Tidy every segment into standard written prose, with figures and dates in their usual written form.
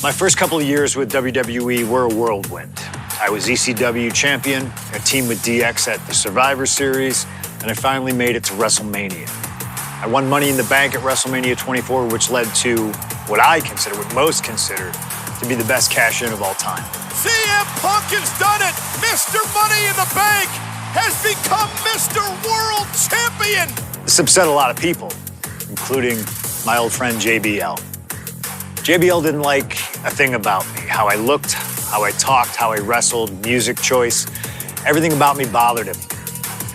My first couple of years with WWE were a whirlwind. I was ECW champion, a team with DX at the Survivor Series, and I finally made it to WrestleMania. I won Money in the Bank at WrestleMania 24, which led to what most consider to be the best cash-in of all time. CM Punk has done it! Mr. Money in the Bank has become Mr. World Champion! This upset a lot of people, including my old friend JBL. JBL didn't like a thing about me, how I looked, how I talked, how I wrestled, music choice. Everything about me bothered him.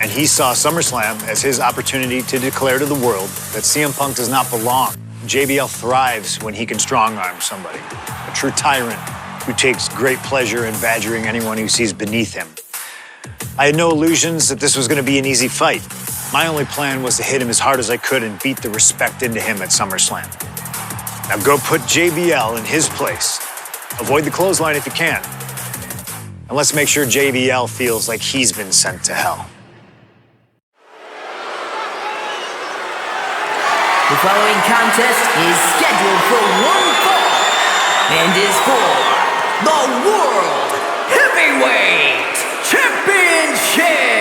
And he saw SummerSlam as his opportunity to declare to the world that CM Punk does not belong. JBL thrives when he can strong-arm somebody, a true tyrant who takes great pleasure in badgering anyone who sees beneath him. I had no illusions that this was going to be an easy fight. My only plan was to hit him as hard as I could and beat the respect into him at SummerSlam. Now go put JBL in his place. Avoid the clothesline if you can. And let's make sure JBL feels like he's been sent to hell. The following contest is scheduled for one fall and is for the World Heavyweight Championship!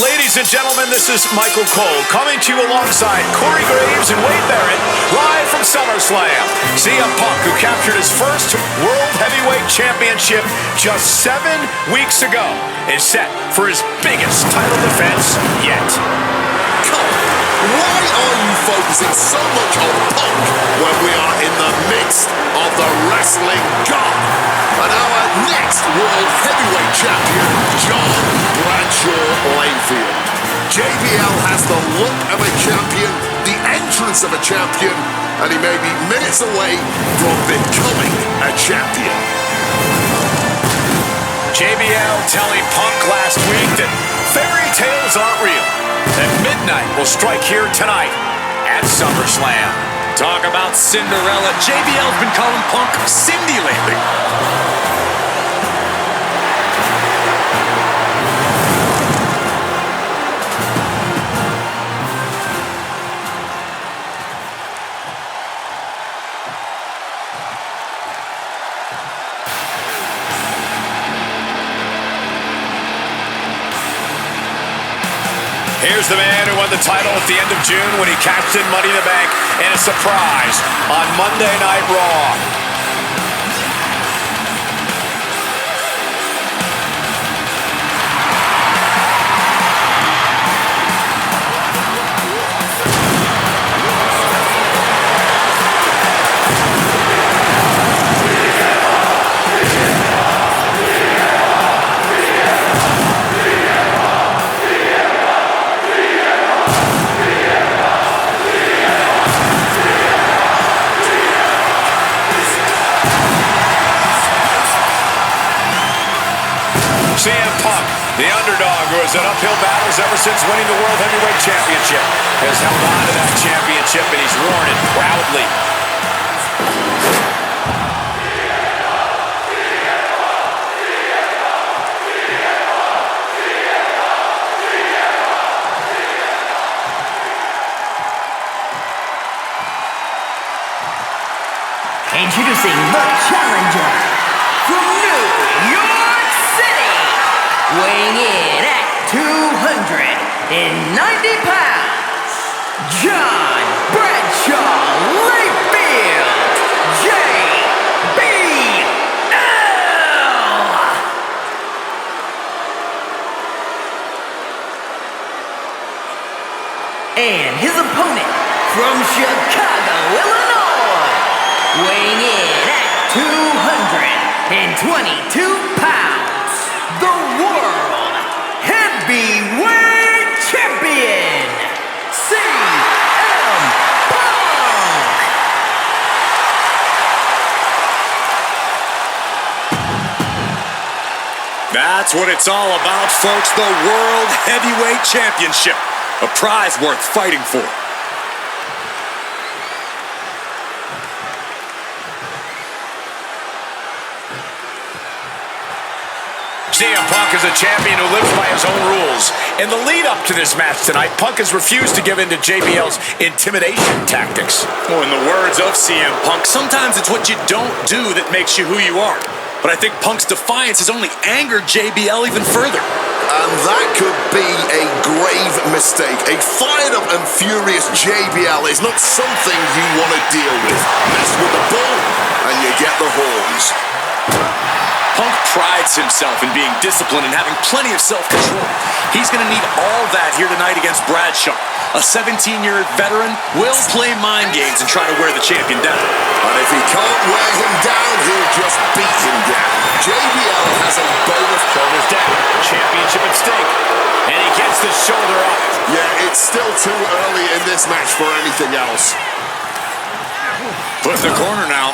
Ladies and gentlemen, this is Michael Cole coming to you alongside Corey Graves and Wade Barrett, live from SummerSlam. CM Punk, who captured his first World Heavyweight Championship just 7 weeks ago, is set for his biggest title defense yet. Why are you focusing so much on Punk when we are in the midst of the wrestling god? And our next World Heavyweight Champion, John Bradshaw Layfield. JBL has the look of a champion, the entrance of a champion, and he may be minutes away from becoming a champion. JBL telling Punk last week that fairy tales aren't real, that midnight will strike here tonight at SummerSlam. Talk about Cinderella. JBL's been calling Punk Cindy lately. Here's the man who won the title at the end of June when he cashed in Money in the Bank in a surprise on Monday Night Raw. CM Punk, the underdog who has had uphill battles ever since winning the World Heavyweight Championship, has held on to that championship and he's worn it proudly. Introducing the challenger from New York City, weighing in at 290 pounds, John Bradshaw Layfield, JBL. And his opponent from Chicago, Illinois, weighing in at 222 pounds, the World Heavyweight Champion, CM Punk! That's what it's all about, folks. The World Heavyweight Championship. A prize worth fighting for. CM Punk is a champion who lives by his own rules. In the lead-up to this match tonight, Punk has refused to give in to JBL's intimidation tactics. Well, in the words of CM Punk, sometimes it's what you don't do that makes you who you are. But I think Punk's defiance has only angered JBL even further. And that could be a grave mistake. A fired-up and furious JBL is not something you want to deal with. Mess with the bull, and you get the horns. Punk prides himself in being disciplined and having plenty of self-control. He's going to need all that here tonight against Bradshaw. A 17-year veteran will play mind games and try to wear the champion down. And if he can't wear him down, he'll just beat him down. JBL has a bonus. Shoulders down, championship at stake. And he gets the shoulder up. Yeah, it's still too early in this match for anything else. Put in the corner now.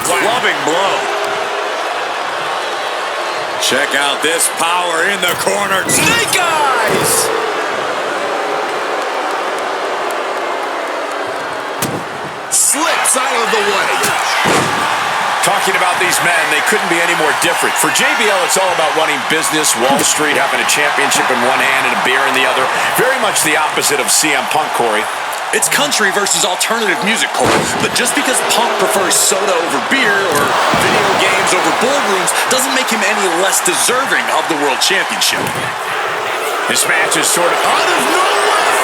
Clubbing blow. Check out this power in the corner. Snake eyes! Slips out of the way. Talking about these men, they couldn't be any more different. For JBL, it's all about running business, Wall Street, having a championship in one hand and a beer in the other. Very much the opposite of CM Punk, Corey. It's country versus alternative music, Cole. But just because Punk prefers soda over beer or video games over ballrooms doesn't make him any less deserving of the World Championship. This match is sort of Out of nowhere!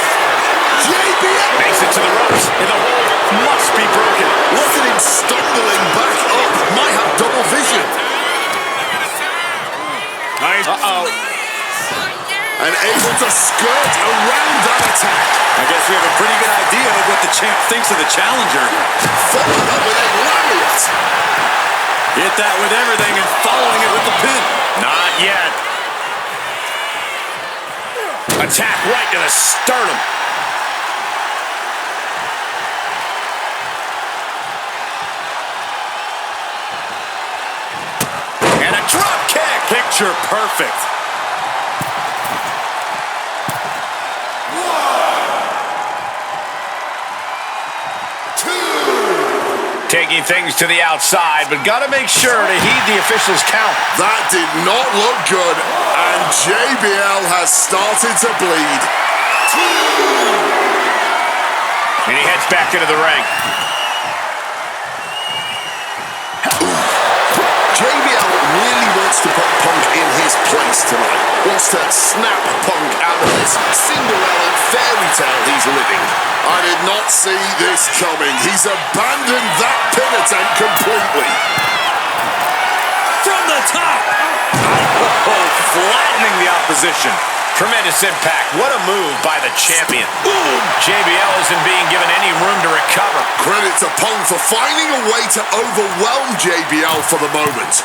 JBL makes it to the ropes, and the hold must be broken. Look at him stumbling back up. Might have double vision. Nice. Uh-oh. And able to skirt around that attack. I guess we have a pretty good idea of what the champ thinks of the challenger. Followed up with a lariat. Hit that with everything and following it with the pin. Not yet. Attack right to the sternum. And a drop kick. Picture perfect. Taking things to the outside, but got to make sure to heed the officials' count. That did not look good, and JBL has started to bleed. And he heads back into the ring. JBL really wants to put Punk in his place tonight. Wants to snap Punk out of this Cinderella fairy tale he's living. I did not see this coming. He's abandoned that pin attempt completely. From the top. Oh, flattening the opposition. Tremendous impact. What a move by the champion. Boom! JBL isn't being given any room to recover. Credit to Punk for finding a way to overwhelm JBL for the moment.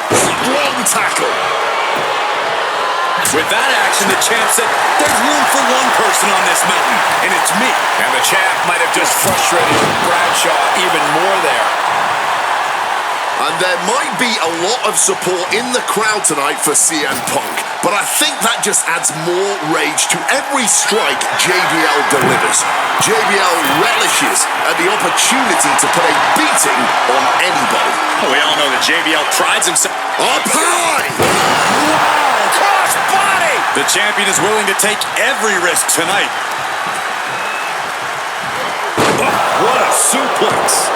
Strong tackle. With that action, the champ said, there's room for one person on this mountain, and it's me. And the champ might have just frustrated Bradshaw even more there. And there might be a lot of support in the crowd tonight for CM Punk, but I think that just adds more rage to every strike JBL delivers. JBL relishes at the opportunity to put a beating on anybody. We all know that JBL prides himself. Up high! Wow! Cross body! The champion is willing to take every risk tonight. Oh, what a suplex!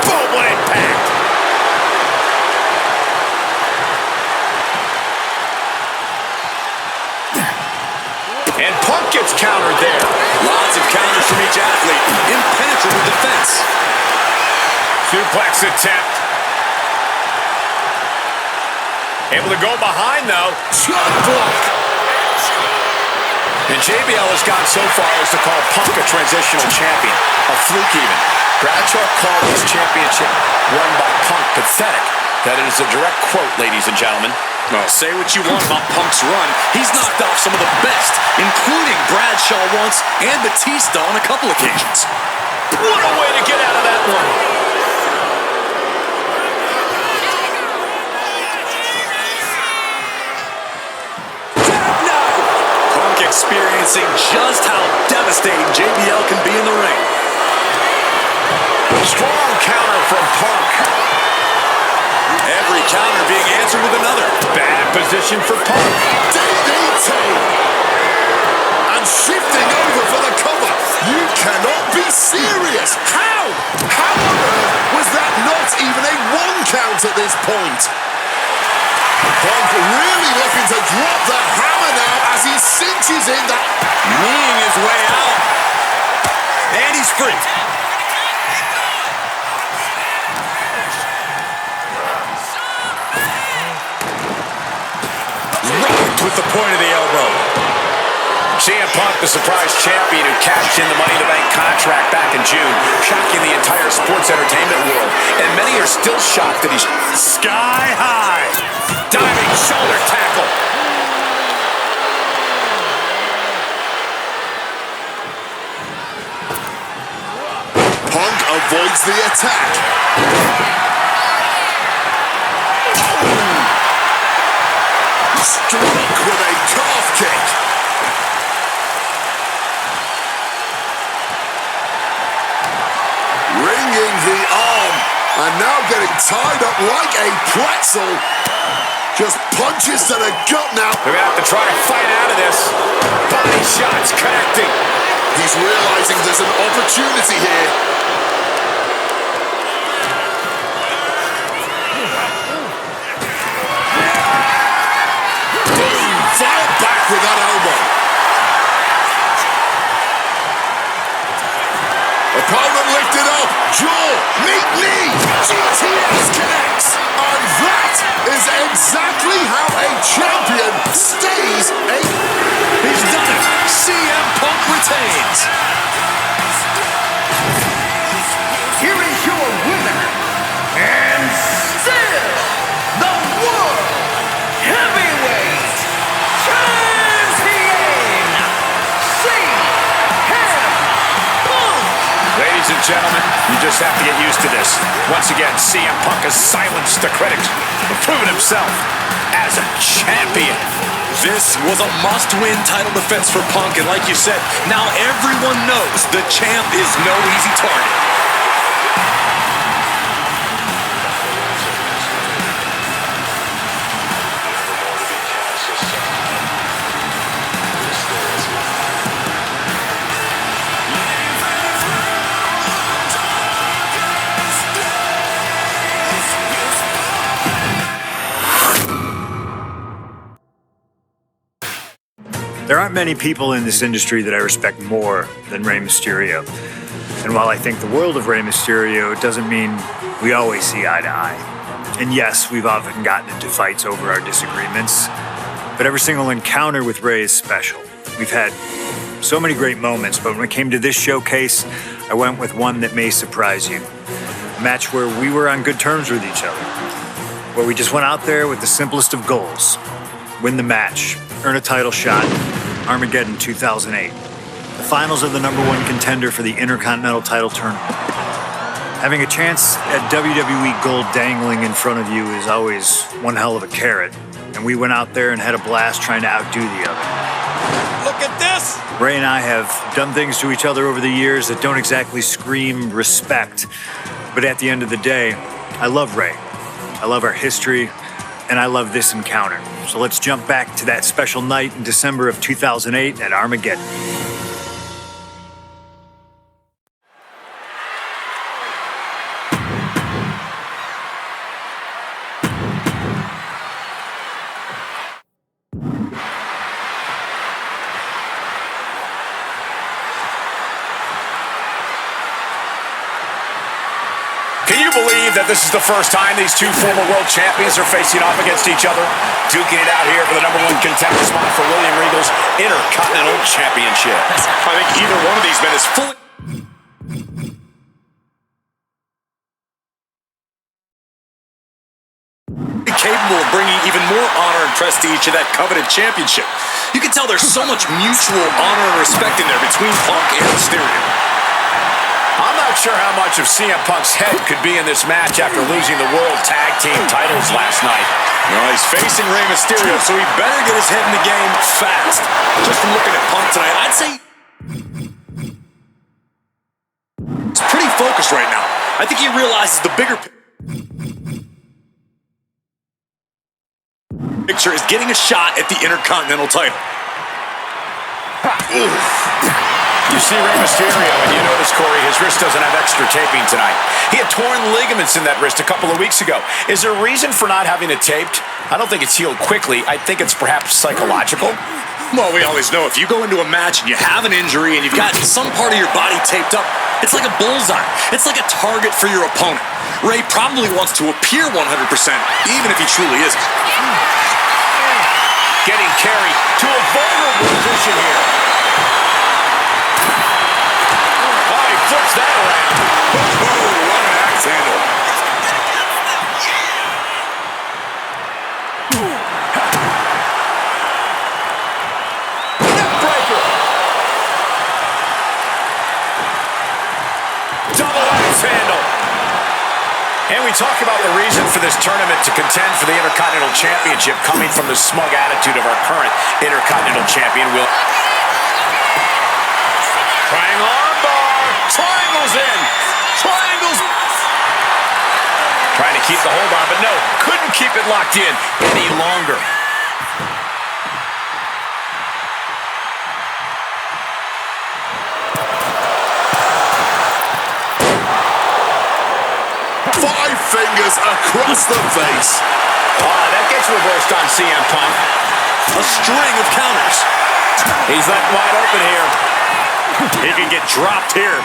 Boom! What impact! And Punk gets countered there. Lots of counters from each athlete. Impenetrable defense. Suplex attempt. Able to go behind, though. Shot block! And JBL has gone so far as to call Punk a transitional champion. A fluke even. Bradshaw called this championship won by Punk pathetic. That is a direct quote, ladies and gentlemen. Well, say what you want about Punk's run. He's knocked off some of the best, including Bradshaw once and Batista on a couple occasions. What a way to get out of that one. Punk experiencing just how devastating JBL can be in the ring. Strong counter from Punk. Every counter being answered with another. Bad position for Punk. DDT. And shifting over for the cover. You cannot be serious. How? How on earth was that not even a 1 count at this point? Punk really looking to drop the hammer now as he cinches in that. Kneeing his way out. And he's free. Rocked with the point of the elbow. CM Punk, the surprise champion who cashed in the Money in the Bank contract back in June, shocking the entire sports entertainment world. And many are still shocked that he's sky high. Diving shoulder tackle. Punk avoids the attack. Struck with a calf kick. Ringing the arm. And now getting tied up like a pretzel. Just punches to the gut now. They're going to have to try to fight out of this. Body shots connecting. He's realizing there's an opportunity here. Boom! Fired back with that elbow. Opponent lifted up. Jaw. Meet knee. GTS connects. And that is exactly how a champion stays a... He's done it. CM Punk retains. Here is your winner, and still the World Heavyweight Champion, CM Punk. Ladies and gentlemen, you just have to get used to this. Once again, CM Punk has silenced the critics and proven himself as a champion. This was a must-win title defense for Punk, and like you said, now everyone knows the champ is no easy target. There aren't many people in this industry that I respect more than Rey Mysterio. And while I think the world of Rey Mysterio, it doesn't mean we always see eye to eye. And yes, we've often gotten into fights over our disagreements, but every single encounter with Rey is special. We've had so many great moments, but when it came to this showcase, I went with one that may surprise you. A match where we were on good terms with each other, where we just went out there with the simplest of goals: win the match, earn a title shot. Armageddon 2008. The finals of the #1 contender for the Intercontinental title tournament. Having a chance at WWE gold dangling in front of you is always one hell of a carrot, and we went out there and had a blast trying to outdo the other. Look at this! Rey and I have done things to each other over the years that don't exactly scream respect, but at the end of the day, I love Rey. I love our history, and I love this encounter. So let's jump back to that special night in December of 2008 at Armageddon. Can you believe that this is the first time these two former world champions are facing off against each other? Duking it out here for the #1 contender spot for William Regal's Intercontinental Championship. I think either one of these men is fully capable of bringing even more honor and prestige to that coveted championship. You can tell there's so much mutual honor and respect in there between Punk and Mysterio. I'm not sure how much of CM Punk's head could be in this match after losing the World Tag Team titles last night. Well, he's facing Rey Mysterio, so he better get his head in the game fast. Just from looking at Punk tonight, I'd say he's pretty focused right now. I think he realizes the bigger picture is getting a shot at the Intercontinental title. You see Rey Mysterio, and you notice, Corey, his wrist doesn't have extra taping tonight. He had torn ligaments in that wrist a couple of weeks ago. Is there a reason for not having it taped? I don't think it's healed quickly. I think it's perhaps psychological. Well, we always know if you go into a match and you have an injury and you've got some part of your body taped up, it's like a bullseye. It's like a target for your opponent. Rey probably wants to appear 100%, even if he truly isn't. Getting carried to a vulnerable position here. Oh, he flips that around. Oh, what an axe handle. Neckbreaker. Double axe handle. And we talk about the reason for this tournament to contend for the Intercontinental Championship coming from the smug attitude of our current Intercontinental Champion, Will. Triangle armbar. Triangles in. Triangles. Trying to keep the hold on, but no, couldn't keep it locked in any longer. Five fingers across the face. That gets reversed on CM Punk. A string of counters. He's left wide open here. He can get dropped here.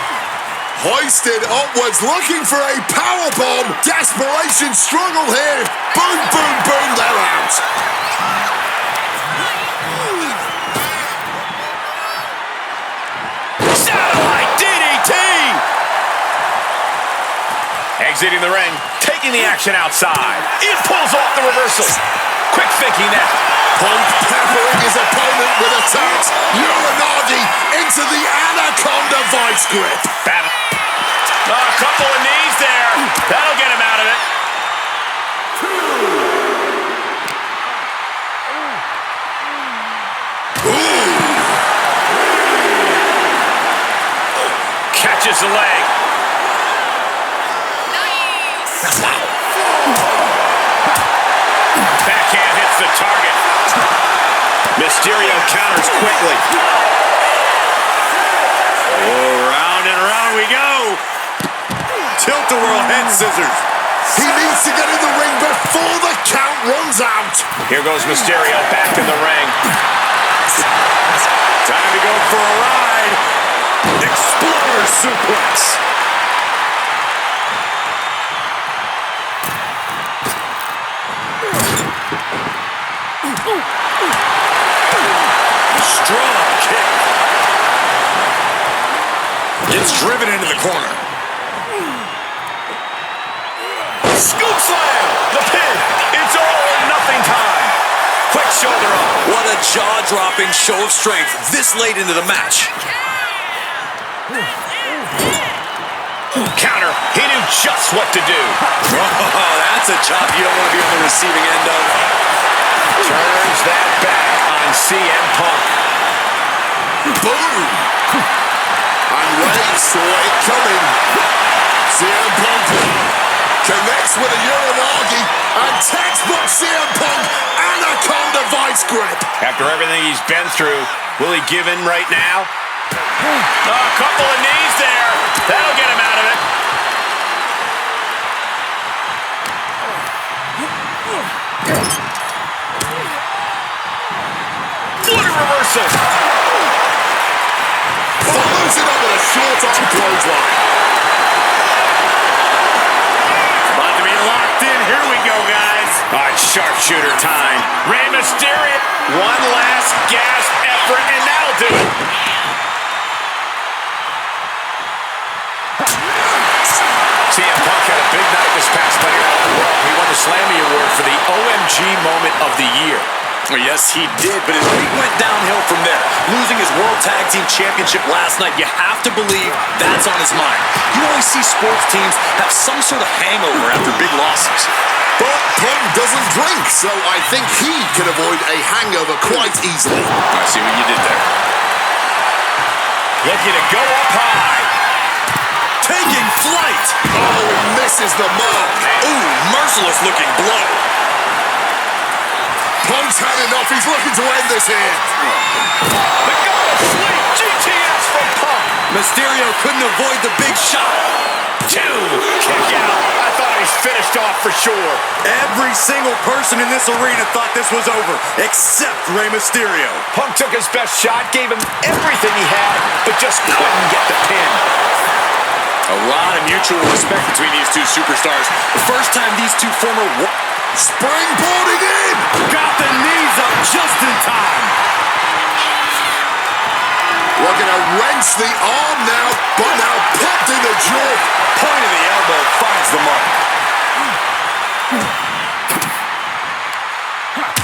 Hoisted upwards, looking for a powerbomb. Desperation struggle here. Boom, boom, boom, they're out. Satellite DDT! Exiting the ring, taking the action outside. It pulls off the reversal. Quick thinking now. Punk peppering his opponent with attacks. Uranagi into the Anaconda vice grip. A couple of knees there. That'll get him out of it. Catches the leg. Backhand hits the target. Mysterio counters quickly. Oh, round and round we go. Tilt-a-whirl head scissors. He needs to get in the ring before the count runs out. Here goes Mysterio back in the ring. Time to go for a ride. Exploder suplex. Strong kick. Gets driven into the corner. Scoop slam. The pin. It's all or nothing time. Quick shoulder up. What a jaw-dropping show of strength this late into the match. Counter. He knew just what to do. Oh, that's a chop you don't want to be on the receiving end of. Turns that back on CM Punk. Boom. And Rey saw it coming. CM Punk connects with a Uranagi and textbook CM Punk Anaconda vice grip. After everything he's been through, will he give in right now? A couple of knees there. That'll get him out of it. What a reversal. Follows it up with a short arm clothesline. About to be locked in. Here we go, guys. All right, sharpshooter time. Rey Mysterio. One last gasp effort, and that'll do it. CM Punk had a big night this past night around the world. He won the Slammy Award for the OMG Moment of the Year. Well, yes, he did, but his week went downhill from there. Losing his World Tag Team Championship last night, you have to believe that's on his mind. You always see sports teams have some sort of hangover after big losses. But Punk doesn't drink, so I think he can avoid a hangover quite easily. I see what you did there. Looking to go up high. taking flight. Oh, he misses the mark. Ooh, merciless looking blow. Punk's had enough. He's looking to end this here. The go to sleep. GTS from Punk. Mysterio couldn't avoid the big shot. 2. Kick out. I thought he was finished off for sure. Every single person in this arena thought this was over, except Rey Mysterio. Punk took his best shot, gave him everything he had, but just couldn't get the pin. A lot of mutual respect between these two superstars. The first time these two former... Springboarding in. Got the knees up just in time. We're going to wrench the arm now, but now popped in the jaw. Point of the elbow finds the mark.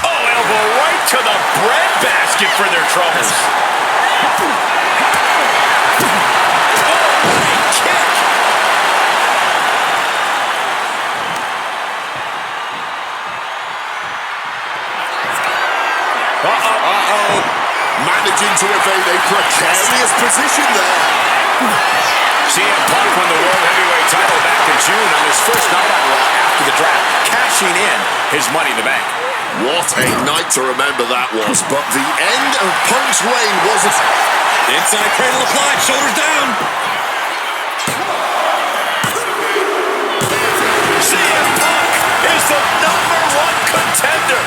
Oh, elbow right to the breadbasket for their troubles. Managing to evade a precarious position there. CM Punk won the World Heavyweight title back in June on his first night on Raw after the draft, cashing in his Money in the Bank. What a night to remember that was, but the end of Punk's reign wasn't... Inside cradle applied, shoulders down. CM Punk is the #1 contender.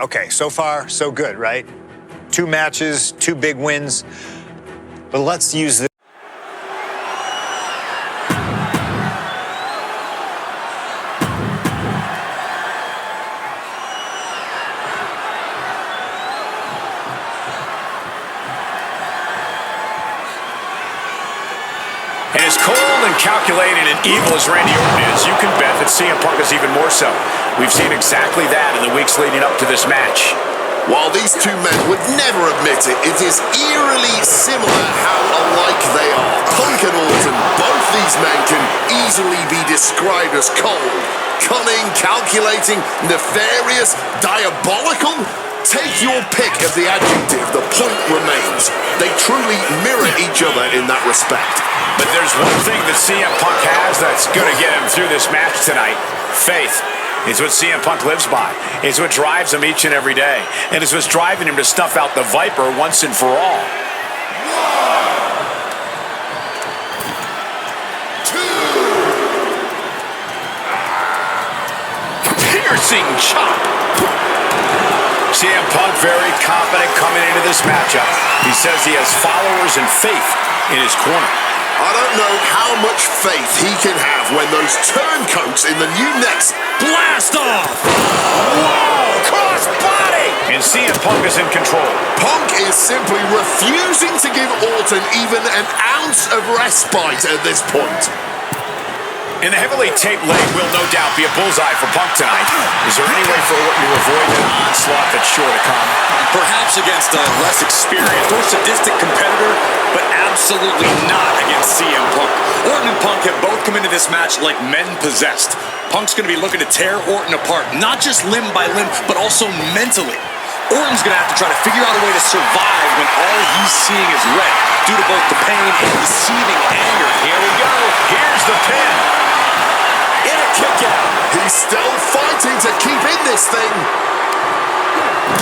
Okay, so far, so good, right? 2 matches, 2 big wins. But let's use this. And as cold and calculated and evil as Randy Orton is, you can bet that CM Punk is even more so. We've seen exactly that in the weeks leading up to this match. While these two men would never admit it, it is eerily similar how alike they are. Punk and Orton, both these men can easily be described as cold, cunning, calculating, nefarious, diabolical. Take your pick of the adjective, the point remains. They truly mirror each other in that respect. But there's one thing that CM Punk has that's going to get him through this match tonight. Faith. It's what CM Punk lives by. It's what drives him each and every day. And it's what's driving him to snuff out the Viper once and for all. 2. Piercing chop. CM Punk very confident coming into this matchup. He says he has followers and faith in his corner. I don't know how much faith he can have when those turncoats in the new necks blast off. Whoa! Cross body! And CM Punk is in control. Punk is simply refusing to give Orton even an ounce of respite at this point. And the heavily taped leg will no doubt be a bullseye for Punk tonight. Is there any way for Orton to avoid an onslaught that's sure to come? Perhaps against a less experienced or sadistic competitor, but absolutely not against CM Punk. Orton and Punk have both come into this match like men possessed. Punk's going to be looking to tear Orton apart, not just limb by limb, but also mentally. Orton's going to have to try to figure out a way to survive when all he's seeing is red, due to both the pain and the seething anger. Here we go. Here's the pin. In a kick out. He's still fighting to keep in this thing.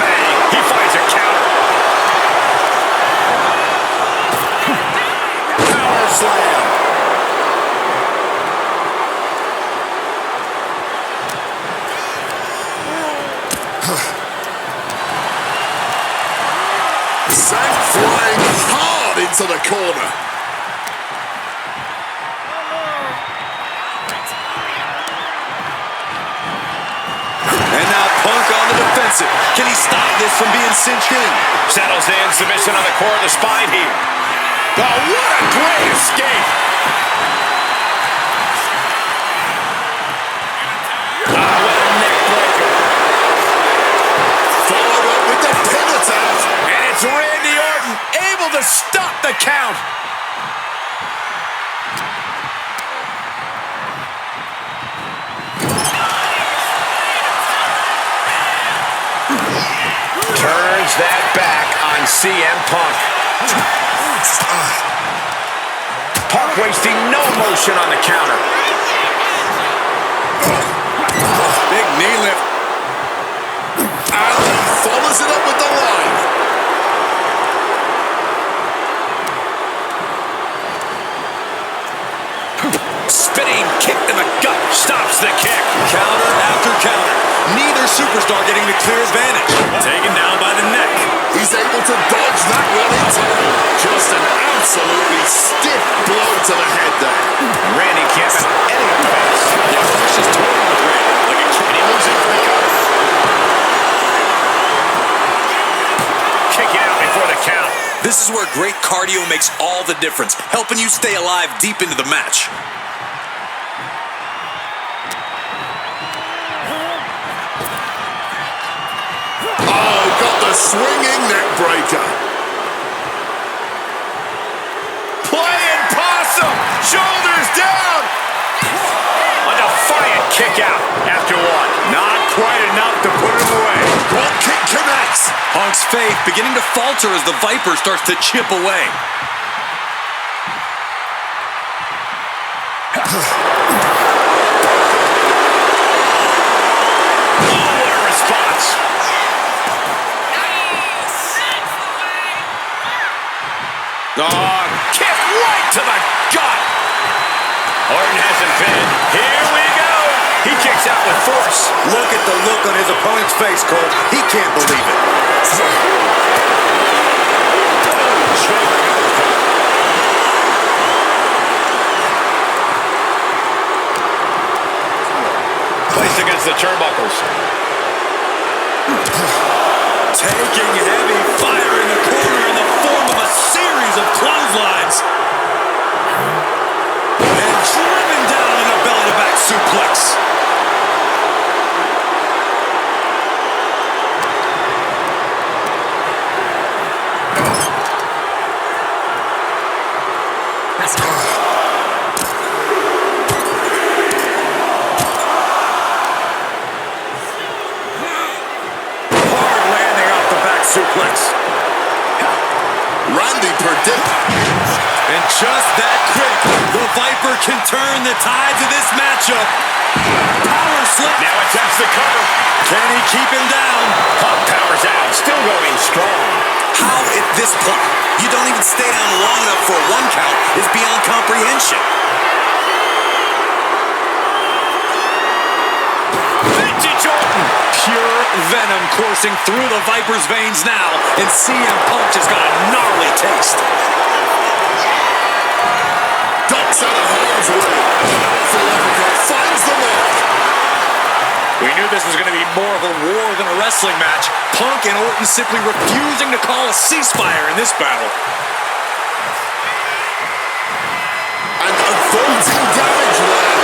Bang! He finds a counter. Power slam. Sent flying hard into the corner. And now Punk on the defensive. Can he stop this from being cinched in? Settles in, submission on the core of the spine here. Oh, what a great escape! What a neck breaker. Followed up with the pin attempt. And it's Randy Orton able to stop the count. turns that back on CM Punk. Punk wasting no motion on the counter. Big knee lift. And he follows it up with the line. Spinning kick to the gut. Stops the kick. Counter after counter. Neither superstar getting the clear advantage. Taken down by the neck. He's able to dodge that one in time. Just an absolutely stiff blow to the head there. Randy can't have any offense. Yeah, Punk's just toying with Randy. Like a kid. And he moves into the cover. Kick out before the count. This is where great cardio makes all the difference, helping you stay alive deep into the match. Oh, got the swinging neck breaker. Playing possum. Shoulders down. A defiant kick out after one. Not quite enough to put him away. One kick connects. Punk's faith beginning to falter as the Viper starts to chip away. What a response. Oh, kick right to the gut. Orton hasn't been. Here we go. He kicks out with force. Look at the look on his opponent's face, Cole. He can't believe it. Placed against the turnbuckles. Taking heavy fire in the corner in the form of a series of clotheslines. And driven down in a belly-to-back suplex. Hard landing off the back suplex. Randy predicted. And just that quick, the Viper can turn the tides of this matchup. Power slip. Now attempts the cover. Can he keep him down? Punk powers out. Still going strong. How at this point you don't even stay down long enough for a one count is beyond comprehension. Vintage Orton. Pure venom coursing through the Viper's veins now, and CM Punk has got a gnarly taste. Ducks out of harm's way. Powerful finds the mark. We knew this was going to be more of a war than a wrestling match. Punk and Orton simply refusing to call a ceasefire in this battle. And avoiding damage there.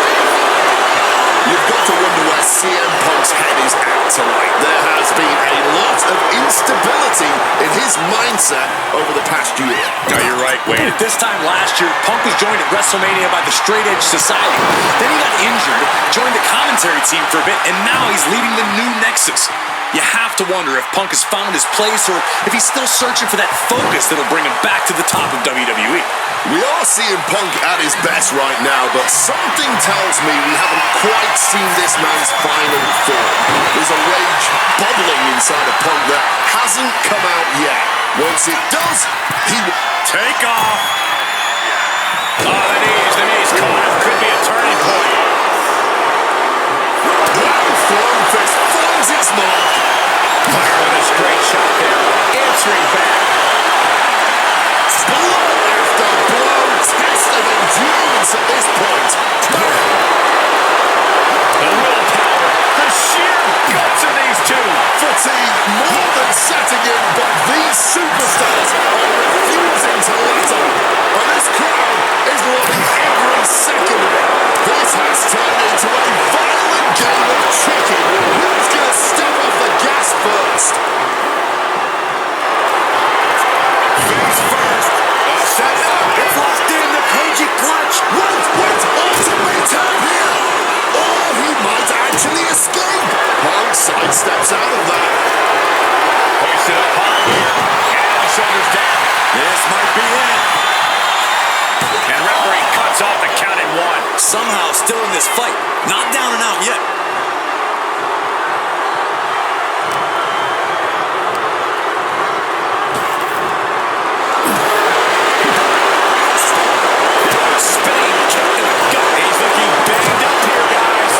You've got to wonder where CM Punk's head is at tonight. There has been a lot of instability in his mindset over the past year. No, you're right, Wade. At this time last year, Punk was joined at WrestleMania by the Straight Edge Society. Then he got injured, joined the commentary team for a bit, and now he's leading the new Nexus. You have to wonder if Punk has found his place or if he's still searching for that focus that'll bring him back to the top of WWE. We are seeing Punk at his best right now, but something tells me we haven't quite seen this man's final form. There's a rage bubbling inside of Punk that hasn't come out yet. Once it does, he will Take off. Oh, the knees caught him. Could be a turning point. wow, thrown fist finds its mark. Fire with a straight shot there. Answering back. Blow after blow, test of endurance at this point. The willpower, the sheer guts of these two. Fatigue more than setting in, but these superstars are refusing to let up. And this crowd is loving every second of it. This has turned into a violent game of chicken. Who's going to step off the gas first? cuts off the count at 1. Somehow still in this fight. Not down and out yet. Spinning kick to the gut. He's looking banged up here, guys.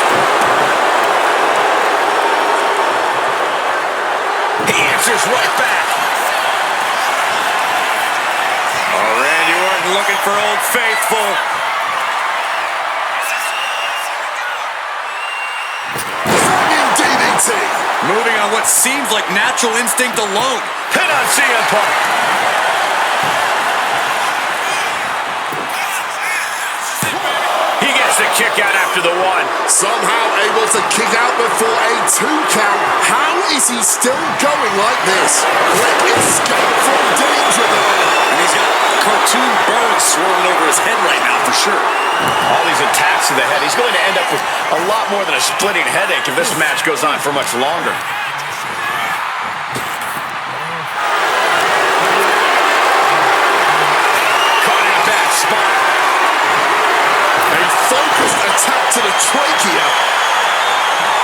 He answers right back. Oh, Randy Orton looking for Old Faithful. DDT. Moving on what seems like natural instinct alone. Hit on CM Punk. He gets the kick out after the 1. Somehow able to kick out before a 2 count. How is he still going like this? Quick escape from danger there. And he's got cartoon birds swirling over his head right now for sure. All these attacks to the head. He's going to end up with a lot more than a splitting headache if this match goes on for much longer. Caught in a bad spot. A focused attack to the trachea.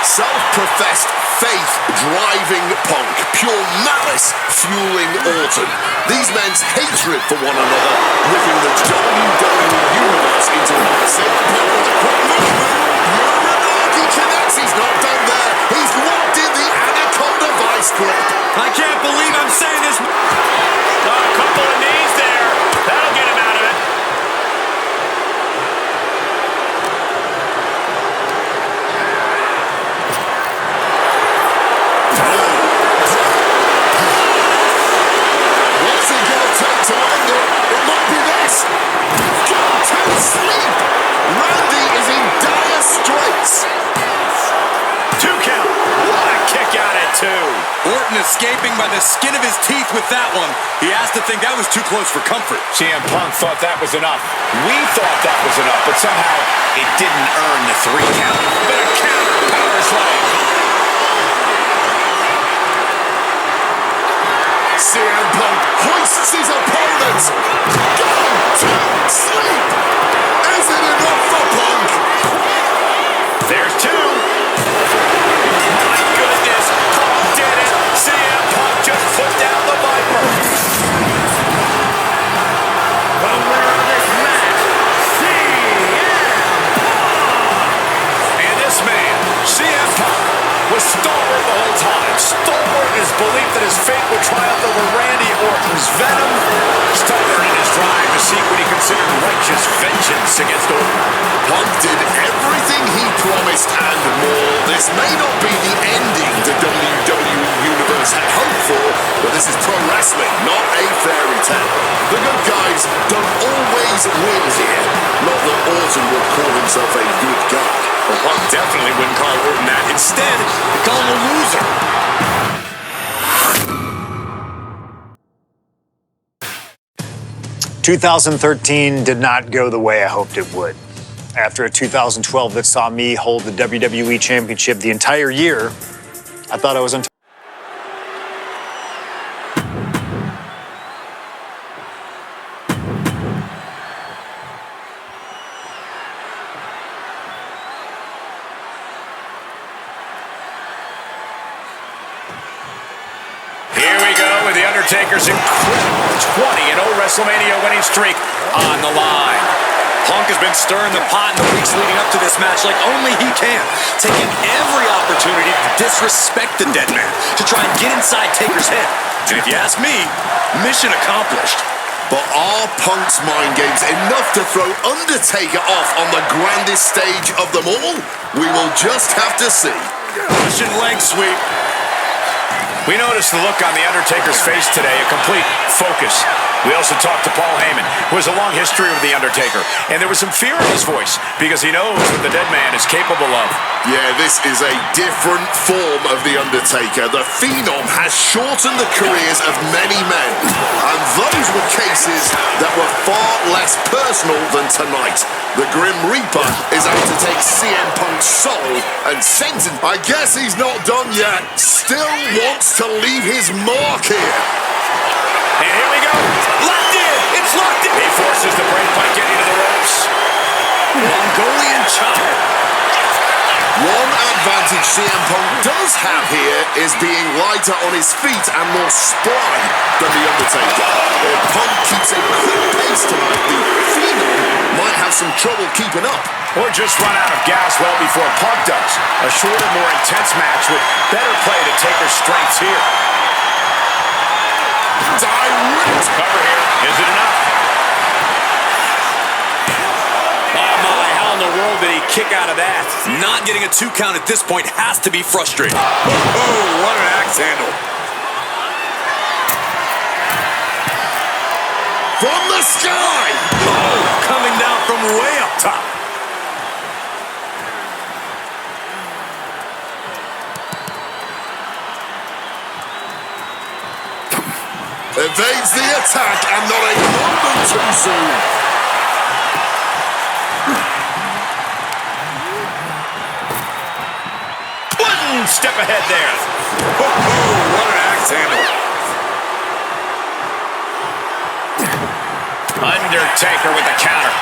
Self-professed faith driving Punk. Pure malice fueling Orton. These men's hatred for one another ripping the WWE Universe into a sick blow with a quick movement. He connects. He's not done there. He's locked in the Anaconda vice grip. I can't believe I'm saying this. A couple of knees there. That'll get him out of it. What's he going to take to end it? It might be this. Go to sleep. Randy is in dire straits. 2 count. What a kick out at 2. Orton escaping by the skin of his teeth with that one. He has to think that was too close for comfort. CM Punk thought that was enough. We thought that was enough, but somehow it didn't earn the 3 count. But a counter power slam. CM Punk hoists his opponent. Go to sleep. Is it enough for Punk? There's 2. My goodness, Punk did it. CM Punk just put down the Viper. The winner of this match, CM Punk. And this man, CM Punk, was stalwart the whole time. Stalwart in his belief that his fate would triumph over Randy Orton's venom. Stubborn in his drive to seek what he considered righteous vengeance against Orton. Punk did everything he promised and more. This may not be the ending the WWE Universe had hoped for, but this is pro wrestling, not a fairy tale. The good guys don't always win here. Not that Orton would call himself a good guy. Well, Punk definitely wouldn't call Orton that. Instead, call him a loser. 2013 did not go the way I hoped it would. After a 2012 that saw me hold the WWE Championship the entire year, I thought I was on. Here we go with The Undertaker's incredible 20-0 WrestleMania winning streak on the line. Punk has been stirring the pot in the weeks leading up to this match like only he can, taking every opportunity to disrespect the dead man, to try and get inside Taker's head. And if you ask me, mission accomplished. But are Punk's mind games enough to throw Undertaker off on the grandest stage of them all? We will just have to see. Russian leg sweep. We noticed the look on The Undertaker's face today, a complete focus. We also talked to Paul Heyman, who has a long history with The Undertaker, and there was some fear in his voice because he knows what the dead man is capable of. Yeah, this is a different form of The Undertaker. The Phenom has shortened the careers of many men, and those were cases that were far less personal than tonight. The Grim Reaper is out to take CM Punk's soul and sentence. I guess he's not done yet. Still wants to leave his mark here. And here we go. Locked in. It's locked in. He forces the break by getting to the ropes. chop. One advantage CM Punk does have here is being lighter on his feet and more spry than The Undertaker. If Punk keeps a quick pace tonight, the Phenom might have some trouble keeping up. Or just run out of gas well before Punk does. A shorter, more intense match with better play to Taker's strengths here. Direct Cover here. Is it enough? Oh my, how in the world did he kick out of that? Not getting a 2 count at this point has to be frustrating. Oh, what an axe handle. from the sky. Oh, coming down from way up top. Evades the attack and not a moment too soon. One step ahead there. Oh, what an axe handle. Undertaker with the counter.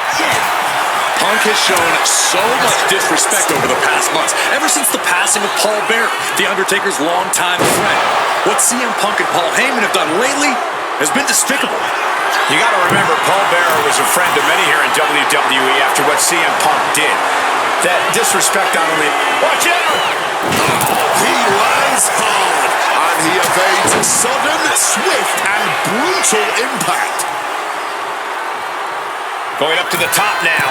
Punk has shown so much disrespect over the past months, ever since the passing of Paul Bearer, The Undertaker's longtime friend. What CM Punk and Paul Heyman have done lately has been despicable. You got to remember, Paul Bearer was a friend of many here in WWE after what CM Punk did. That disrespect not only... Watch out! He lands hard, and he evades sudden, swift, and brutal impact. Going up to the top now.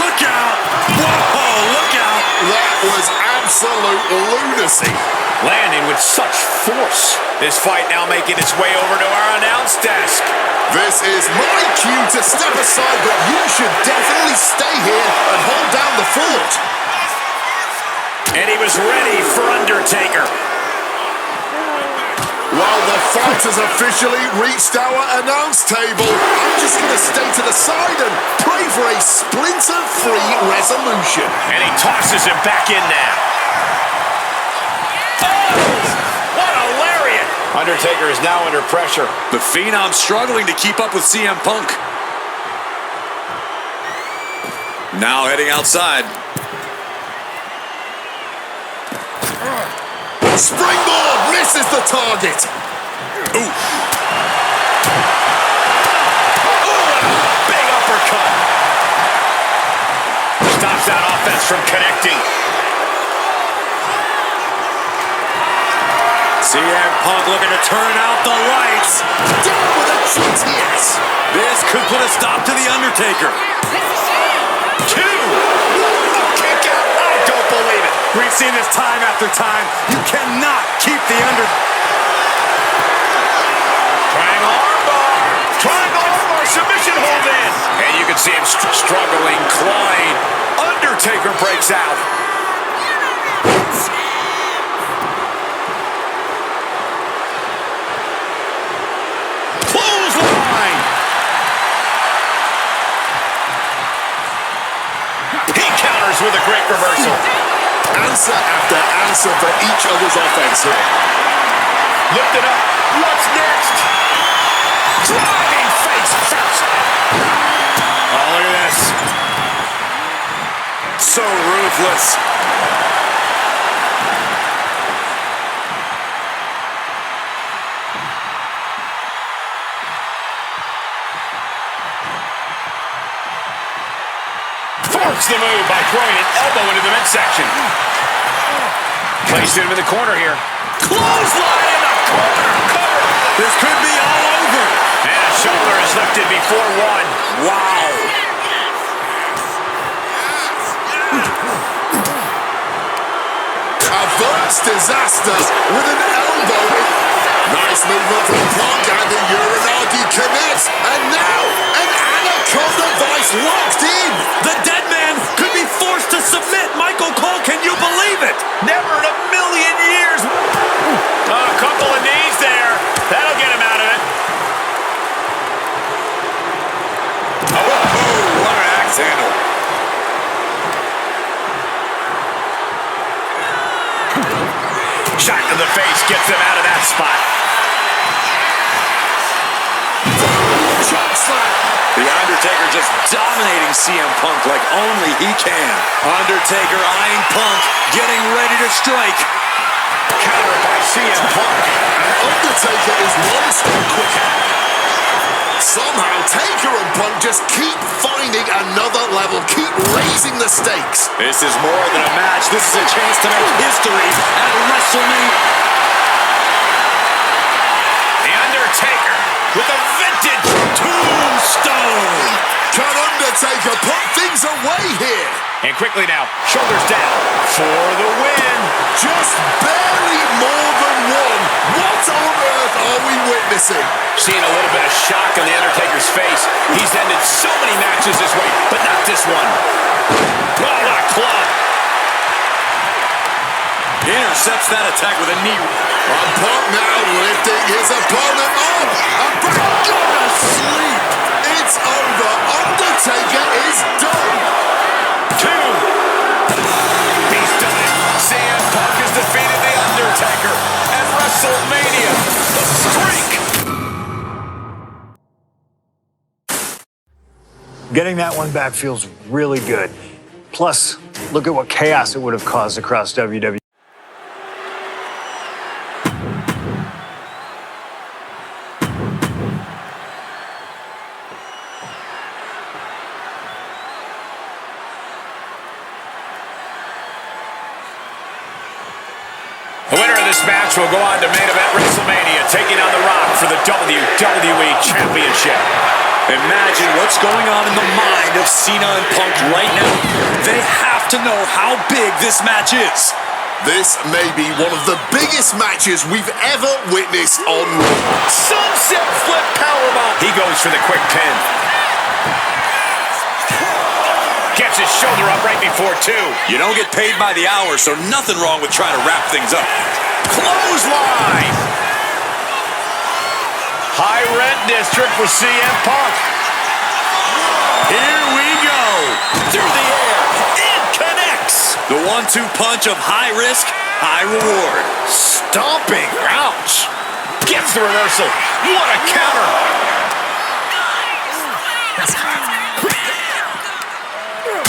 Look out! Whoa, look out! That was absolute lunacy. Landing with such force. This fight now making its way over to our announce desk. This is my cue to step aside, but you should definitely stay here and hold down the fort. And he was ready for Undertaker. While the fight has officially reached our announce table, I'm just going to stay to the side and pray for a splinter-free resolution. And he tosses him back in now. Oh! What a lariat! Undertaker is now under pressure. The Phenom struggling to keep up with CM Punk. Now heading outside. Springboard misses the target. Ooh. Big uppercut. Stops that offense from connecting. CM Punk looking to turn out the lights. Down with a GTS. This could put a stop to The Undertaker. Two. A kick out. I don't believe it. We've seen this time after time. You cannot keep the Triangle armbar. Triangle armbar. Submission hold in. And you can see him struggling, clawing. Undertaker breaks out. Clothesline. He counters with a great reversal. Answer after answer for each other's offense here. Lift it up. What's next? Driving face first. Oh, look at this. So ruthless. Forks the move by throwing an elbow into the midsection. Placed him in the corner here. Clothesline in the corner. Cover. This could be all over. And a shoulder is lifted before one. Wow. Averts disaster with an elbow. Nice movement from Punk, and the Uranagi connects. And now an Anaconda Vice locked in. The dead man could be forced to submit. Michael Cole, can you believe it? Never in a million years. A couple of knees there. That'll get him out of it. Oh, what an axe handle. Shot to the face gets him out of that spot. Chops slam. The Undertaker just dominating CM Punk like only he can. Undertaker eyeing Punk, getting ready to strike. Countered by CM Punk. And Undertaker is one step quicker. Somehow, Taker and Punk just keep finding another level, keep raising the stakes. This is more than a match. This is a chance to make history at WrestleMania. The Undertaker with a vintage tombstone. Can Undertaker put things away here? And quickly now, shoulders down for the win. Just barely more than one. What on earth are we witnessing? Seeing a little bit of shock on The Undertaker's face. He's ended so many matches this way, but not this one. Oh, what a club. Intercepts that attack with a knee. And Punk now lifting his opponent up. And back to sleep. It's over. Undertaker is done. 2. He's done it. CM Punk has defeated The Undertaker at WrestleMania. The streak. Getting that one back feels really good. Plus, look at what chaos it would have caused across WWE. The winner of this match will go on to main event WrestleMania, taking on The Rock for the WWE Championship. Imagine what's going on in the mind of Cena and Punk right now. They have to know how big this match is. This may be one of the biggest matches we've ever witnessed on Raw. Sunset flip powerbomb. He goes for the quick pin. Gets his shoulder up right before 2. You don't get paid by the hour, so nothing wrong with trying to wrap things up. Clothesline. High rent district for CM Punk. Here we go. Through the air. It connects. The 1-2 punch of high risk, high reward. Stomping. Ouch. Gets the reversal. What a counter.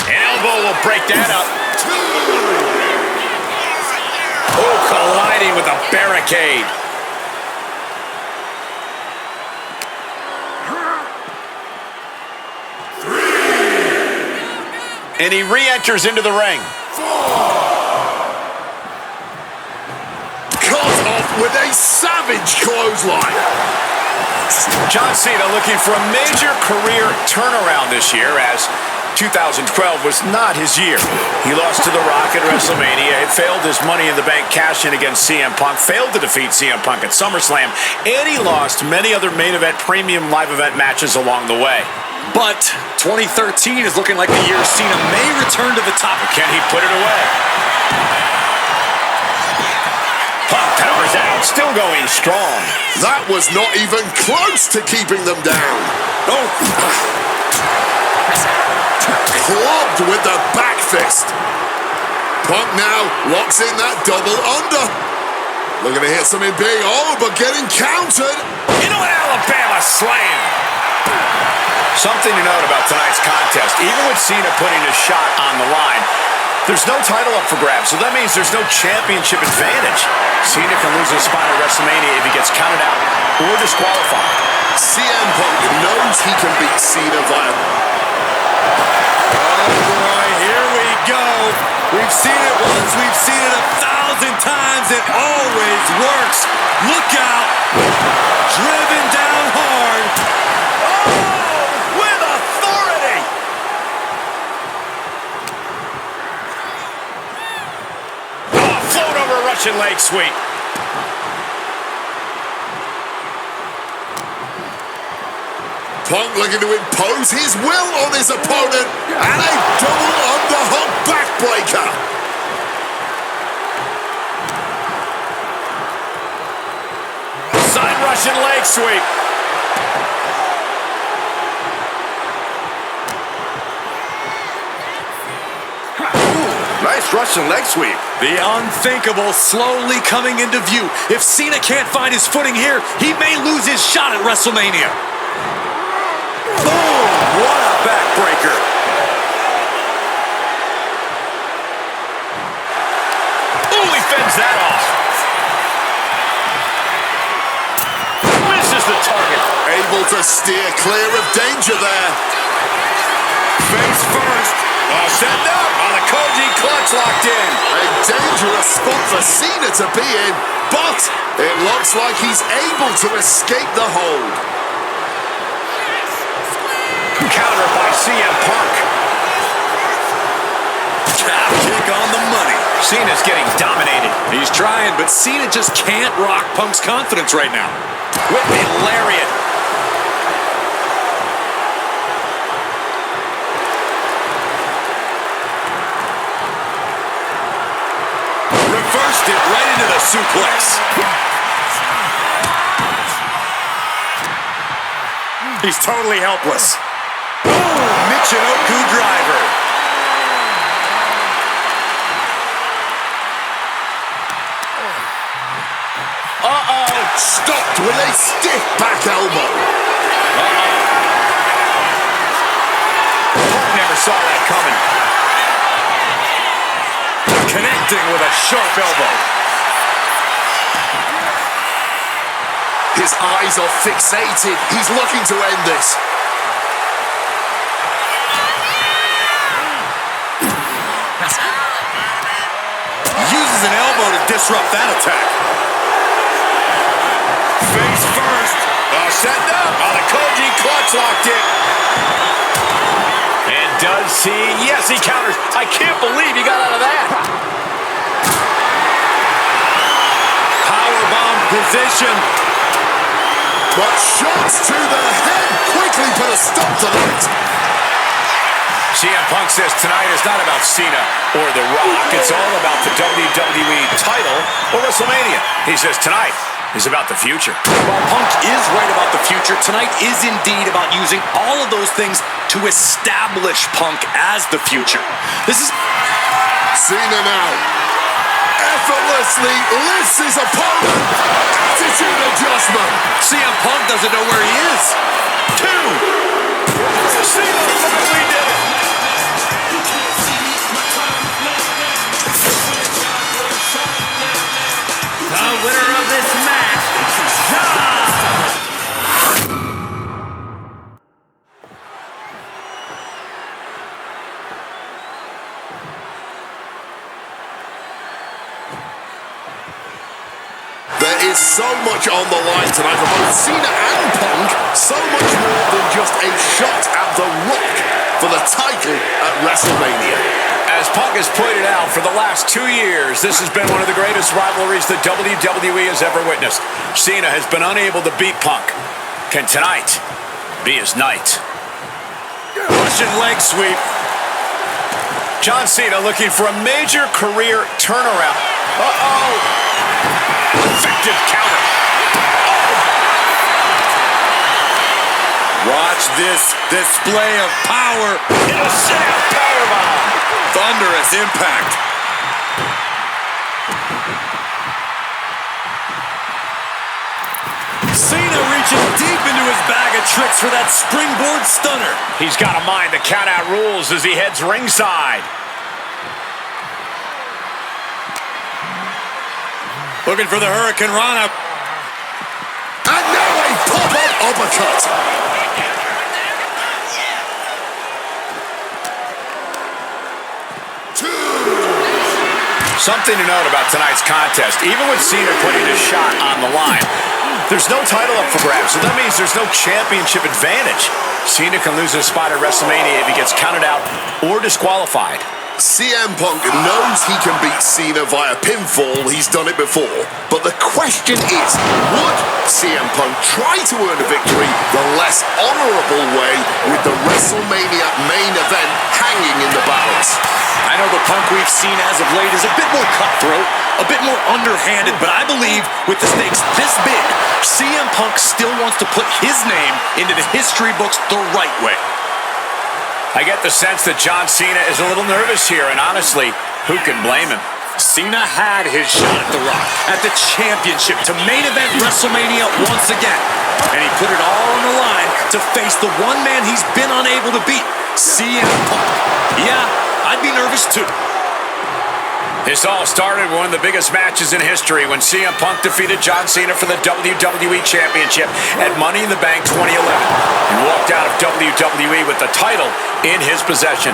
An elbow will break that up. Oh, colliding with a barricade. And he re-enters into the ring. Caught off with a savage clothesline. John Cena looking for a major career turnaround this year, as 2012 was not his year. He lost to The Rock at WrestleMania. It failed his Money in the Bank cash-in against CM Punk, failed to defeat CM Punk at SummerSlam, and he lost many other main event premium live event matches along the way. But 2013 is looking like the year Cena may return to the top. Can he put it away? Punk powers out, still going strong. That was not even close to keeping them down. Oh. Clubbed with the back fist. Punk now locks in that double under. Looking to hit something big. Oh, but getting countered. Into an Alabama slam. Something to note about tonight's contest, even with Cena putting his shot on the line, there's no title up for grabs, so that means there's no championship advantage. Cena can lose his spot at WrestleMania if he gets counted out or disqualified. CM Punk knows he can beat Cena via... Oh boy, here we go. We've seen it once, we've seen it 1,000 times. It always works. Look out. Driven down hard. With authority. Oh, float over a Russian leg sweep. Punk looking to impose his will on his opponent. And a double underhook backbreaker. Side Russian leg sweep. Nice Russian leg sweep. The unthinkable slowly coming into view. If Cena can't find his footing here, he may lose his shot at WrestleMania. Boom! What a backbreaker. Ooh, he fends that off. Misses the target. Able to steer clear of danger there. Face first. Set up on the Koji clutch locked in. A dangerous spot for Cena to be in, but it looks like he's able to escape the hold. Counter by CM Punk. Calf kick on the money. Cena's getting dominated. He's trying, but Cena just can't rock Punk's confidence right now. With the lariat. Reversed it right into the suplex. He's totally helpless. Michinoku driver. Stopped with a stiff back elbow. Punk never saw that coming. Connecting with a sharp elbow. His eyes are fixated. He's looking to end this. Uses an elbow to disrupt that attack. Face first. Setting up on the Koji clutch locked in. And does he? Yes, he counters. I can't believe he got out of that. Powerbomb position. But shots to the head quickly put a stop to that. CM Punk says tonight is not about Cena or The Rock. It's all about the WWE title or WrestleMania. He says tonight is about the future. While Punk is right about the future, tonight is indeed about using all of those things to establish Punk as the future. This is Cena now effortlessly lifts his opponent. Attitude adjustment. CM Punk doesn't know where he is. Two. Cena finally did it. The winner of this match, There is so much on the line tonight for both Cena and Punk. So much more than just a shot at The Rock for the title at WrestleMania. As Punk has pointed out, for the last 2 years, this has been one of the greatest rivalries the WWE has ever witnessed. Cena has been unable to beat Punk. Can tonight be his night? Russian leg sweep. John Cena looking for a major career turnaround. Uh-oh. Effective counter. Watch this display of power. In a sit-out powerbomb. Thunderous impact. Cena reaching deep into his bag of tricks for that springboard stunner. He's got to mind the count-out rules as he heads ringside. Looking for the Hurricane Rana. And now a pop-up uppercut. Something to note about tonight's contest, even with Cena putting his shot on the line, there's no title up for grabs, so that means there's no championship advantage. Cena can lose his spot at WrestleMania if he gets counted out or disqualified. CM Punk knows he can beat Cena via pinfall. He's done it before. But the question is, would CM Punk try to earn a victory the less honorable way with the WrestleMania main event hanging in the balance? I know the Punk we've seen as of late is a bit more cutthroat, a bit more underhanded, but I believe with the stakes this big, CM Punk still wants to put his name into the history books the right way. I get the sense that John Cena is a little nervous here, and honestly, who can blame him? Cena had his shot at The Rock, at the championship, to main event WrestleMania once again. And he put it all on the line to face the one man he's been unable to beat, CM Punk. Yeah, I'd be nervous too. This all started with one of the biggest matches in history when CM Punk defeated John Cena for the WWE Championship at Money in the Bank 2011 and walked out of WWE with the title in his possession.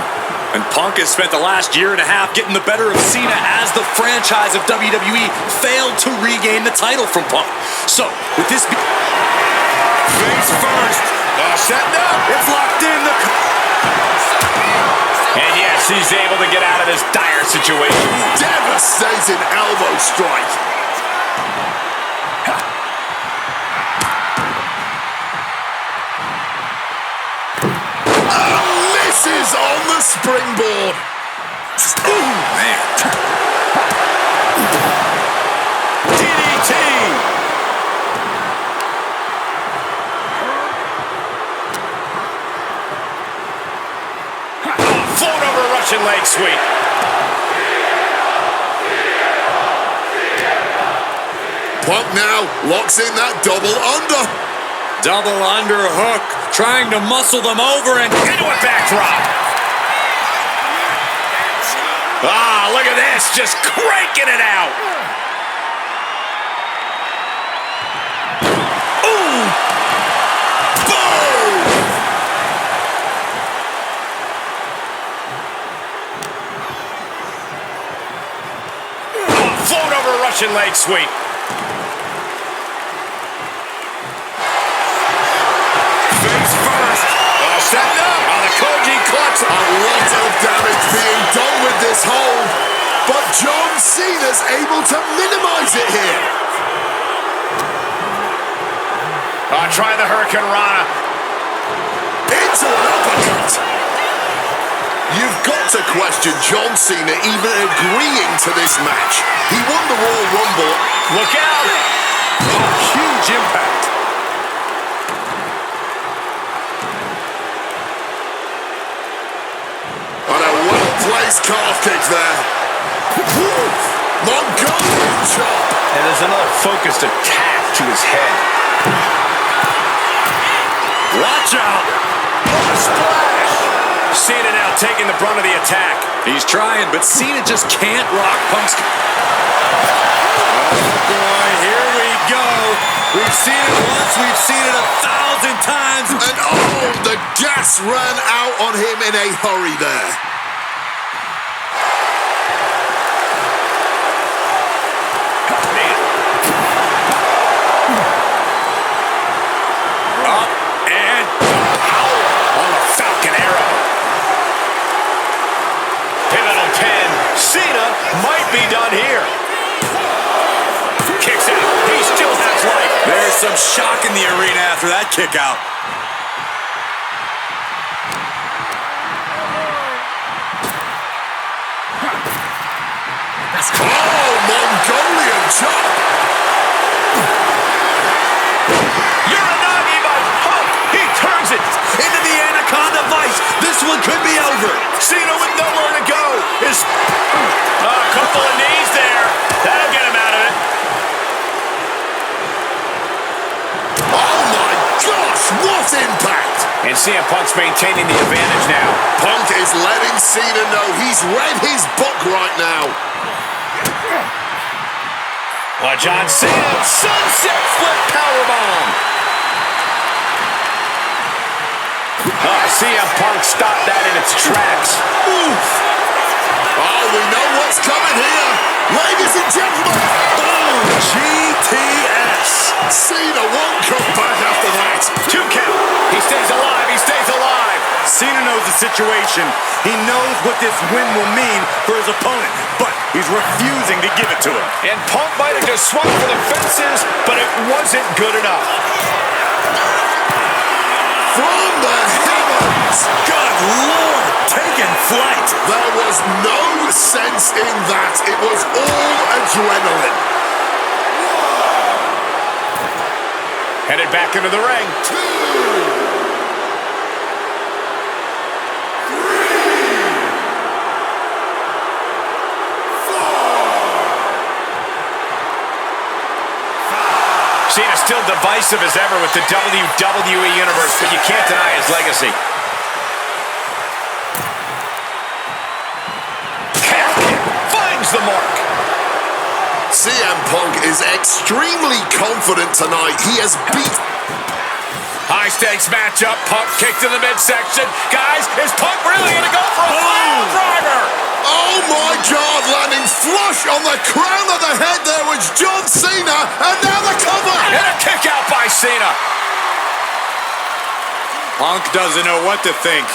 And Punk has spent the last year and a half getting the better of Cena as the franchise of WWE failed to regain the title from Punk. So, with this... Face first. Setting up. It's locked in. And yes, he's able to get out of this dire situation. Devastating elbow strike. Misses on the springboard. Oh, man. DDT. Float over Russian leg sweep. Punk now locks in that double under. Double underhook, trying to muscle them over and Into a backdrop. Ah, look at this, just cranking it out. Ooh! Boom! Float over Russian leg sweep. Face first. Setting up on the Koji clutch. A lot of damage being done with this hold, but John Cena's able to minimize it here. Try the Hurricane Rana. Into an uppercut. You've got to question John Cena even agreeing to this match. He won the Royal Rumble. Look out. huge impact. On a well-placed calf kick there. Mongolian chop. And there's another focused attack to his head. Watch out! Oh, splash! Cena now taking the brunt of the attack. He's trying, but Cena just can't rock Punk's... Oh, boy, here we go. We've seen it once, we've seen it 1,000 times. And oh, the gas ran out on him in a hurry there. Up and power on the Falcon Arrow. Pivotal 10. Cena might be done here. Kicks out. He still has life. There's some shock in the arena after that kick out. Oh, Mongolian chop. Uranagi by Punk. He turns it Into the Anaconda Vice. This one could be over. Cena with nowhere to go. A couple of knees there. That'll get him out of it. Oh my gosh, what impact! And CM Punk's maintaining the advantage now. Punk is letting Cena know he's read his book right now. John Cena, sunset flip powerbomb. CM Punk stopped that in its tracks. Oof. Oh, we know what's coming here. Ladies and gentlemen. Boom! GTS. Cena won't come back after that. 2 count. He stays alive. He stays alive. Cena knows the situation. He knows what this win will mean for his opponent, but he's refusing to give it to him. And Punk might have just swung for the fences, but it wasn't good enough. From the heavens. Good Lord, taking flight. There was no sense in that. It was all adrenaline. Headed back into the ring. 2. still divisive as ever with the WWE Universe, but you can't deny his legacy. Calf kick finds the mark. CM Punk is extremely confident tonight. He has beat... High-stakes matchup. Punk kicked to the midsection. Guys, is Punk really going to go for a final driver? Oh my God, landing flush on the crown of the head there was John Cena, and now the cover! And a kick out by Cena. Punk doesn't know what to think.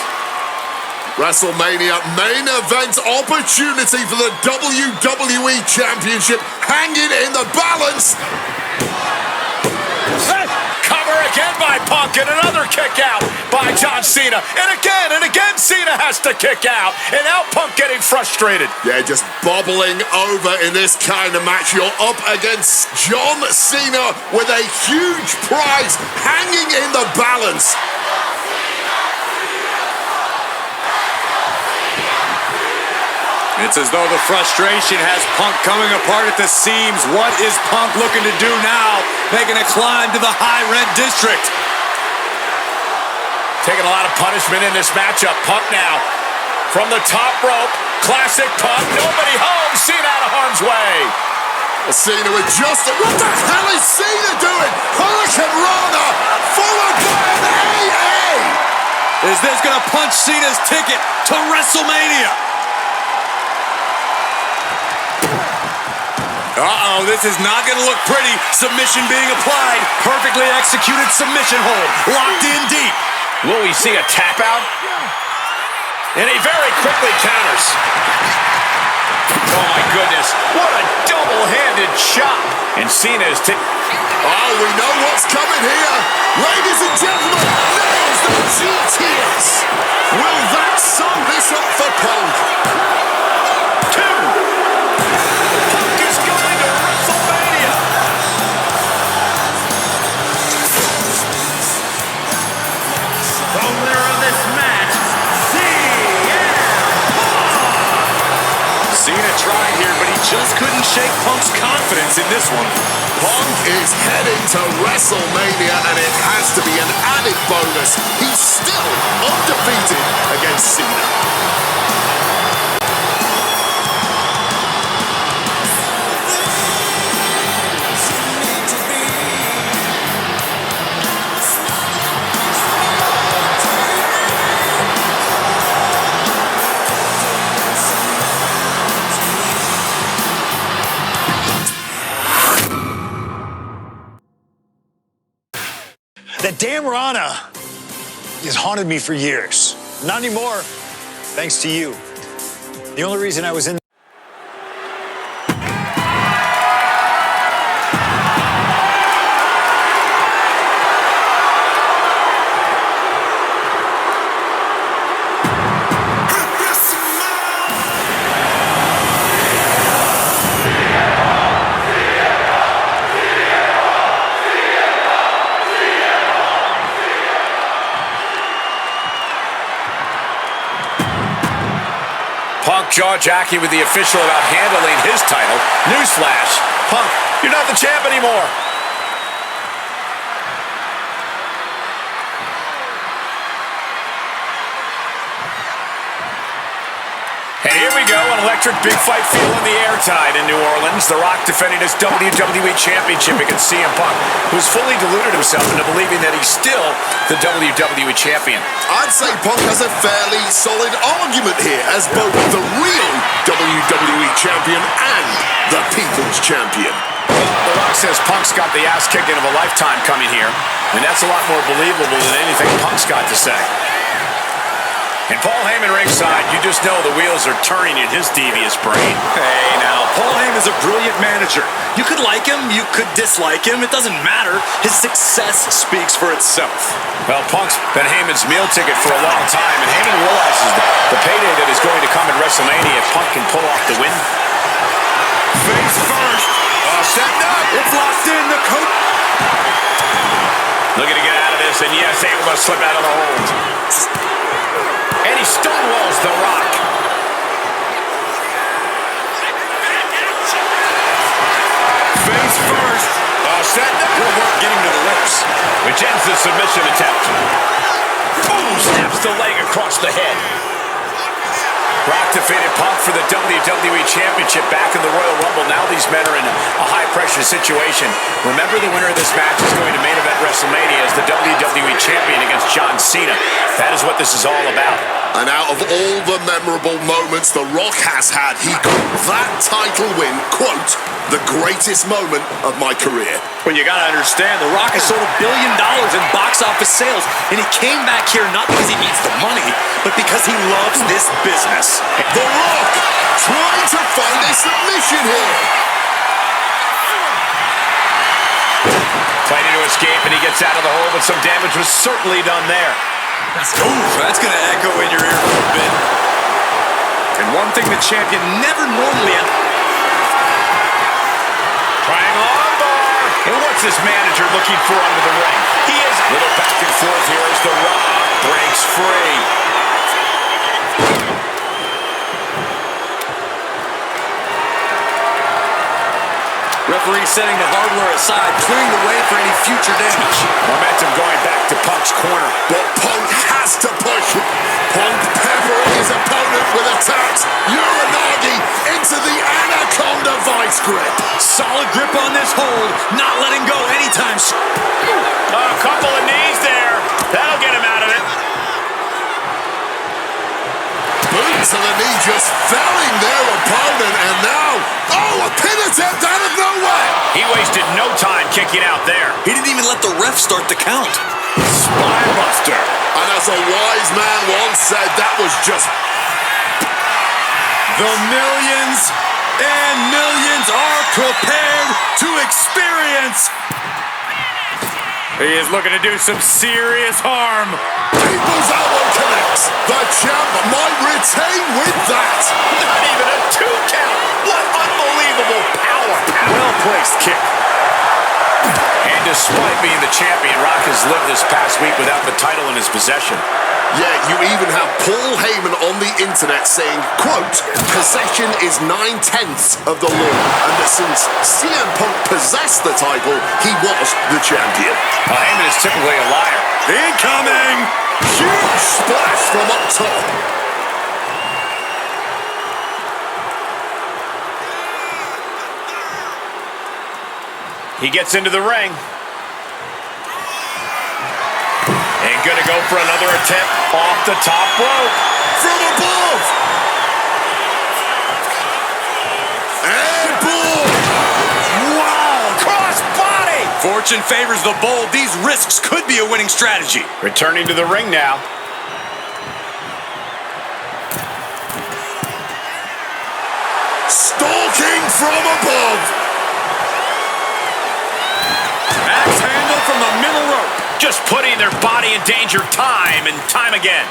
WrestleMania main event opportunity for the WWE Championship hanging in the balance. Cover again by Punk, and another kick out by John Cena. And again Cena has to kick out. And now Punk getting frustrated. Yeah, just bubbling over in this kind of match. You're up against John Cena with a huge prize hanging in the balance. It's as though the frustration has Punk coming apart at the seams. What is Punk looking to do now? Making a climb to the high red district. Taking a lot of punishment in this matchup. Punk now from the top rope. Classic Punk. Nobody home. Cena out of harm's way. Cena with just... What the hell is Cena doing? Hurricane Rana followed by an AA. Is this going to punch Cena's ticket to WrestleMania? Uh-oh, this is not going to look pretty. Submission being applied. Perfectly executed submission hold. Locked in deep. Will we see a tap out? And he very quickly counters. Oh my goodness, what a double-handed chop. And Cena is Oh, we know what's coming here. Ladies and gentlemen, there's the GTS. Will that sum this up for Punk? Cena tried here, but he just couldn't shake Punk's confidence in this one. Punk is heading to WrestleMania, and it has to be an added bonus. He's still undefeated against Cena. That damn Rana has haunted me for years. Not anymore, thanks to you. The only reason I was in Punk jaw-jacking with the official about handling his title. Newsflash, Punk, you're not the champ anymore. And here we go, an electric big fight feel in the air tide in New Orleans. The Rock defending his WWE Championship against CM Punk, who's fully deluded himself into believing that he's still the WWE Champion. I'd say Punk has a fairly solid argument here as both the real WWE Champion and the People's Champion. The Rock says Punk's got the ass kicking of a lifetime coming here, and that's a lot more believable than anything Punk's got to say. And Paul Heyman ringside, you just know the wheels are turning in his devious brain. Hey, now, Paul Heyman's a brilliant manager. You could like him, you could dislike him, it doesn't matter. His success speaks for itself. Well, Punk's been Heyman's meal ticket for a long time, and Heyman realizes the payday that is going to come in WrestleMania if Punk can pull off the win. Face first. Set up. It's locked in, the coat. Looking to get out of this, and yes, able to slip out of the hold. And he stonewalls The Rock. Face first. Set up. Good work getting to which ends the submission attempt. Ooh, snaps the leg across the head. Brock defeated Punk for the WWE Championship back in the Royal Rumble. Now these men are in a high-pressure situation. Remember, the winner of this match is going to main event WrestleMania as the WWE Champion against John Cena. That is what this is all about. And out of all the memorable moments The Rock has had, he called that title win, quote, the greatest moment of my career. Well, you gotta understand, The Rock has sold $1 billion in box office sales, and he came back here not because he needs the money, but because he loves this business. The Rock trying to find a submission here. Fighting to escape, and he gets out of the hole, but some damage was certainly done there. Ooh, that's gonna echo in your ear for a bit. And one thing the champion never normally... Trying on bar. And what's this manager looking for under the ring? He is a little back and forth here as The Rock breaks free. Referee setting the hardware aside, clearing the way for any future damage. Momentum going back to Punk's corner. But Punk has to push. Punk peppering his opponent with attacks. Uranagi into the Anaconda vice grip. Solid grip on this hold, not letting go anytime soon. A couple of knees there. That'll get him out of it. Boot to the knee, just felling their opponent, and now, a pin attempt out of nowhere! He wasted no time kicking out there. He didn't even let the ref start the count. Spinebuster. And as a wise man once said, that was just... The millions and millions are prepared to experience. He is looking to do some serious harm. People's elbow connects. The champ might retain with that. Not even a 2 count. What unbelievable power. Well-placed kick. And despite being the champion, Rock has lived this past week without the title in his possession. Yeah, you even have Paul Heyman on the internet saying, quote, possession is 9/10 of the law, and that since CM Punk possessed the title, he was the champion. Well, Heyman is typically a liar. Incoming! Huge splash from up top. He gets into the ring. And gonna go for another attempt off the top rope. From above. And boom. Wow, cross body. Fortune favors the bold. These risks could be a winning strategy. Returning to the ring now. Stalking from above. Axe handle from the middle rope. Just putting their body in danger time and time again.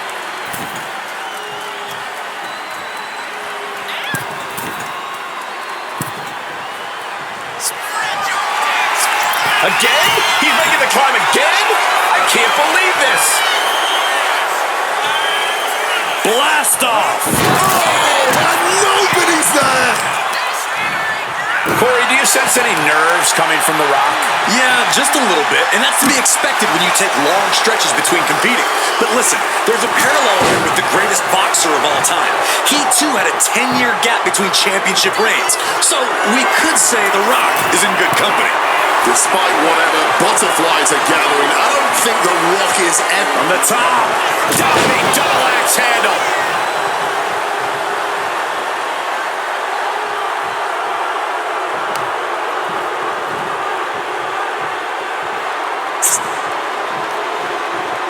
Again? He's making the climb again? I can't believe this. Blast off. Oh, and nobody's there. Corey, do you sense any nerves coming from The Rock? Yeah, just a little bit, and that's to be expected when you take long stretches between competing. But listen, there's a parallel here with the greatest boxer of all time. He, too, had a 10-year gap between championship reigns. So we could say The Rock is in good company. Despite whatever butterflies are gathering, I don't think The Rock is ever... From the top, diving double axe handle.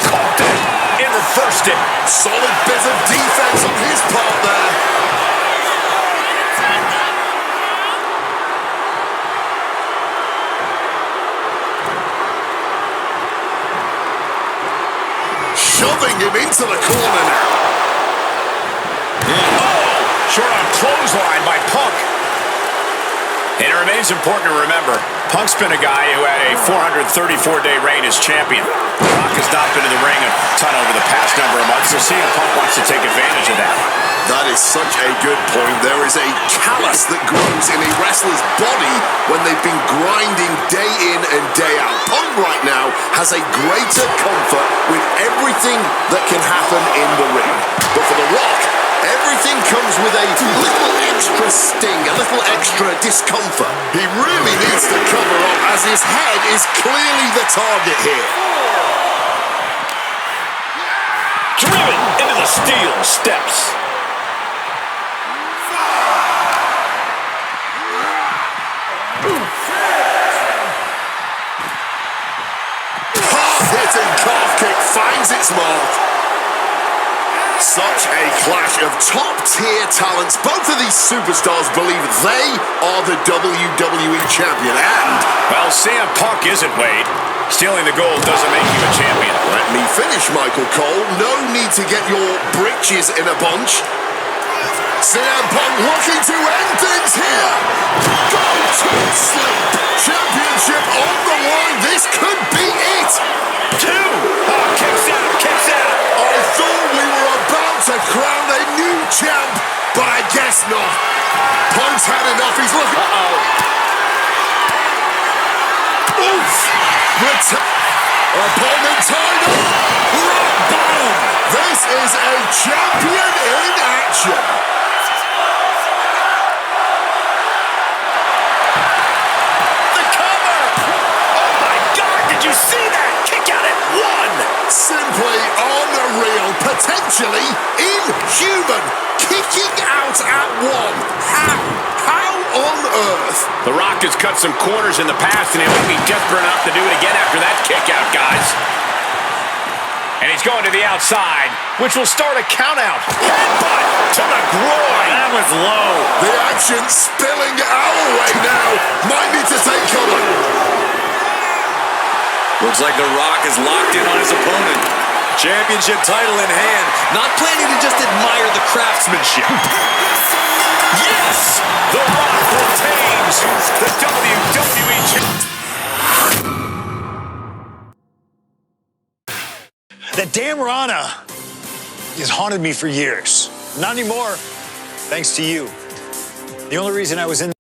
Caught it and reversed it. Solid bit of defense on his part there. Shoving him into the corner now. Oh, short on clothesline by Punk. And it remains important to remember, Punk's been a guy who had a 434-day reign as champion. Rock has not been in the ring a ton over the past number of months, so CM Punk wants to take advantage of that. That is such a good point. There is a callus that grows in a wrestler's body when they've been grinding day in and day out. Punk right now has a greater comfort with everything that can happen in the ring. But for The Rock, everything comes with a little extra sting, a little extra discomfort. He really needs to cover up as his head is clearly the target here. Driven into the steel steps. Hard-hitting calf kick finds its mark. Such a clash of top-tier talents. Both of these superstars believe they are the WWE champion. And, well, CM Punk isn't, Wade. Stealing the gold doesn't make you a champion. Let me finish, Michael Cole. No need to get your britches in a bunch. CM Punk looking to end things here. Go to sleep. Championship on the line. This could be it. 2. Oh, kicks out, kicks out. I thought we were about to crown a new champ, but I guess not. Punk's had enough. He's looking. Oof. Opponent tied up. Rock bottom. This is a champion in action. The cover. Oh my God! Did you see that? Kick out at 1. Simply unreal, potentially inhuman, kicking out at 1. How on earth? The Rock has cut some corners in the past, and he might be desperate enough to do it again after that kick out, guys. And he's going to the outside, which will start a count out. Headbutt to the groin. That was low. The action spilling our way now. Might need to take cover. Looks like The Rock is locked in on his opponent. Championship title in hand. Not planning to just admire the craftsmanship. Yes! The Rock retains the WWE Championship. That damn Rana has haunted me for years. Not anymore, thanks to you. The only reason I was in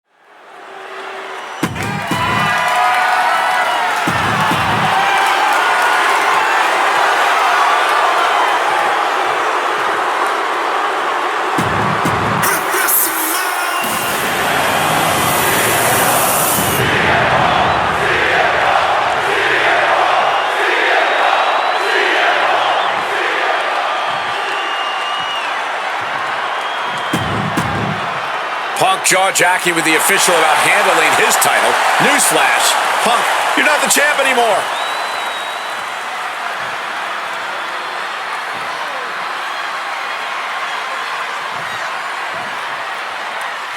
Punk jaw-jacking with the official about handling his title. Newsflash, Punk, you're not the champ anymore.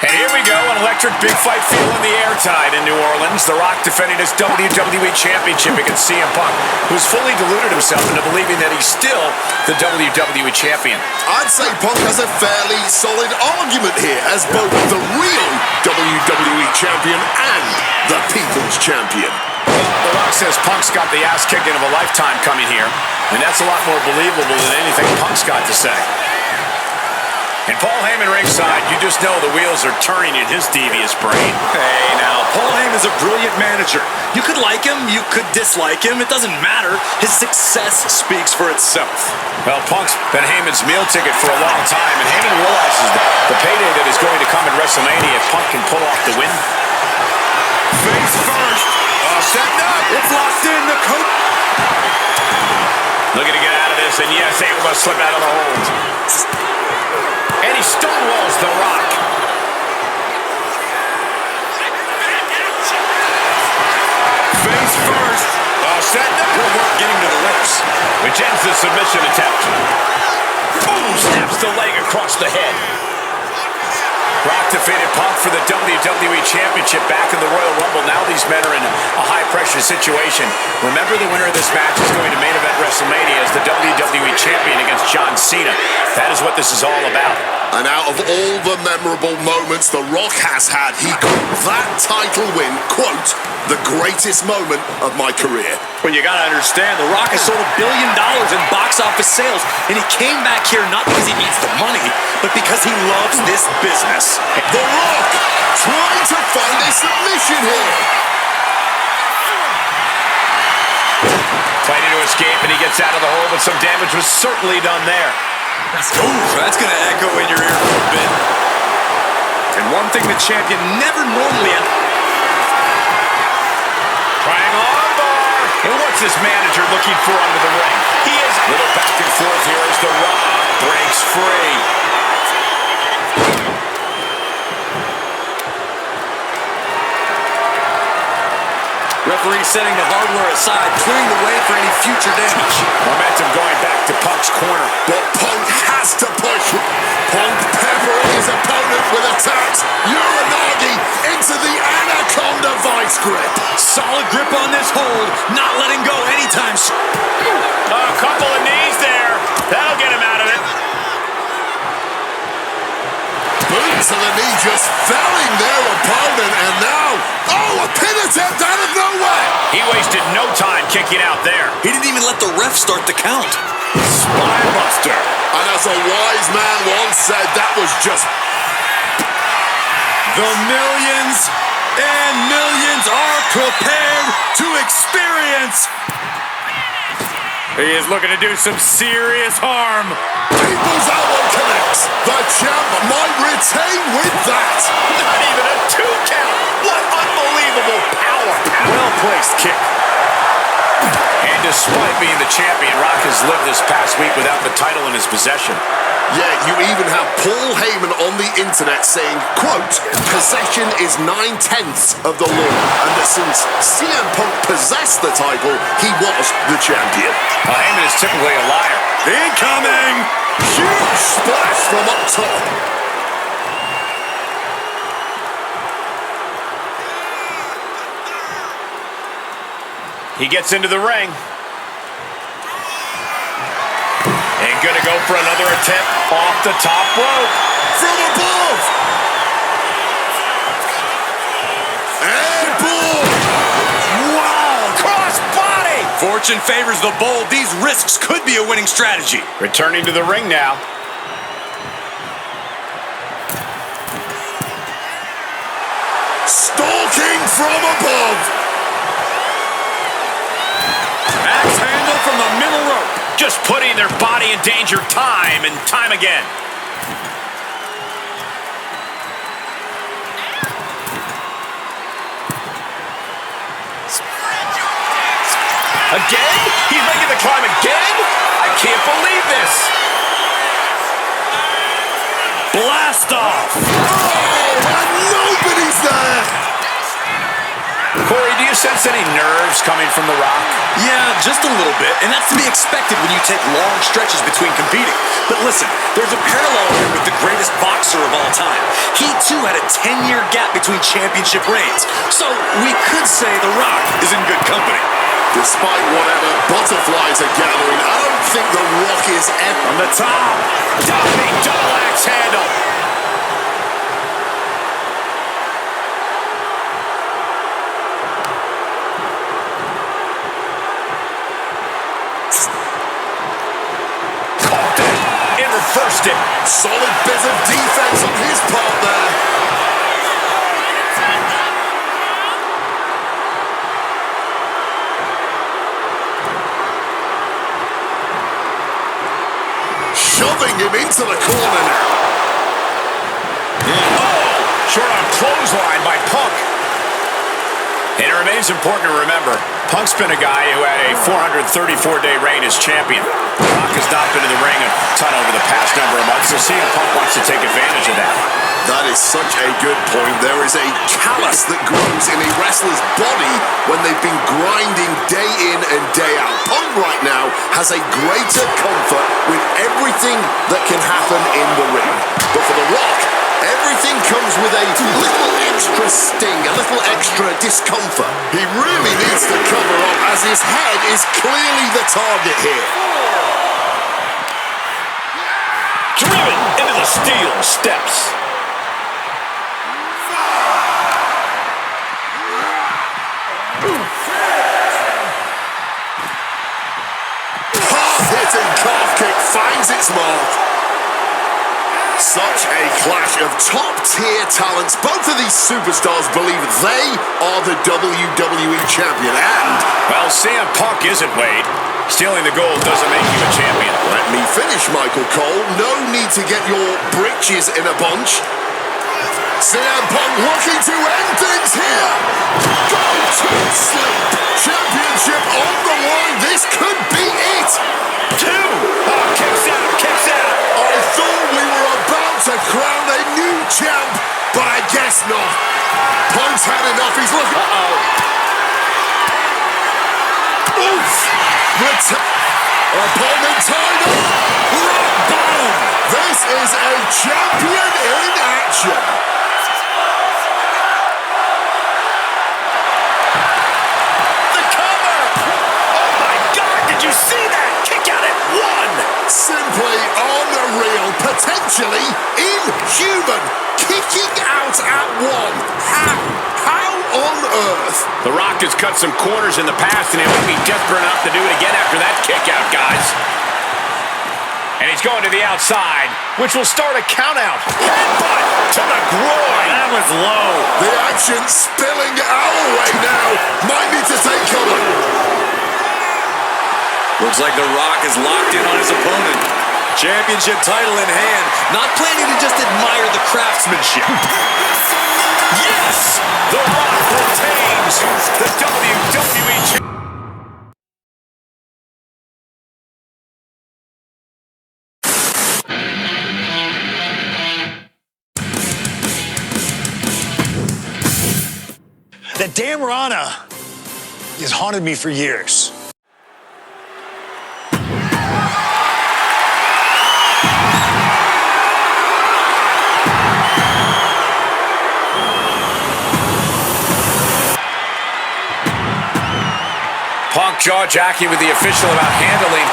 And here we go, an electric big fight feel in the air tide in New Orleans. The Rock defending his WWE Championship against CM Punk, who's fully deluded himself into believing that he's still the WWE Champion. I'd say Punk has a fairly solid argument here as both the real WWE Champion and the People's Champion. The Rock says Punk's got the ass kicking of a lifetime coming here, and that's a lot more believable than anything Punk's got to say. And Paul Heyman ringside, you just know the wheels are turning in his devious brain. Hey, now, Paul Heyman's a brilliant manager. You could like him, you could dislike him. It doesn't matter. His success speaks for itself. Well, Punk's been Heyman's meal ticket for a long time, and Heyman realizes the payday that is going to come in WrestleMania if Punk can pull off the win. Face first. Setting up. It's locked in the coat. Looking to get out of this, and yes, able to slip out of the hold. And he stonewalls The Rock. Face first. Setting up. Good work getting to the ropes, which ends the submission attempt. Boom! Snaps the leg across the head. Rock defeated Punk for the WWE Championship back in the Royal Rumble. Now these men are in a high-pressure situation. Remember, the winner of this match is going to main event WrestleMania as the WWE Champion against John Cena. That is what this is all about. And out of all the memorable moments The Rock has had, he called that title win, quote, the greatest moment of my career. Well, you gotta understand, The Rock has sold $1 billion in box office sales, and he came back here not because he needs the money, but because he loves this business. The Rock trying to find a submission here. Fighting to escape, and he gets out of the hole, but some damage was certainly done there. Ooh, that's gonna echo in your ear for a bit. And one thing the champion never normally... Trying on bar. And what's this manager looking for under the ring? He is little back and forth here as The Rock breaks free. Referee setting the hardware aside, clearing the way for any future damage. Momentum going back to Punk's corner. But Punk has to push. Punk peppering his opponent with attacks. Uranagi into the Anaconda vice grip. Solid grip on this hold, not letting go anytime soon. A couple of knees there. That'll get him out of it. Boot to the knee, just felling their opponent. And now, a pin attempt out of nowhere. He wasted no time kicking out there. He didn't even let the ref start the count. Spinebuster. And as a wise man once said, that was just... The millions and millions are prepared to experience. He is looking to do some serious harm. People's elbow connects. The champ might retain with that. Not even a 2 count. What unbelievable power. Well-placed kick. And despite being the champion, Rock has lived this past week without the title in his possession. Yeah, you even have Paul Heyman on the internet saying, quote, possession is 9/10 of the law, and that since CM Punk possessed the title, he was the champion. Heyman is typically a liar. Incoming! Huge splash from up top. He gets into the ring. And gonna go for another attempt off the top rope. From above! And boom! Wow! Cross body! Fortune favors the bold. These risks could be a winning strategy. Returning to the ring now. Stalking from above! Axe handle from the middle rope. Just putting their body in danger time and time again. Again? He's making the climb again? I can't believe this. Blast off. Oh, and nobody's there! Corey, do you sense any nerves coming from The Rock? Yeah, just a little bit, and that's to be expected when you take long stretches between competing. But listen, there's a parallel here with the greatest boxer of all time. He, too, had a 10-year gap between championship reigns. So we could say The Rock is in good company. Despite whatever butterflies are gathering, I don't think The Rock is ever... From the top. Diving double axe handle. First it. Solid bit of defense on his part there. Shoving him into the corner now. Oh, short on clothesline by Punk. And it remains important to remember, Punk's been a guy who had a 434-day reign as champion. Rock has not been in the ring a ton over the past number of months, so CM Punk wants to take advantage of that. That is such a good point. There is a callus that grows in a wrestler's body when they've been grinding day in and day out. Punk right now has a greater comfort with everything that can happen in the ring. But for The Rock, everything comes with extra sting, a little extra discomfort. He really needs to cover up as his head is clearly the target here. Driven into the steel steps. Hard-hitting calf kick finds its mark. Such a clash of top-tier talents. Both of these superstars believe they are the WWE champion, and... well, CM Punk isn't, Wade. Stealing the gold doesn't make you a champion. Let me finish, Michael Cole. No need to get your britches in a bunch. CM Punk looking to end things here. Go to sleep. Championship on the line. This could be it. 2. Oh, kicks out, kicks out. I thought we were about to crown a new champ, but I guess not. Punk's had enough. He's looking... Oof. Opponent tied up. Rock bottom. This is a champion in action. The cover. Oh, my God. Did you see that? Kick out at 1. Simply unreal. Potentially inhuman. Kicking out at 1. How on earth? The Rock has cut some corners in the past, and he won't be desperate enough to do it again after that kick out, guys. And he's going to the outside, which will start a count out. Headbutt to the groin. That was low. The action spilling our way now. Might need to take cover. Looks like The Rock is locked in on his opponent. Championship title in hand. Not planning to just admire the craftsmanship. Yes! The Rock retains the WWE Championship. That damn Rana has haunted me for years. Punk jaw-jacking with the official about handling.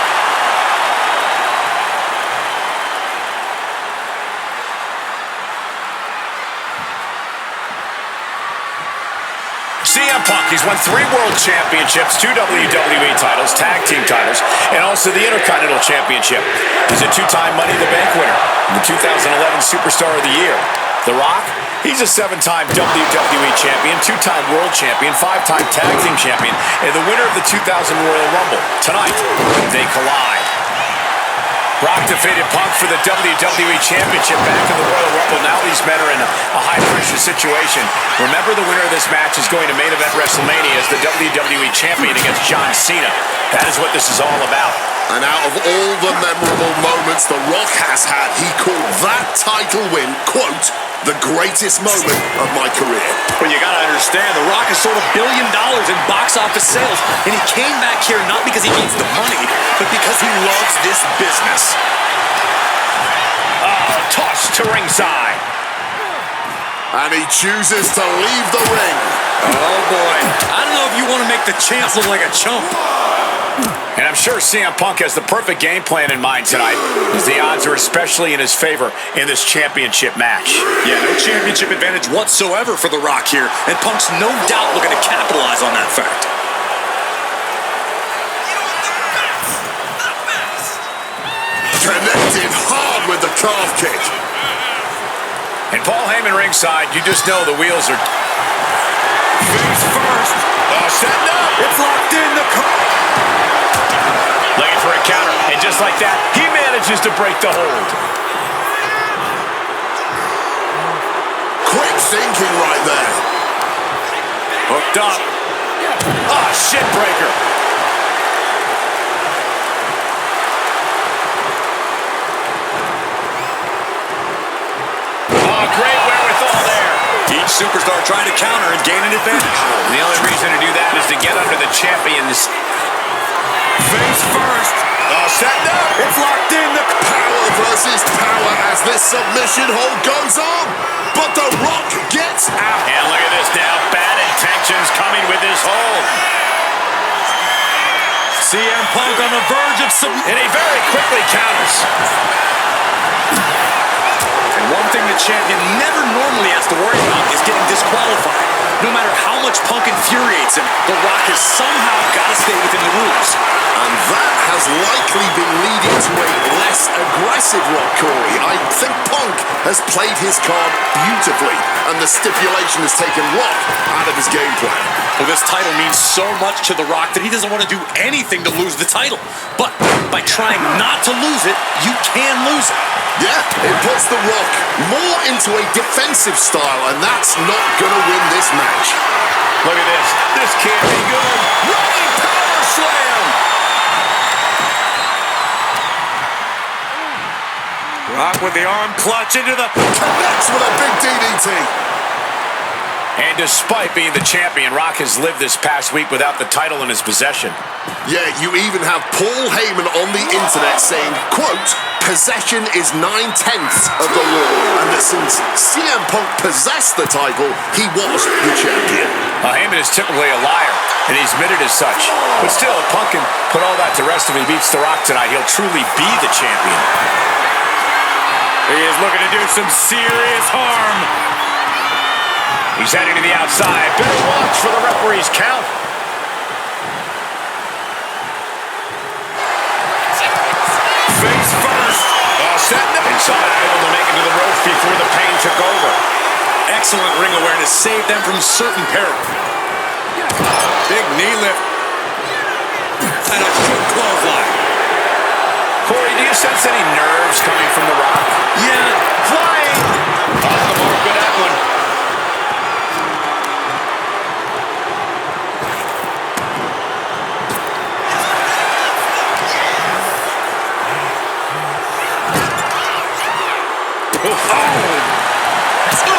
CM Punk, he's won 3 World Championships, 2 WWE titles, Tag Team titles, and also the Intercontinental Championship. He's a 2-time Money in the Bank winner, and the 2011 Superstar of the Year. The Rock, he's a 7-time WWE Champion, 2-time World Champion, 5-time Tag Team Champion, and the winner of the 2000 Royal Rumble. Tonight, they collide. Rock defeated Punk for the WWE Championship back in the Royal Rumble. Now these men are in a high-pressure situation. Remember, the winner of this match is going to main event WrestleMania as the WWE Champion against John Cena. That is what this is all about. And out of all the memorable moments The Rock has had, he called that title win, quote, the greatest moment of my career. Well, you gotta understand, The Rock has sold $1 billion in box office sales, and he came back here not because he needs the money, but because he loves this business. Toss to ringside. And he chooses to leave the ring. Oh, boy. I don't know if you want to make the champ look like a chump. And I'm sure CM Punk has the perfect game plan in mind tonight, as the odds are especially in his favor in this championship match. Yeah, no championship advantage whatsoever for The Rock here, and Punk's no doubt looking to capitalize on that fact. Connected hard with the calf kick. And Paul Heyman ringside, you just know the wheels are... Face first. Setting up. It's locked in the car. Looking for a counter, and just like that, he manages to break the hold. Quick thinking right there. Hooked up. Shit breaker. Great wherewithal there. Each superstar trying to counter and gain an advantage. And the only reason to do that is to get under the champions. Face first. Setting up. It's locked in. The power versus power as this submission hold goes on. but The Rock gets out. And look at this now. Bad intentions coming with his hold. CM Punk on the verge of and he very quickly counters. And one thing the champion never normally has to worry about is getting disqualified. No matter how much Punk infuriates him, The Rock has somehow got to stay within the rules. And that has likely been leading to a less aggressive Rock, Corey. I think Punk has played his card beautifully, and the stipulation has taken Rock out of his game plan. Well, this title means so much to The Rock that he doesn't want to do anything to lose the title. But by trying not to lose it, you can lose it. Yeah, it puts The Rock more into a defensive style, and that's not going to win this match. Look at this. This can't be good. Rolling power slam! Rock with the arm clutch into the... Connects with a big DDT. And despite being the champion, Rock has lived this past week without the title in his possession. Yeah, you even have Paul Heyman on the internet saying, quote, possession is 9/10 of the law, and that since CM Punk possessed the title, he was the champion. Heyman is typically a liar, and he's admitted as such. But still, if Punk can put all that to rest if he beats The Rock tonight, he'll truly be the champion. He is looking to do some serious harm. He's heading to the outside. Better watch for the referee's count. Face first. Setting up inside, able to make it to the ropes before the pain took over. Excellent ring awareness saved them from certain peril. Big knee lift. And a quick clothesline. Corey, do you sense any nerves coming from The Rock? Yeah, Flying. Off the mark with that one.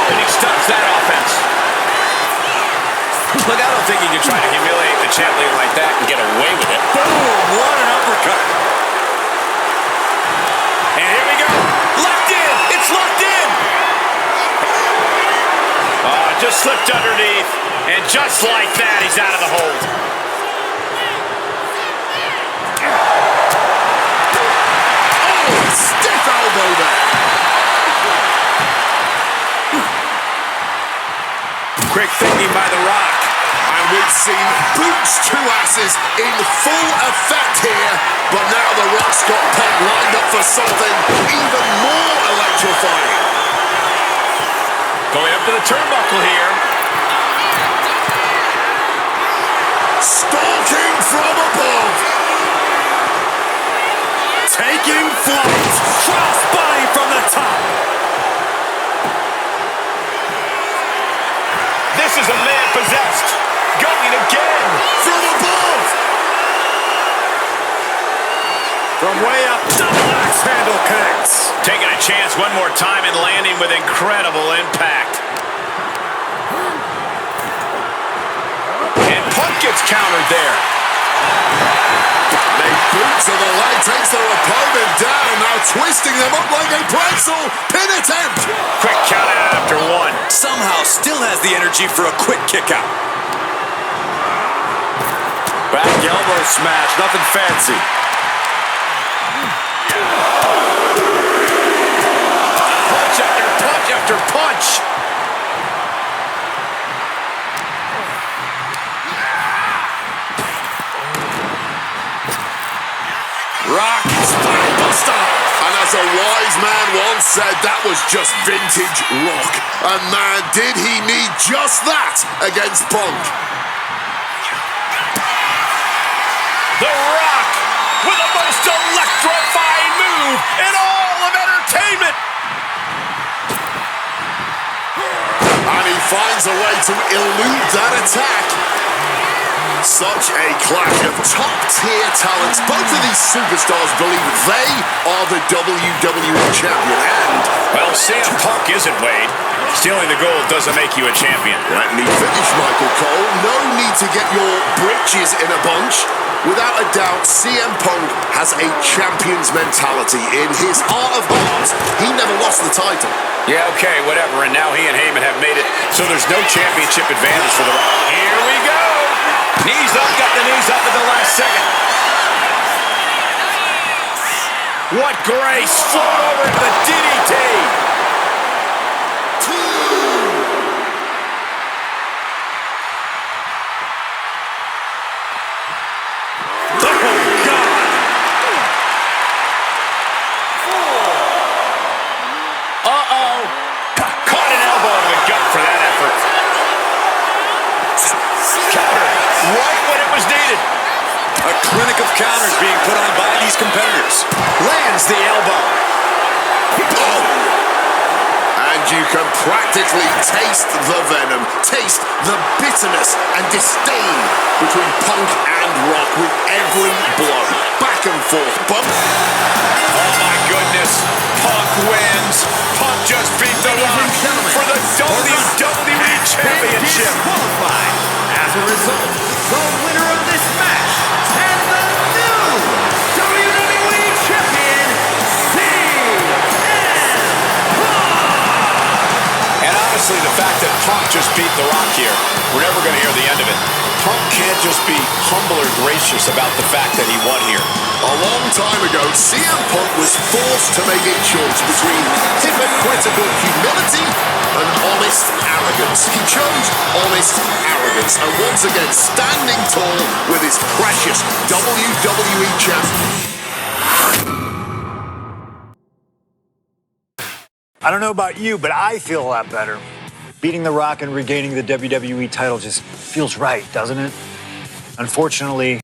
And he stops that offense. Look, I don't think he can try to humiliate the champion like that and get away with it. boom, what an uppercut. And here we go. Locked in. It's locked in. Just slipped underneath. And just like that, he's out of the hold. Oh, stiff elbow there. Quick thinking by The Rock. And we've seen boots to asses in full effect here, but now The Rock's got Punk lined up for something even more electrifying. Going up to the turnbuckle here. Stalking from above. Taking flight. Crossbody from the top. This is a man possessed. Going again. From above. From way up. Double axe handle connects. Taking a chance one more time and landing with incredible impact. And Punk gets countered there. They boot to the leg, takes their opponent down, now twisting them up like a pretzel. Pin attempt. Quick count out after one. Somehow still has the energy for a quick kick out. Back elbow smash, nothing fancy. Punch after punch after punch. Rock spinebuster. And as a wise man once said, that was just vintage Rock. And man, did he need just that against Punk. The Rock with the most electrifying move in all of entertainment. And he finds a way to elude that attack. Such a clash of top-tier talents. Both of these superstars believe they are the WWE champion. And, Well, CM Punk isn't, Wade. Stealing the gold doesn't make you a champion. let me finish, Michael Cole. No need to get your britches in a bunch. Without a doubt, CM Punk has a champion's mentality. In his heart of hearts, he never lost the title. Yeah, okay, whatever. And now he and Heyman have made it so there's no championship advantage for the... Here we go! Knees up, got the knees up at the last second. What grace! Float over into the DDT! A clinic of counters being put on by these competitors. Lands the elbow. Oh! And you can practically taste the venom, taste the bitterness and disdain between Punk and Rock with every blow. Back and forth, Punk. Oh my goodness. Punk wins. Punk just beat The Rock for the WWE Championship. As a result, the winner of this match and the new WWE Champion, CM Punk! And honestly, the fact that Punk just beat The Rock here, we're never going to hear the end of it. Punk can't just be humble or gracious about the fact that he won here. A long time ago, CM Punk was forced to make a choice between hypocritical humility and honest arrogance. He chose honest arrogance, and once again, standing tall with his precious WWE champion. I don't know about you, but I feel a lot better. Beating The Rock and regaining the WWE title just feels right, doesn't it? Unfortunately...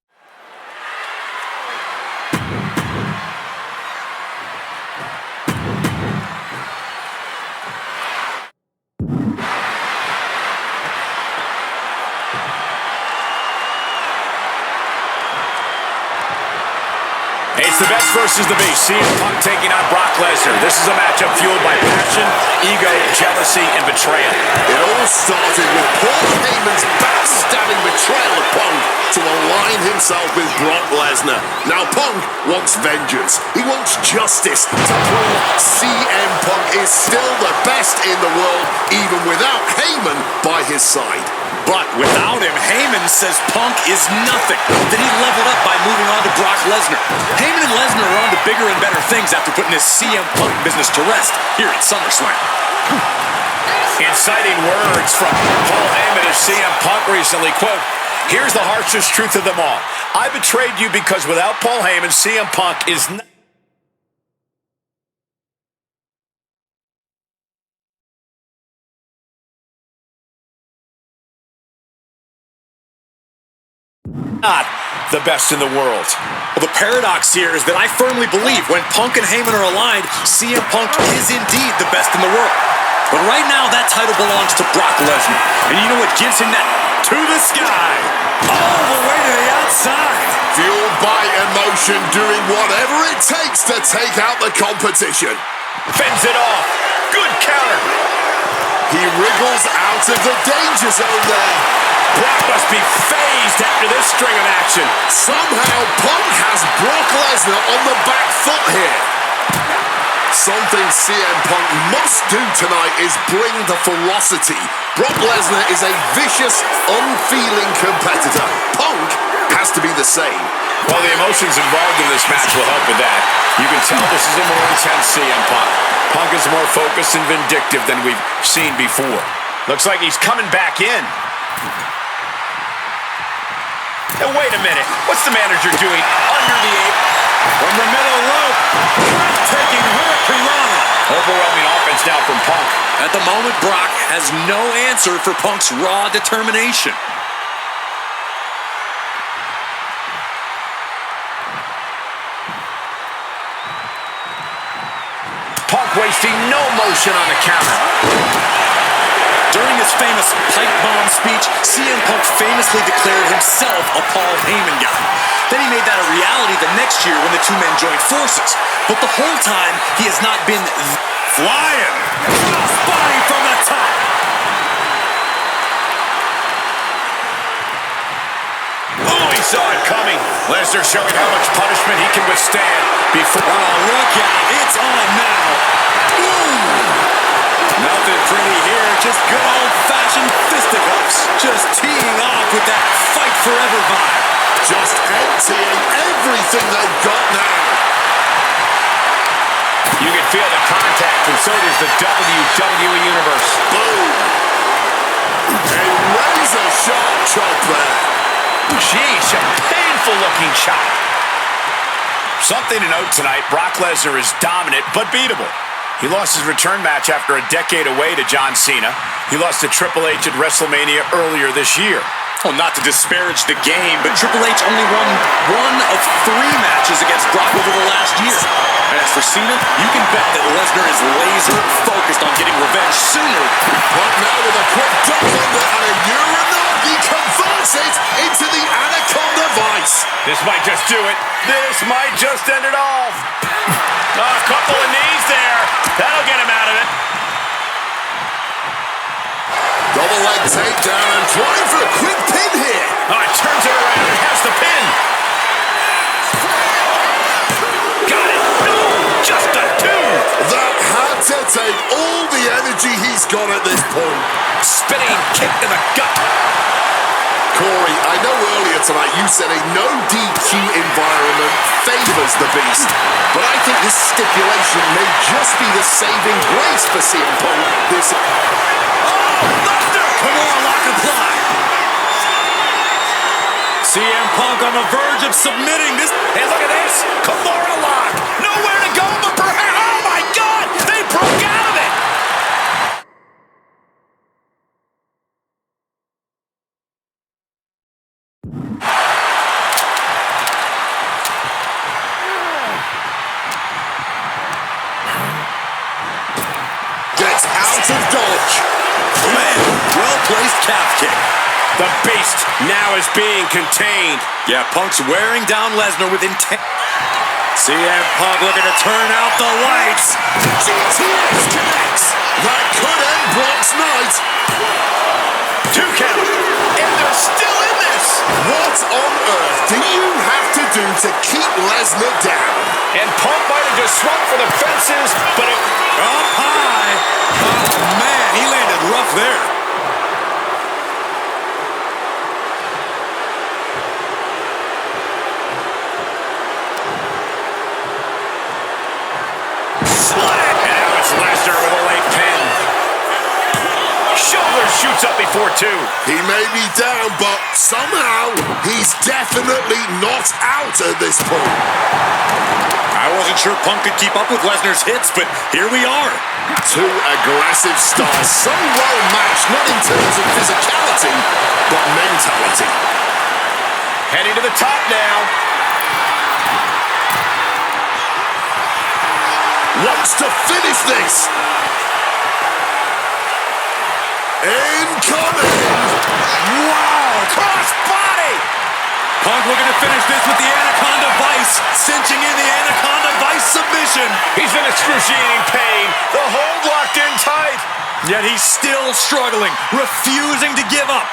It's the best versus the beast. CM Punk taking on Brock Lesnar. This is a matchup fueled by passion, ego, jealousy, and betrayal. It all started with Paul Heyman's backstabbing betrayal of Punk to align himself with Brock Lesnar. Now Punk wants vengeance. He wants justice to prove CM Punk is still the best in the world, even without Heyman by his side. But without him, Heyman says Punk is nothing. Then he leveled up by moving on to Brock Lesnar. Heyman and Lesnar are on to bigger and better things after putting this CM Punk business to rest here at SummerSlam. Inciting words from Paul Heyman of CM Punk recently. Quote, "Here's the harshest truth of them all. I betrayed you because without Paul Heyman, CM Punk is not..." Not the best in the world. Well, the paradox here is that I firmly believe when Punk and Heyman are aligned, CM Punk is indeed the best in the world. But right now, that title belongs to Brock Lesnar. And you know what gives him that to the sky, all the way to the outside. Fueled by emotion, doing whatever it takes to take out the competition. Fends it off. Good counter. He wriggles out of the danger zone there. Brock must be phased after this string of action. Somehow, Punk has Brock Lesnar on the back foot here. Something CM Punk must do tonight is bring the ferocity. Brock Lesnar is a vicious, unfeeling competitor. Punk has to be the same. Well, the emotions involved in this match will help with that. You can tell this is a more intense CM Punk. Punk is more focused and vindictive than we've seen before. Looks like he's coming back in. Now, wait a minute. What's the manager doing under the apron? From the middle rope. Breathtaking Hurricane Rana. Overwhelming offense now from Punk. At the moment, Brock has no answer for Punk's raw determination. Punk wasting no motion on the counter. During his famous pipe bomb speech, CM Punk famously declared himself a Paul Heyman guy. Then he made that a reality the next year when the two men joined forces. But the whole time, he has not been flying. Body from the top. Oh, he saw it coming. Lesnar showing how much punishment he can withstand before. Oh, look out. It's on now. Boom. Nothing pretty here. Just good old-fashioned fisticuffs. Just teeing off with that fight forever vibe. Just emptying everything they've got now. You can feel the contact, and so does the WWE Universe. Boom. A razor-sharp chop there. Sheesh, a painful-looking chop. Something to note tonight, Brock Lesnar is dominant but beatable. He lost his return match after a decade away to John Cena. He lost to Triple H at WrestleMania earlier this year. Well, not to disparage the game, but Triple H only won 1 of 3 matches against Brock over the last year. And as for Cena, you can bet that Lesnar is laser-focused on getting revenge sooner. But now with a quick duck under and a Uranagi converts it into the Anaconda Vice. This might just do it. This might just end it all. A couple of knees there. That'll get him out of it. Double leg takedown and trying for a quick pin here. Oh, it turns it around and has the pin. Got it. No, just a 2. That had to take all the energy he's got at this point. Spinning kick to the gut. Corey, I know earlier tonight you said a no DQ environment favors the Beast, but I think this stipulation may just be the saving grace for CM Punk. This. Come on, lock and apply. CM Punk on the verge of submitting this. Hey, look at this. Kimura lock. Nowhere to go but perhaps. Oh, my God. They broke out of it. Gets out of dodge. Man, well-placed calf kick. The Beast now is being contained. Yeah, Punk's wearing down Lesnar with intent. CM Punk looking to turn out the lights. GTX connects. That could end Brock's night. 2 count. And they're still in this. What on earth do you have to do to keep Lesnar down? And Punk might have just swung for the fences, but it... Up high. Oh, man, he landed rough there. And now it's Lesnar with a late pin. Shoulder shoots up before 2. He may be down, but somehow he's definitely not out at this point. I wasn't sure Punk could keep up with Lesnar's hits, but here we are. 2 aggressive stars, so well matched, not in terms of physicality, but mentality. Heading to the top now. Wants to finish this. Incoming! Wow! Cross body! Punk looking to finish this with the Anaconda Vice, cinching in the Anaconda Vice submission. He's in excruciating pain. The hold locked in tight. Yet he's still struggling, refusing to give up.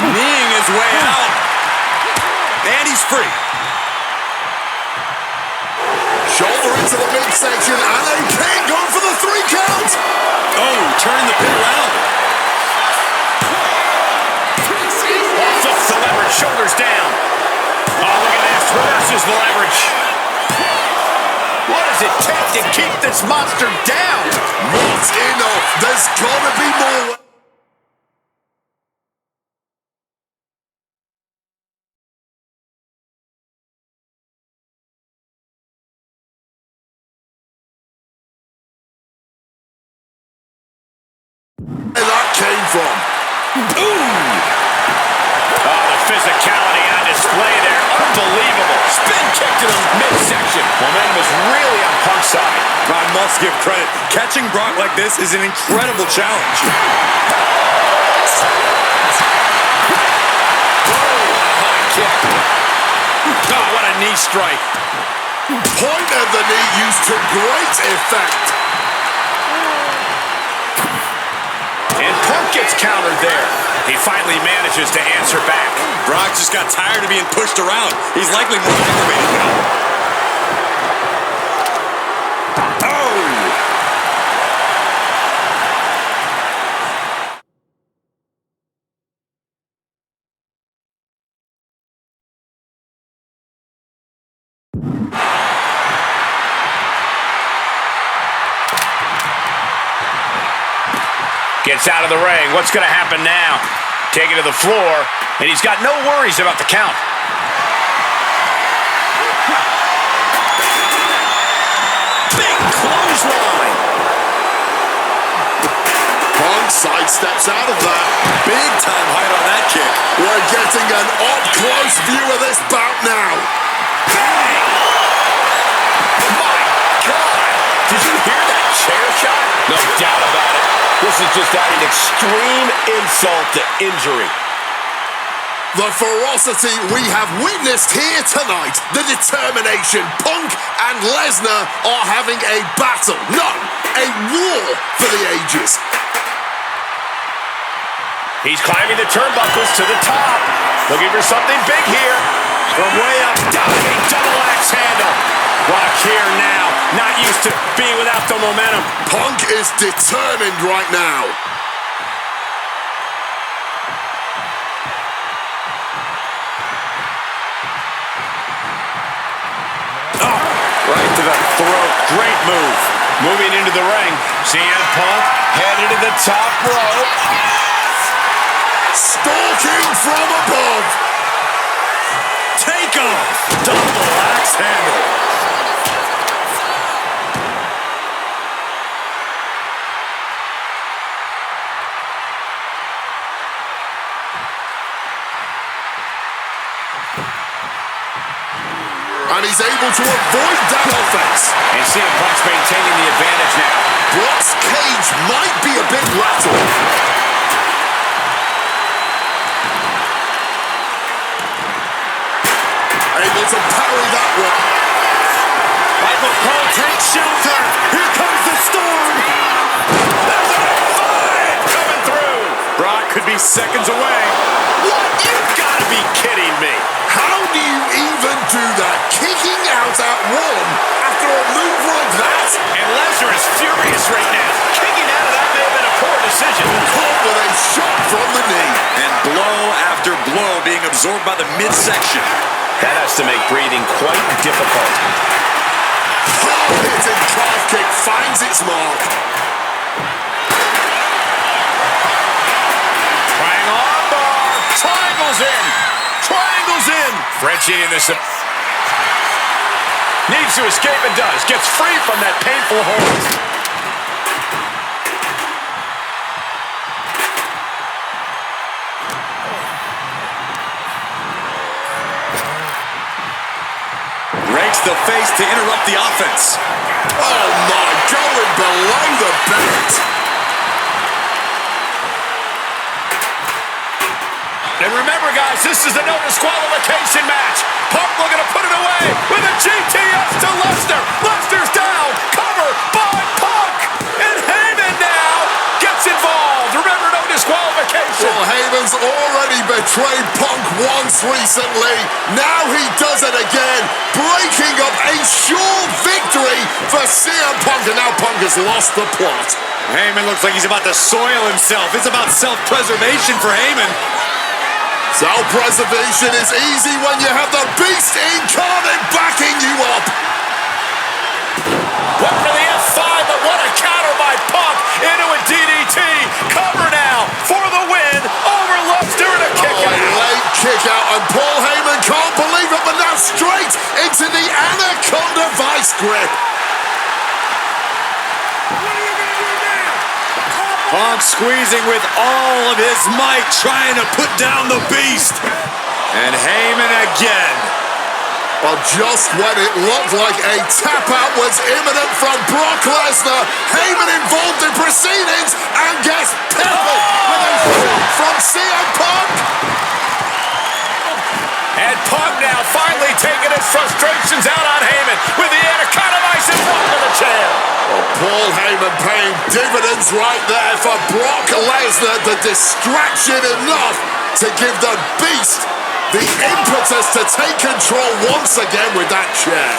Kneeing his way out. And he's free. Shoulder into the midsection, and a pin going for the 3 count. Oh, turning the pin around. Flips the leverage, shoulders down. Oh, look at this. Reverses the leverage. What does it take to keep this monster down? Not enough. There's gotta be more. Where that came from. Ooh! Oh, the physicality on display there. Unbelievable. Spin kick to the midsection. Momentum is really on Punk's side. I must give credit. Catching Brock like this is an incredible challenge. High kick. Oh, what a knee strike. Point of the knee used to great effect. And Punk gets countered there. He finally manages to answer back. Brock just got tired of being pushed around. He's likely more aggravated now. Oh! Gets out of the ring. What's going to happen now? Take it to the floor, and he's got no worries about the count. Big clothesline. Punk sidesteps out of that. Big time height on that kick. We're getting an up-close view of this bout now. Bang! My God! Did you hear that chair shot? No doubt about it. This is just adding extreme insult to injury. The ferocity we have witnessed here tonight, the determination, Punk and Lesnar are having a battle, no, a war for the ages. He's climbing the turnbuckles to the top. Looking for something big here. From way up, diving double axe handle. Rock here now, not used to being without the momentum. Punk is determined right now. Oh, right to the throat. Great move. Moving into the ring. CM Punk headed to the top rope. Stalking from above. Take off. Double axe handle. And he's able to avoid that offense. And CM Punk's maintaining the advantage now. Brock's cage might be a bit rattled. Able to parry that one. Michael Cole takes shelter. Here comes the storm. There's a fight coming through. Brock could be seconds away. What? You've got to be kidding me. How do you even do that? Kicking out at one after a move like that? And Lesnar is furious right now. Kicking out of that may have been a poor decision. Caught with a shot from the knee. And blow after blow being absorbed by the midsection. That has to make breathing quite difficult. Hard-hitting calf kick finds its mark. Triangle armbar. Triangles in. Triangles in. Frenchie in this. Needs to escape and does. Gets free from that painful hold. Rakes the face to interrupt the offense. Oh my, going below the belt. And remember, guys, this is a no disqualification match. Punk looking to put it away with a GTS to Lesnar. Lesnar's down. Cover by Punk. And Heyman now gets involved. Remember, no disqualification. Well, Heyman's already betrayed Punk once recently. Now he does it again, breaking up a sure victory for CM Punk. And now Punk has lost the plot. Heyman looks like he's about to soil himself. It's about self-preservation for Heyman. Self-preservation is easy when you have the beast incarnate backing you up. Went for the F5, but what a counter by Punk into a DDT. Cover now for the win over Lesnar and a kick out. Late kick out, and Paul Heyman can't believe it, but now straight into the Anaconda vice grip. What are you going to do now? Punk squeezing with all of his might, trying to put down the beast. And Heyman again. Well, just when it looked like a tap-out was imminent from Brock Lesnar, Heyman involved in proceedings and gets peppered with a shot from CM Punk. And Punk now finally taking his frustrations out on Heyman with the Anaconda Vice and Punk to the chair. Well, Paul Heyman paying dividends right there for Brock Lesnar, the distraction enough to give the Beast the impetus to take control once again with that chair.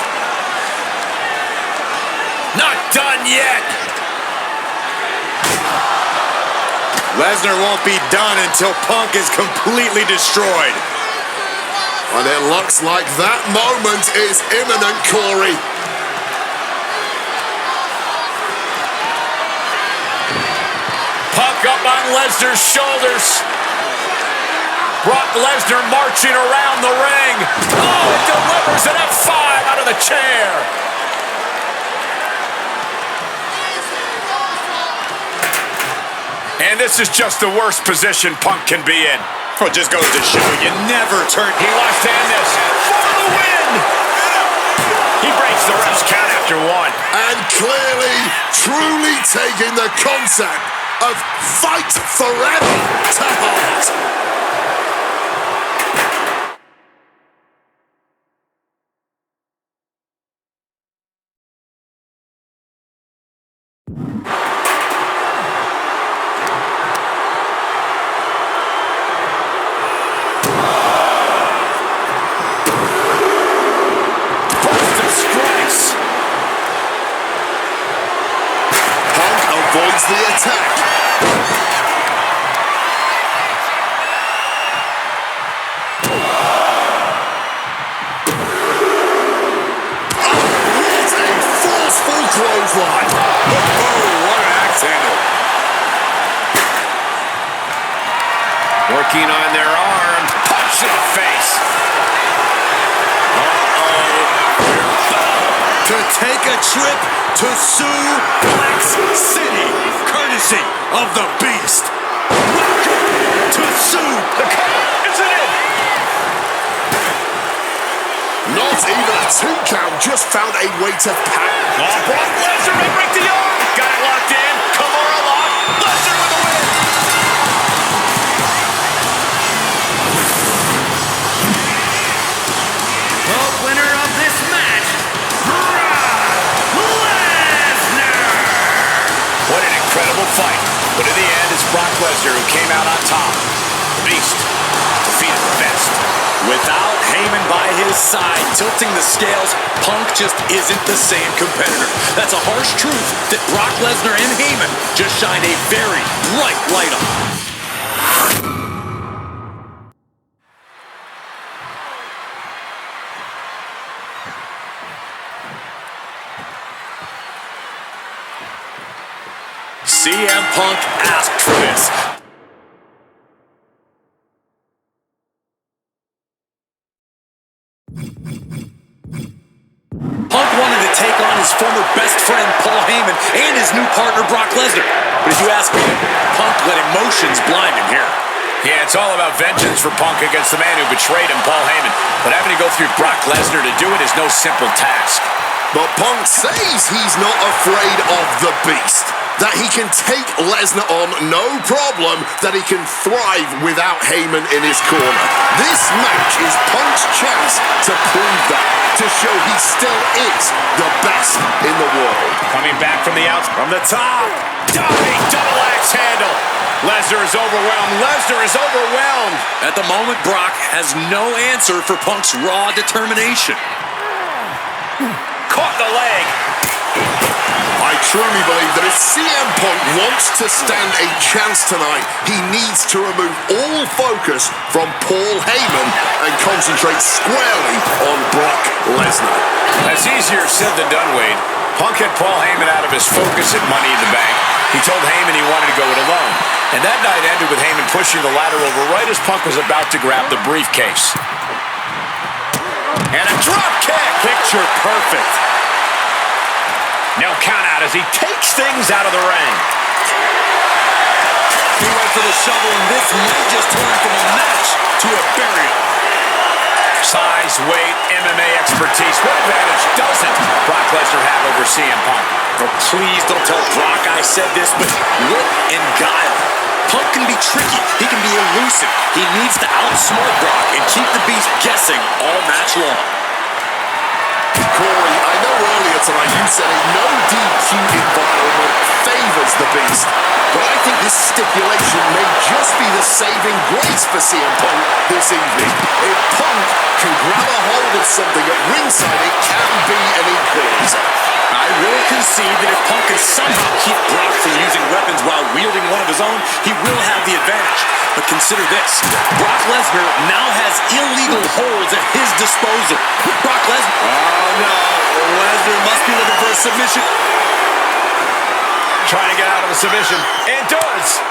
Not done yet. Lesnar won't be done until Punk is completely destroyed. And it looks like that moment is imminent, Corey. Punk up on Lesnar's shoulders. Brock Lesnar marching around the ring. Oh, it delivers an F5 out of the chair. And this is just the worst position Punk can be in. Well, it just goes to show you never turn. He wants to end this for the win. He breaks the ref's count after one. And clearly, truly taking the concept of fight forever to heart. Avoids the attack. Oh, what a forceful clothesline. Oh, what an axe handle. Working on their arm. Punch in the face. To take a trip to Suplex City, courtesy of the Beast. Welcome to The cover, isn't it? Not even a 2 count, just found a way to pack. Oh, Brock Lesnar may break the arm. Got it locked in. Kimura lock. Lesnar with the win. The winner of this match, Brock Lesnar! What an incredible fight. But in the end, it's Brock Lesnar who came out on top. The Beast defeated the best. Without Heyman by his side, tilting the scales, Punk just isn't the same competitor. That's a harsh truth that Brock Lesnar and Heyman just shined a very bright light on. CM Punk asked for this. Punk wanted to take on his former best friend Paul Heyman and his new partner Brock Lesnar. But if you ask me, Punk let emotions blind him here. Yeah, it's all about vengeance for Punk against the man who betrayed him, Paul Heyman. But having to go through Brock Lesnar to do it is no simple task. But Punk says he's not afraid of the Beast. That he can take Lesnar on no problem, that he can thrive without Heyman in his corner. This match is Punk's chance to prove that, to show he still is the best in the world. Coming back from the outside, from the top. Diving double axe handle. Lesnar is overwhelmed. Lesnar is overwhelmed. At the moment, Brock has no answer for Punk's raw determination. Caught the leg. I truly believe that if CM Punk wants to stand a chance tonight, he needs to remove all focus from Paul Heyman and concentrate squarely on Brock Lesnar. That's easier said than done, Wade. Punk had Paul Heyman out of his focus at Money in the Bank. He told Heyman he wanted to go it alone. And that night ended with Heyman pushing the ladder over right as Punk was about to grab the briefcase. And a drop kick. Picture perfect. No count out as he takes things out of the ring. He went for the shovel, and this might just turn from a match to a burial. Size, weight, MMA expertise. What advantage doesn't Brock Lesnar have over CM Punk? Oh, please don't tell Brock I said this, but wit and guile. Punk can be tricky. He can be elusive. He needs to outsmart Brock and keep the Beast guessing all match long. Corey, I know earlier tonight you said a no DQ environment favors the Beast, but I think this stipulation may just be the saving grace for CM Punk this evening. If Punk can grab a hold of something at ringside, it can be an equalizer. I will concede that if Punk can somehow keep Brock from using weapons while wielding one of his own, he will have the advantage. But consider this. Brock Lesnar now has illegal holds at his disposal. Brock Lesnar. Oh, no. Lesnar must be looking for a submission. Trying to get out of a submission. And does.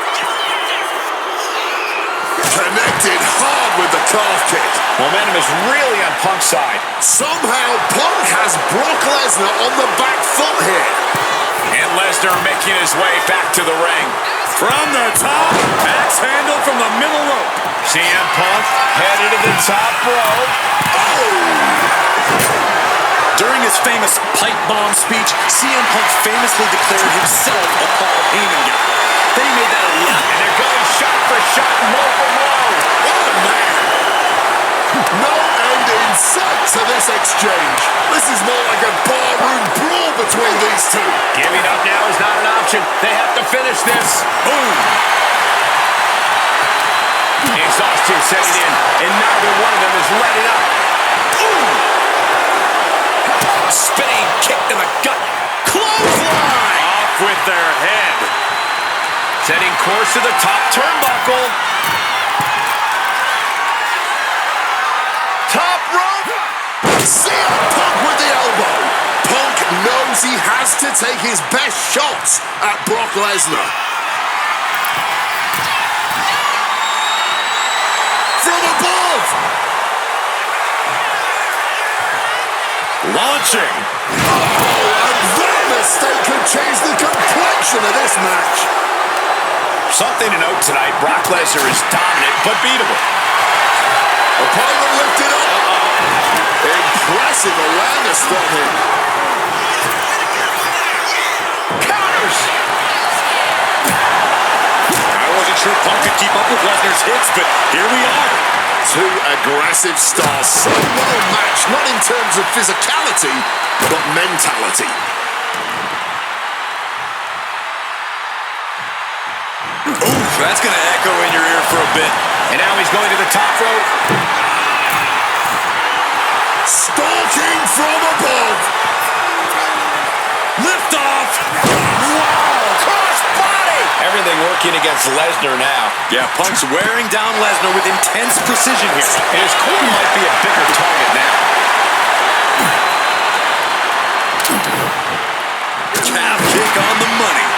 Connected hard with the calf kick. Momentum is really on Punk's side. Somehow Punk has Brock Lesnar on the back foot here. And Lesnar making his way back to the ring. From the top, axe handle from the middle rope. CM Punk headed to the top rope. During his famous pipe bomb speech, CM Punk famously declared himself a Paul Heyman guy. Then he made that a lot. And they're going shot for shot, blow for blow. What a man! No end in sight to this exchange. This is more like a barroom brawl between these two. Giving up now is not an option. They have to finish this. Boom! Exhaustion setting in, and neither one of them is letting up. Spinning kick to the gut. Clothesline! Off with their head. Setting course to the top turnbuckle. Top rope. CM Punk with the elbow. Punk knows he has to take his best shots at Brock Lesnar. From above. Launching. Oh, and that mistake could change the complexion of this match. Something to note tonight, Brock Lesnar is dominant but beatable. Opponent lifted up. Impressive awareness from him. Counters. I wasn't sure Punk could keep up with Lesnar's hits, but here we are. Two aggressive stars, so well matched, not in terms of physicality, but mentality. Oof, that's going to echo in your ear for a bit. And now he's going to the top rope. Stalking from above. Lift off. Wow, cross body. Everything working against Lesnar now. Yeah, Punk's wearing down Lesnar with intense precision here. And his core might be a bigger target now. Calf kick on the money.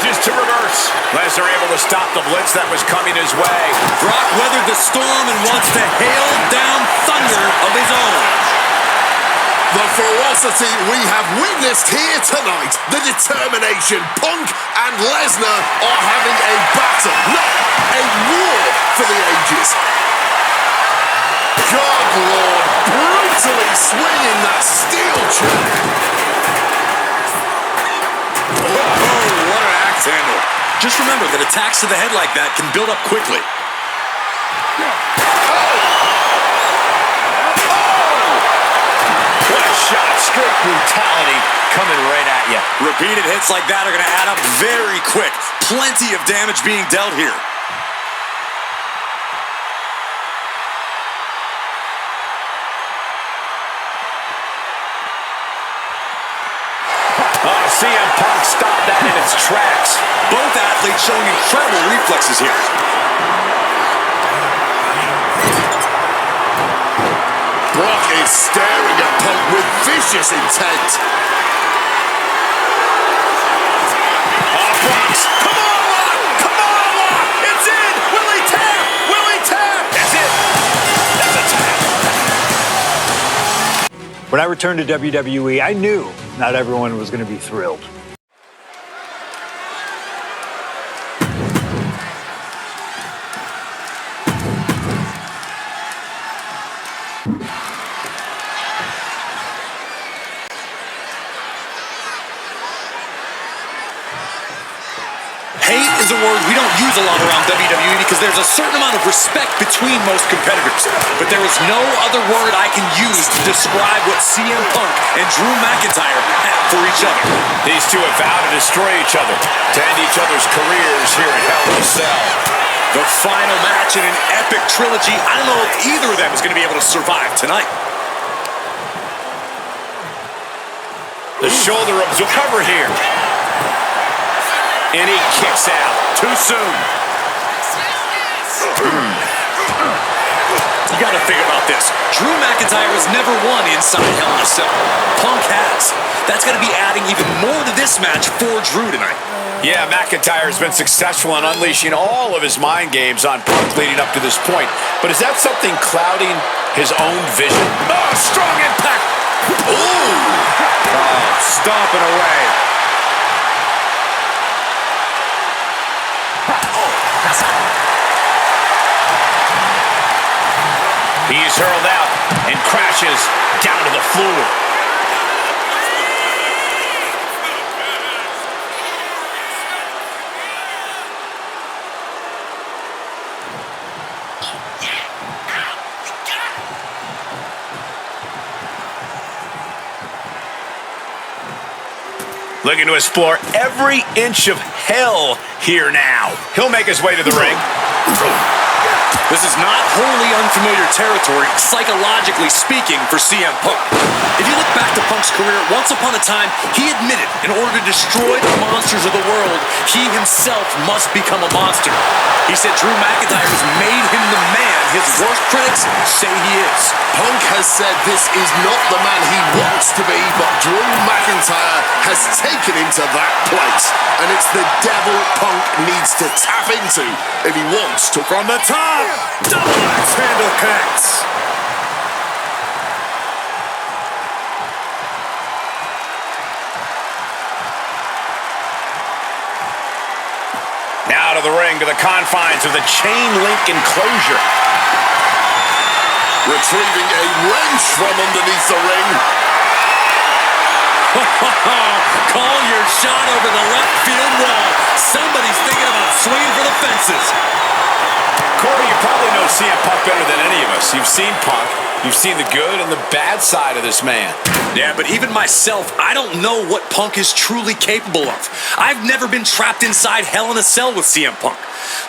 To reverse. Lesnar able to stop the blitz that was coming his way. Brock weathered the storm and wants to hail down thunder of his own. The ferocity we have witnessed here tonight, the determination. Punk and Lesnar are having a battle, not a war for the ages. God Lord, brutally swinging that steel chair. Handle. Just remember that attacks to the head like that can build up quickly. What a shot. Straight brutality coming right at you. Repeated hits like that are going to add up very quick. Plenty of damage being dealt here. CM Punk stopped that in its tracks. Both athletes showing incredible reflexes here. Brock is staring at Punk with vicious intent. Brock's. Come on, Lock! Come on, Lock! It's in! Will he tap? Will he tap? That's it! That's a tap. When I returned to WWE, I knew not everyone was going to be thrilled. Hate is a word we don't use a lot around WWE because there's a certain amount of respect between most competitors. But there is no other word I can use to describe what CM Punk and Drew McIntyre have for each other. These two have vowed to destroy each other, to end each other's careers here in Hell in a Cell. The final match in an epic trilogy. I don't know if either of them is going to be able to survive tonight. The shoulder absorb cover here. And he kicks out too soon. You got to think about this. Drew McIntyre has never won inside Hell in a Cell. Punk has. That's going to be adding even more to this match for Drew tonight. Yeah, McIntyre has been successful in unleashing all of his mind games on Punk leading up to this point. But is that something clouding his own vision? Oh, strong impact. Ooh! Oh, stomping away. He's hurled out and crashes down to the floor. Looking to explore every inch of hell here now. He'll make his way to the ring. This is not wholly unfamiliar territory, psychologically speaking, for CM Punk. If you look back to Punk's career, once upon a time, he admitted in order to destroy the monsters of the world, he himself must become a monster. He said Drew McIntyre has made him the man his worst critics say he is. Punk has said this is not the man he wants to be, but Drew McIntyre has taken him to that place. And it's the devil Punk needs to tap into if he wants to. From the top, double axe handle connects. Now to the ring, to the confines of the chain link enclosure. Retrieving a wrench from underneath the ring. Call your shot over the left field wall. Somebody's thinking about swinging for the fences. Corey, you probably know CM Punk better than any of us. You've seen Punk. You've seen the good and the bad side of this man. Yeah, but even myself, I don't know what Punk is truly capable of. I've never been trapped inside Hell in a Cell with CM Punk.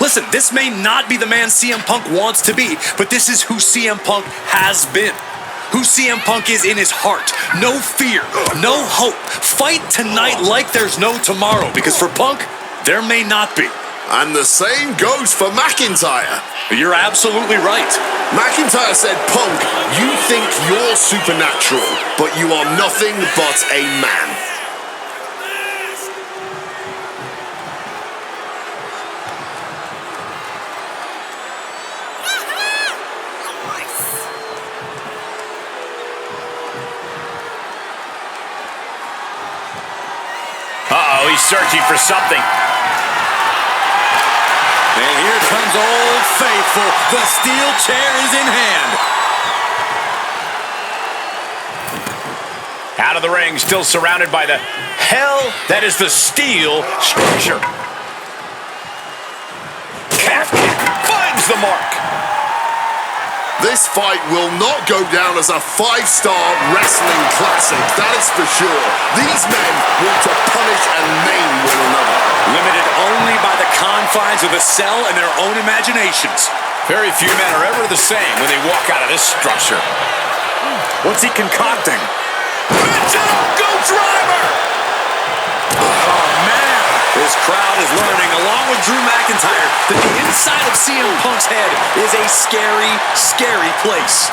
Listen, this may not be the man CM Punk wants to be, but this is who CM Punk has been. Who CM Punk is in his heart. No fear, no hope. Fight tonight like there's no tomorrow, because for Punk, there may not be. And the same goes for McIntyre. You're absolutely right. McIntyre said, Punk, you think you're supernatural, but you are nothing but a man. Uh-oh, he's searching for something. And here comes Old Faithful. The steel chair is in hand. Out of the ring, still surrounded by the hell that is the steel structure. Calf kick finds the mark. This fight will not go down as a 5-star wrestling classic, that is for sure. These men want to punish and maim one another. Limited only by the confines of the cell and their own imaginations. Very few men are ever the same when they walk out of this structure. What's he concocting? Go driver! Oh, man. This crowd is learning, along with Drew McIntyre, that the inside of CM Punk's head is a scary, scary place.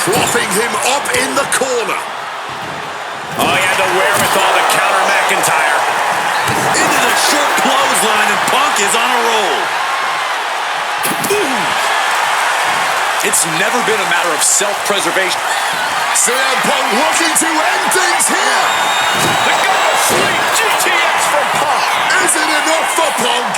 Propping him up in the corner. Oh, he had the wherewithal to counter McIntyre. Into the short clothesline, and Punk is on a roll. It's never been a matter of self-preservation. CM Punk looking to end things here. The God of Sleep, GTX from Punk. Is it enough for Punk?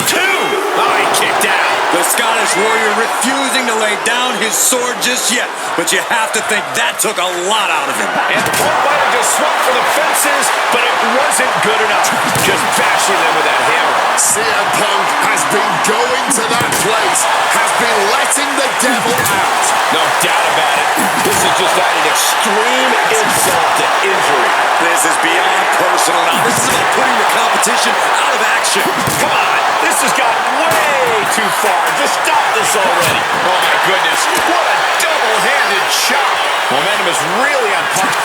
2. Oh, he kicked out. The Scottish Warrior refusing to lay down his sword just yet, but you have to think that took a lot out of him. And Punk might have just swung for the fences, but it wasn't good enough. Just bashing them with that hammer. CM Punk has been going to that place, has been letting the devil out. No doubt about it. This is just adding extreme insult to injury. This is beyond personal now. This is about putting the competition out of action. Come on, this has got way too far. Just stop this already. Oh my goodness, what a double-handed shot. Momentum is really on Punk.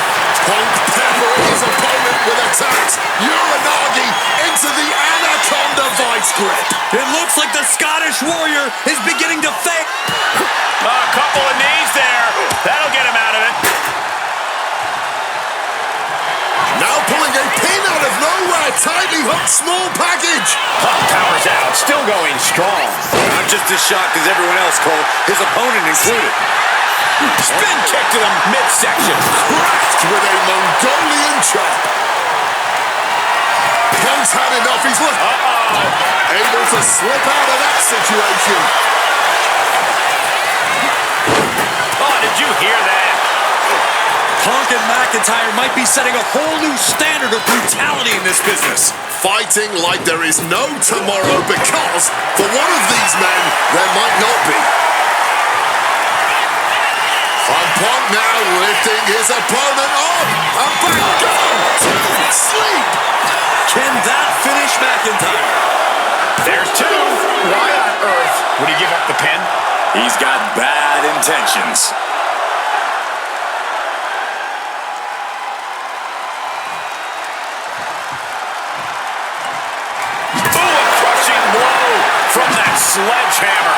Punk peppering his opponent with attacks. Uranagi into the Anaconda Vice Grip. It looks like the Scottish Warrior is beginning to fade. A couple of knees there. That'll get him out of it. Now pulling a pin out of nowhere. Tightly hooked small package. Punk powers out, still going strong. I'm just as shocked as everyone else, Cole, his opponent included. Spin kick to the midsection. Cracked with a Mongolian chop. Punk's had enough. He's able to slip out of that situation. Oh, did you hear that? Punk and McIntyre might be setting a whole new standard of brutality in this business. Fighting like there is no tomorrow because for one of these men, there might not be. And Punk now lifting his opponent up. And back down. Sleep. Can that finish McIntyre? There's 2. Why on earth would he give up the pin? He's got bad intentions. From that sledgehammer.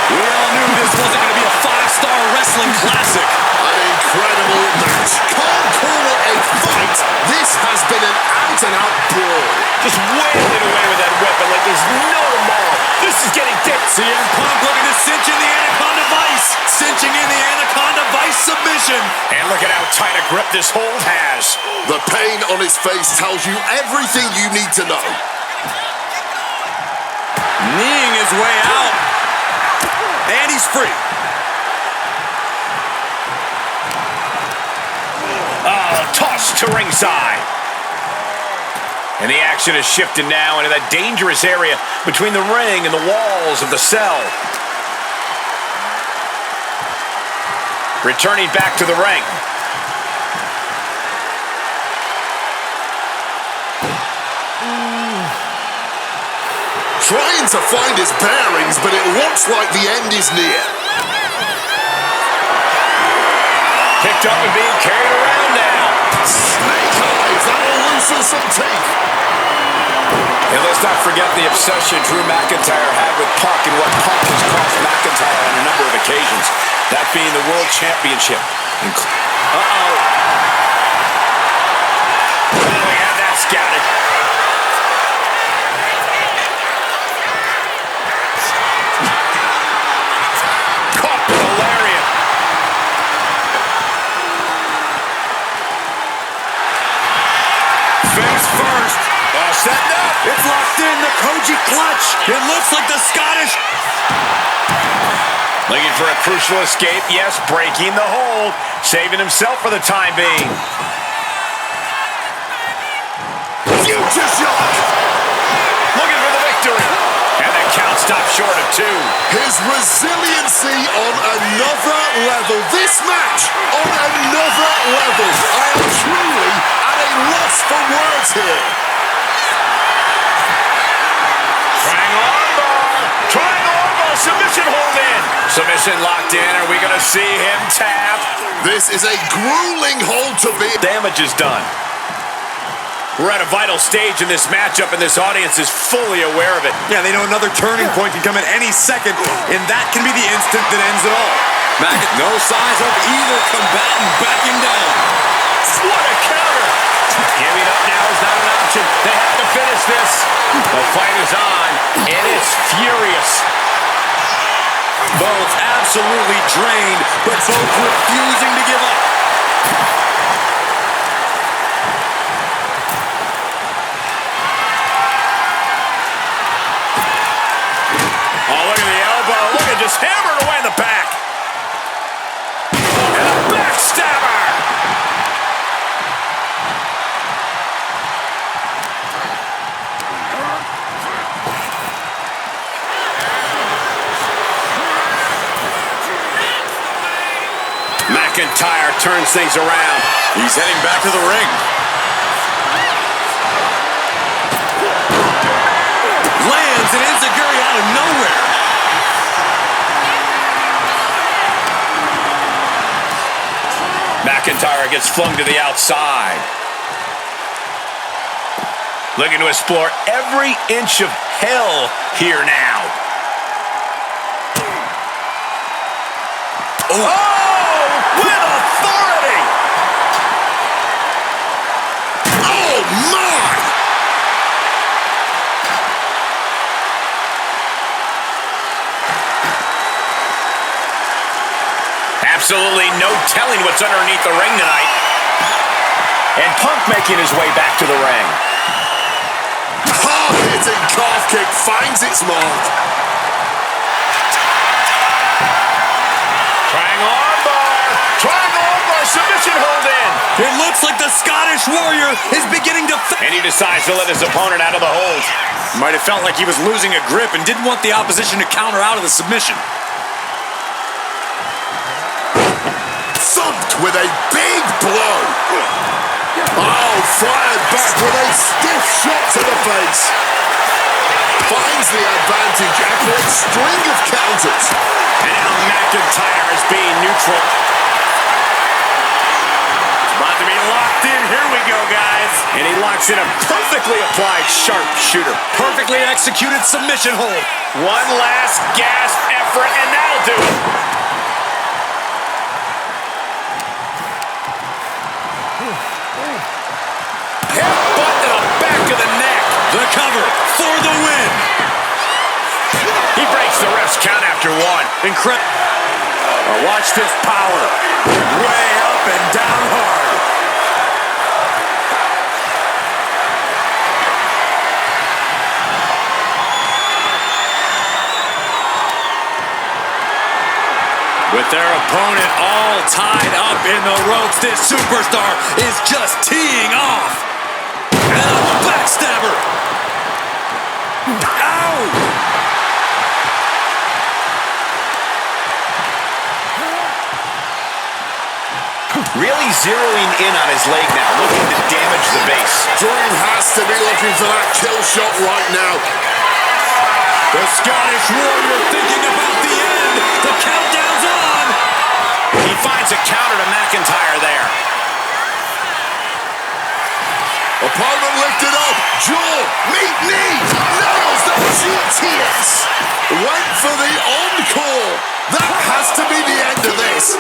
We all knew this wasn't going to be a 5-star wrestling classic. An incredible match. Can't call it a fight. This has been an out-and-out brawl. Just wailing away with that weapon like there's no tomorrow. This is getting dead. CM Punk looking to cinch in the Anaconda Vice. Cinching in the Anaconda Vice submission. And look at how tight a grip this hold has. The pain on his face tells you everything you need to know. Kneeing his way out. And he's free. Tossed to ringside. And the action has shifted now into that dangerous area between the ring and the walls of the cell. Returning back to the ring. Trying to find his bearings, but it looks like the end is near. Picked up and being carried around now. Snake eyes, that'll loosen some teeth. And let's not forget the obsession Drew McIntyre had with Punk and what Punk has cost McIntyre on a number of occasions. That being the World Championship. Uh-oh. We have that scouted. Caught with a lariat. Face first. Setting up. It's locked in, the Koji clutch. It looks like the Scottish. Looking for a crucial escape. Yes, breaking the hold. Saving himself for the time being. Future shock. Looking for the victory. And the count stopped short of 2. His resiliency on another level. This match on another level. I am truly at a loss for words here. Triangle armbar, submission hold in. Submission locked in. Are we going to see him tap? This is a grueling hold to be. Damage is done. We're at a vital stage in this matchup, and this audience is fully aware of it. Yeah, they know another turning point can come at any second, and that can be the instant that ends it all. No signs of either combatant backing down. What a counter! Giving up now is not an option. They have to finish this. The fight is on, and it's furious. Both absolutely drained, but both refusing to give up. Oh, look at the elbow. Look at just hammered away in the back. And a backstabber. McIntyre turns things around. He's heading back to the ring. Lands an enziguri out of nowhere. McIntyre gets flung to the outside. Looking to explore every inch of hell here now. Oh, with authority! Oh, my! Absolutely no telling what's underneath the ring tonight. And Punk making his way back to the ring. Hard-hitting calf kick finds its mark. Triangle armbar, submission hold in. It looks like the Scottish Warrior is beginning to... And he decides to let his opponent out of the hold. Might have felt like he was losing a grip and didn't want the opposition to counter out of the submission. Thumped with a big blow. Oh, fired back with a stiff shot to the face. Finds the advantage after a string of counters. And now McIntyre is being neutral. It's about to be locked in. Here we go, guys. And he locks in a perfectly applied sharpshooter. Perfectly executed submission hold. One last gasp effort, and that'll do it. Headbutt to the back of the neck. The cover for the win. He breaks the ref's count after one. Incredible. Watch this power. Way up and down hard. With their opponent all tied up in the ropes, this superstar is just teeing off. And a backstabber. Ow! Really zeroing in on his leg now, looking to damage the base. Drew has to be looking for that kill shot right now. The Scottish Warrior thinking about the end. The countdown's on. He finds a counter to McIntyre there. Opponent lifted up. Jaw, meet knee. Nails the GTS. Went for the encore. That has to be the end of this.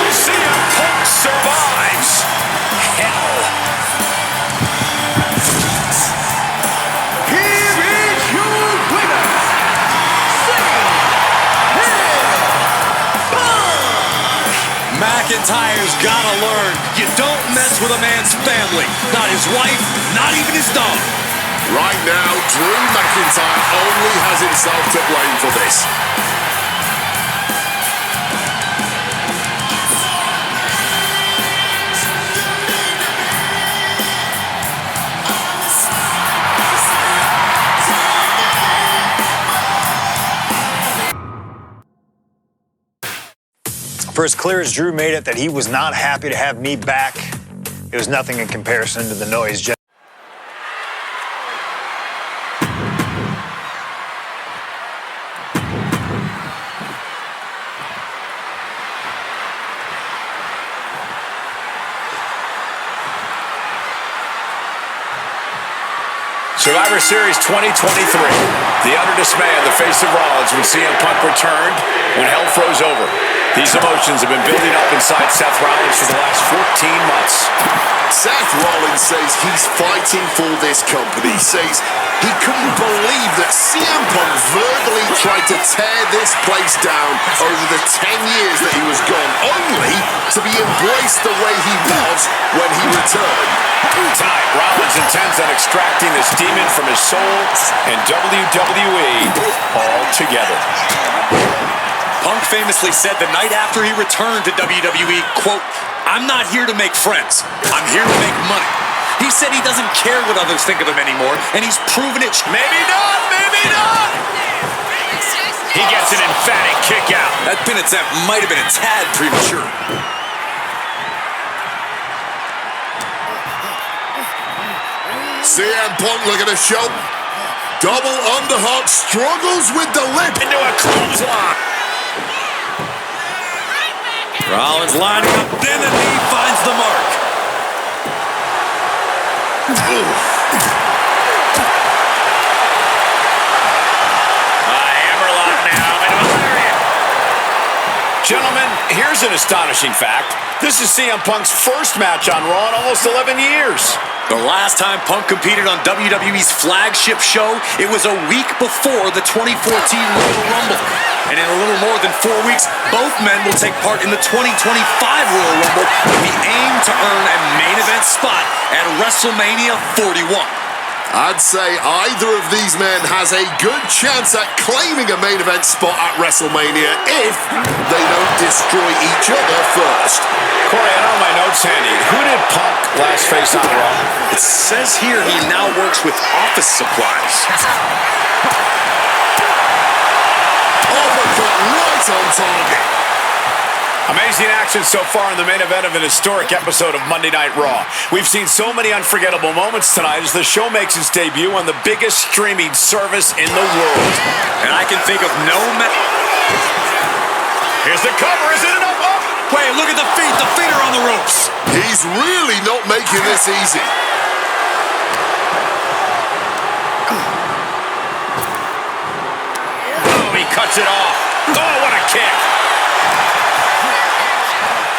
CM Punk survives. Hell. Here is your winner, McIntyre's gotta learn. You don't mess with a man's family. Not his wife, not even his dog. Right now, Drew McIntyre only has himself to blame for this. For as clear as Drew made it that he was not happy to have me back, it was nothing in comparison to the noise. Survivor Series 2023. The utter dismay on the face of Rollins when CM Punk returned, when hell froze over. These emotions have been building up inside Seth Rollins for the last 14 months. Seth Rollins says he's fighting for this company. He says he couldn't believe that CM Punk verbally tried to tear this place down over the 10 years that he was gone, only to be embraced the way he was when he returned. Tonight, Rollins intends on extracting this demon from his soul and WWE altogether. Punk famously said the night after he returned to WWE, quote, "I'm not here to make friends. I'm here to make money." He said he doesn't care what others think of him anymore, and he's proven it. Maybe not, maybe not. He gets an emphatic kick out. That pin attempt might have been a tad premature. CM Punk looking to show. Double underhook, struggles with the lip. Into a clothesline. Rollins lining up, then the knee finds the mark. Hammerlock now. Gentlemen, here's an astonishing fact. This is CM Punk's first match on Raw in almost 11 years. The last time Punk competed on WWE's flagship show, it was a week before the 2014 Royal Rumble. And in a little more than 4 weeks, both men will take part in the 2025 Royal Rumble with the aim to earn a main event spot at WrestleMania 41. I'd say either of these men has a good chance at claiming a main event spot at WrestleMania if they don't destroy each other first. Corey, I don't have my notes handy. Who did Punk last face on Raw? It says here he now works with office supplies. Uppercut right on target. Amazing action so far in the main event of an historic episode of Monday Night Raw. We've seen so many unforgettable moments tonight as the show makes its debut on the biggest streaming service in the world. And I can think of no Here's the cover, is it enough? Oh. Wait, look at the feet. The feet are on the ropes. He's really not making this easy. Oh, he cuts it off. Oh, what a kick.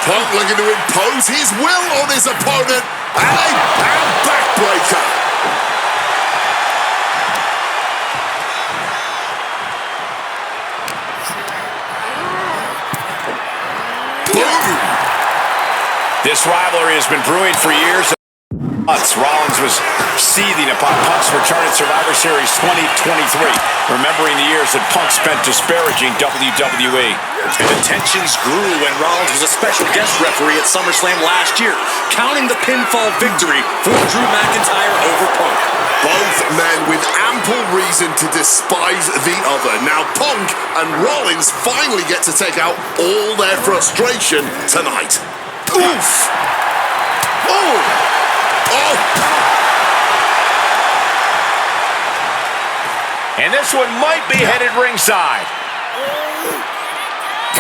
Punk looking to impose his will on his opponent. And backbreaker. Boom. This rivalry has been brewing for years. Rollins was seething upon Punk's return at Survivor Series 2023, remembering the years that Punk spent disparaging WWE. And the tensions grew when Rollins was a special guest referee at SummerSlam last year, counting the pinfall victory for Drew McIntyre over Punk. Both men with ample reason to despise the other. Now Punk and Rollins finally get to take out all their frustration tonight. Oof! Oh! Oh! And this one might be headed ringside.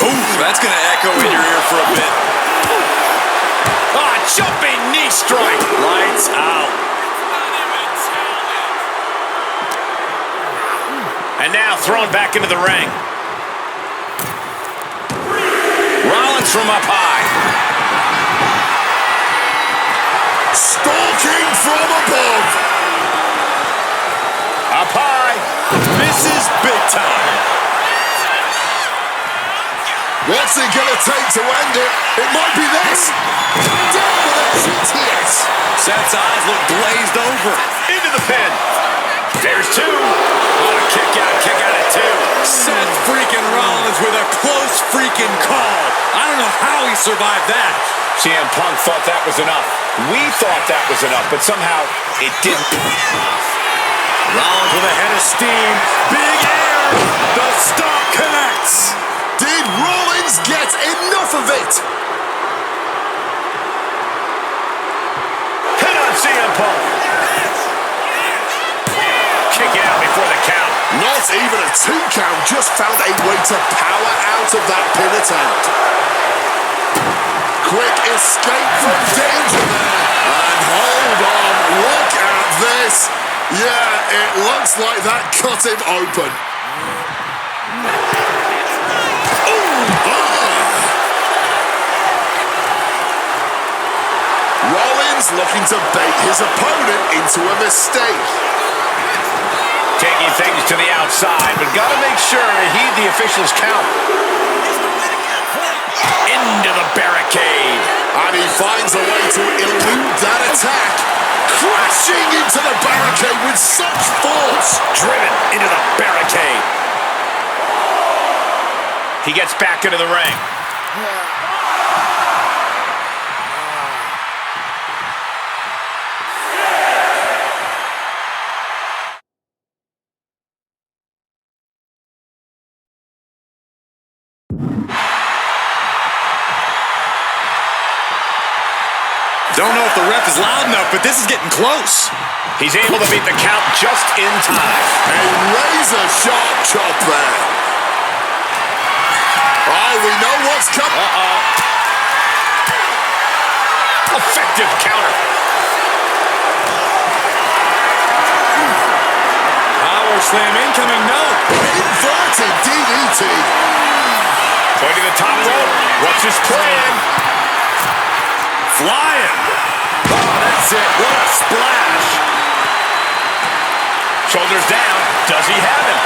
Ooh, that's going to echo in your ear for a bit. Jumping knee strike. Lights out. And now thrown back into the ring. Rollins from up high. Stalking from above. Up high. Misses big time. What's it gonna take to end it? It might be this. Down with a GTS. Seth's eyes look glazed over. Into the pin. There's two. Oh, kick out at two. Seth freaking Rollins with a close freaking call. I don't know how he survived that. CM Punk thought that was enough. We thought that was enough, but somehow it didn't. Rollins with a head of steam. Big air. The stomp connects. Did Rollins get enough of it? Hit on CM Punk. Kick out before the count. Not even a 2 count, just found a way to power out of that pin attempt. Quick escape from danger there. And hold on, look at this. Yeah, it looks like that cut him open. Rollins looking to bait his opponent into a mistake. taking things to the outside, but got to make sure to heed the official's count. Into the barricade. And he finds a way to elude that attack. Crashing into the barricade with such force. Driven into the barricade. He gets back into the ring. Don't know if the ref is loud enough, but this is getting close. He's able to beat the count just in time. A razor-sharp chop there. Oh, we know what's coming. Effective counter. Power slam incoming, no. Inverted DDT. Going to the top rope. What's his plan? Flying. Oh, that's it. What a splash. Shoulders down. Does he have him?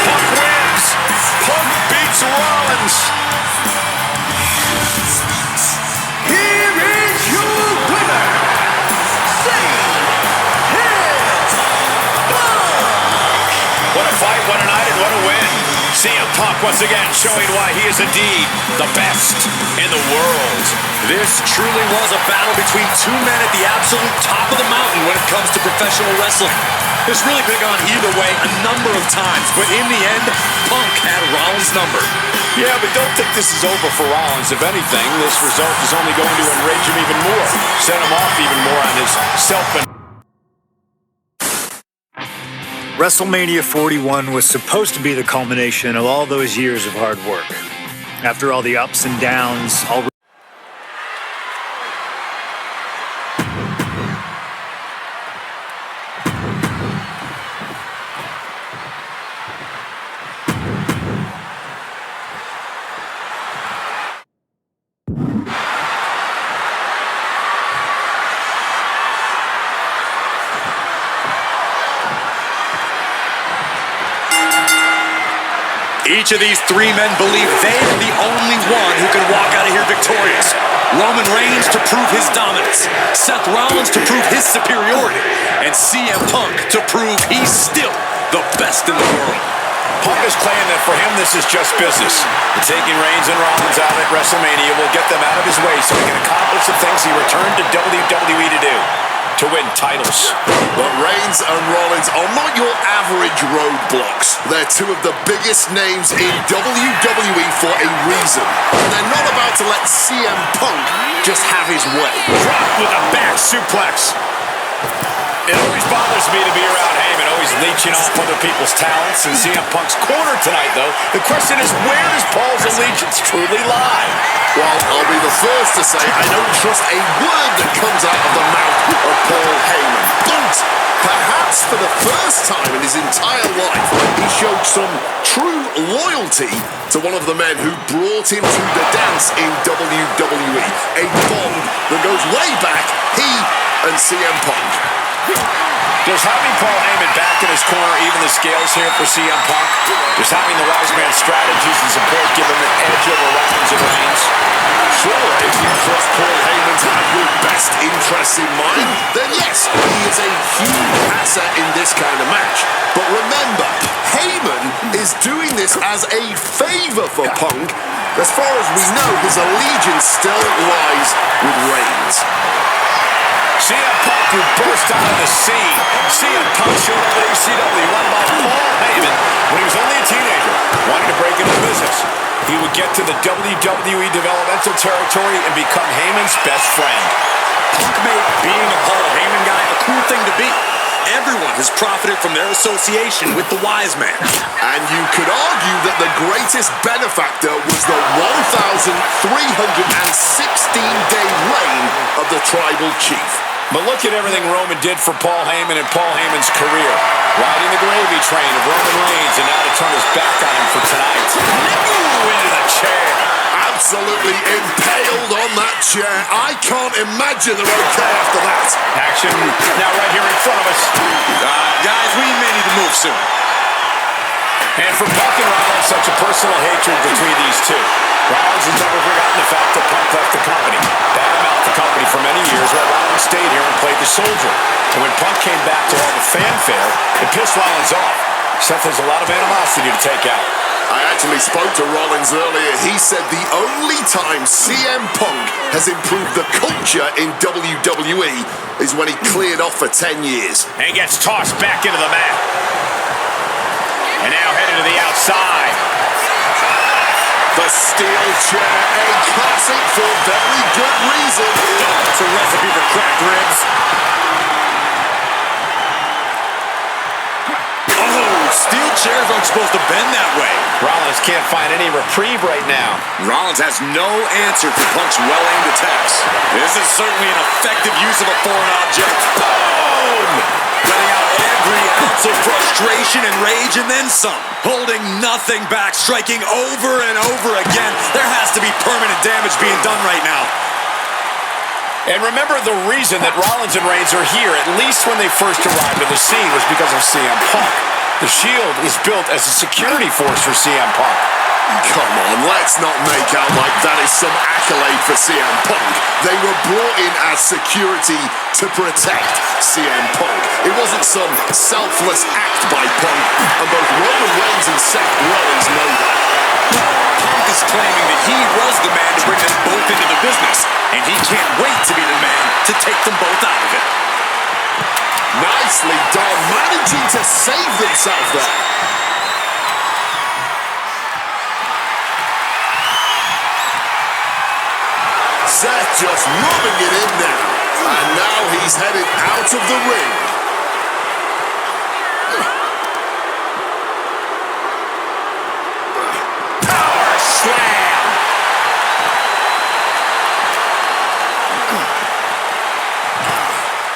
Punk wins. Punk beats Rollins. Here is your winner, What a fight, what a night, and what a win. CM Punk once again showing why he is indeed the best in the world. This truly was a battle between two men at the absolute top of the mountain when it comes to professional wrestling. This really could have gone either way a number of times, but in the end, Punk had Rollins' number. Yeah, but don't think this is over for Rollins. If anything, this result is only going to enrage him even more, set him off even more on his self. WrestleMania 41 was supposed to be the culmination of all those years of hard work. After all the ups and downs, all Each of these three men believe they are the only one who can walk out of here victorious. Roman Reigns to prove his dominance, Seth Rollins to prove his superiority, and CM Punk to prove he's still the best in the world. Punk is claiming that for him this is just business. And taking Reigns and Rollins out at WrestleMania will get them out of his way so he can accomplish the things he returned to WWE to do. To win titles. But Reigns and Rollins are not your average roadblocks. They're two of the biggest names in WWE for a reason. And they're not about to let CM Punk just have his way. Drop with a back suplex. It always bothers me to be around Heyman, always leeching off other people's talents. In CM Punk's corner tonight, though, the question is, where does Paul's allegiance truly lie? Well, I'll be the first to say I don't trust a word that comes out of the mouth of Paul Heyman. But perhaps for the first time in his entire life, he showed some true loyalty to one of the men who brought him to the dance in WWE. A bond that goes way back, he and CM Punk. Does having Paul Heyman back in his corner even the scales here for CM Punk? Does having the wise man strategies and support give him an edge over Rollins and Reigns? Sure, if you trust Paul Heyman to have your best interests in mind, then yes, he is a huge asset in this kind of match. But remember, Heyman is doing this as a favor for Punk. As far as we know, his allegiance still lies with Reigns. CM Punk who burst out of the scene. CM Punk showed up at ECW run by Paul Heyman when he was only a teenager, wanting to break into the business. He would get to the WWE developmental territory and become Heyman's best friend. Punk made being a Paul Heyman guy a cool thing to be. Everyone has profited from their association with the wise man. And you could argue that the greatest benefactor was the 1,316-day reign of the tribal chief. But look at everything Roman did for Paul Heyman and Paul Heyman's career. Riding the gravy train of Roman Reigns, and now to turn his back on him for tonight. Ooh, into the chair. And Absolutely impaled on that chair. I can't imagine they're okay after that. Action now right here in front of us. Guys, we may need to move soon. And for Punk and Rollins, such a personal hatred between these two. Rollins has never forgotten the fact that Punk left the company. Badmouthed the company for many years while Rollins stayed here and played the soldier. And when Punk came back to all the fanfare, it pissed Rollins off. Seth has a lot of animosity to take out. I actually spoke to Rollins earlier. He said the only time CM Punk has improved the culture in WWE is when he cleared off for 10 years. And he gets tossed back into the mat. And now headed to the outside. The steel chair, a classic for very good reason. It's a recipe for cracked ribs. Steel chairs aren't supposed to bend that way. Rollins can't find any reprieve right now. Rollins has no answer for Punk's well-aimed attacks. This is certainly an effective use of a foreign object. Boom! Letting out every ounce of frustration and rage and then some. Holding nothing back, striking over and over again. There has to be permanent damage being done right now. And remember, the reason that Rollins and Reigns are here, at least when they first arrived on the scene, was because of CM Punk. The Shield is built as a security force for CM Punk. Come on, let's not make out like that is some accolade for CM Punk. They were brought in as security to protect CM Punk. It wasn't some selfless act by Punk, and both Roman Reigns and Seth Rollins know that. Punk is claiming that he was the man to bring them both into the business, and he can't wait to be the man to take them both out of it. Nicely done, managing to save themselves there. Seth just rubbing it in now. And now he's headed out of the ring. Power slam!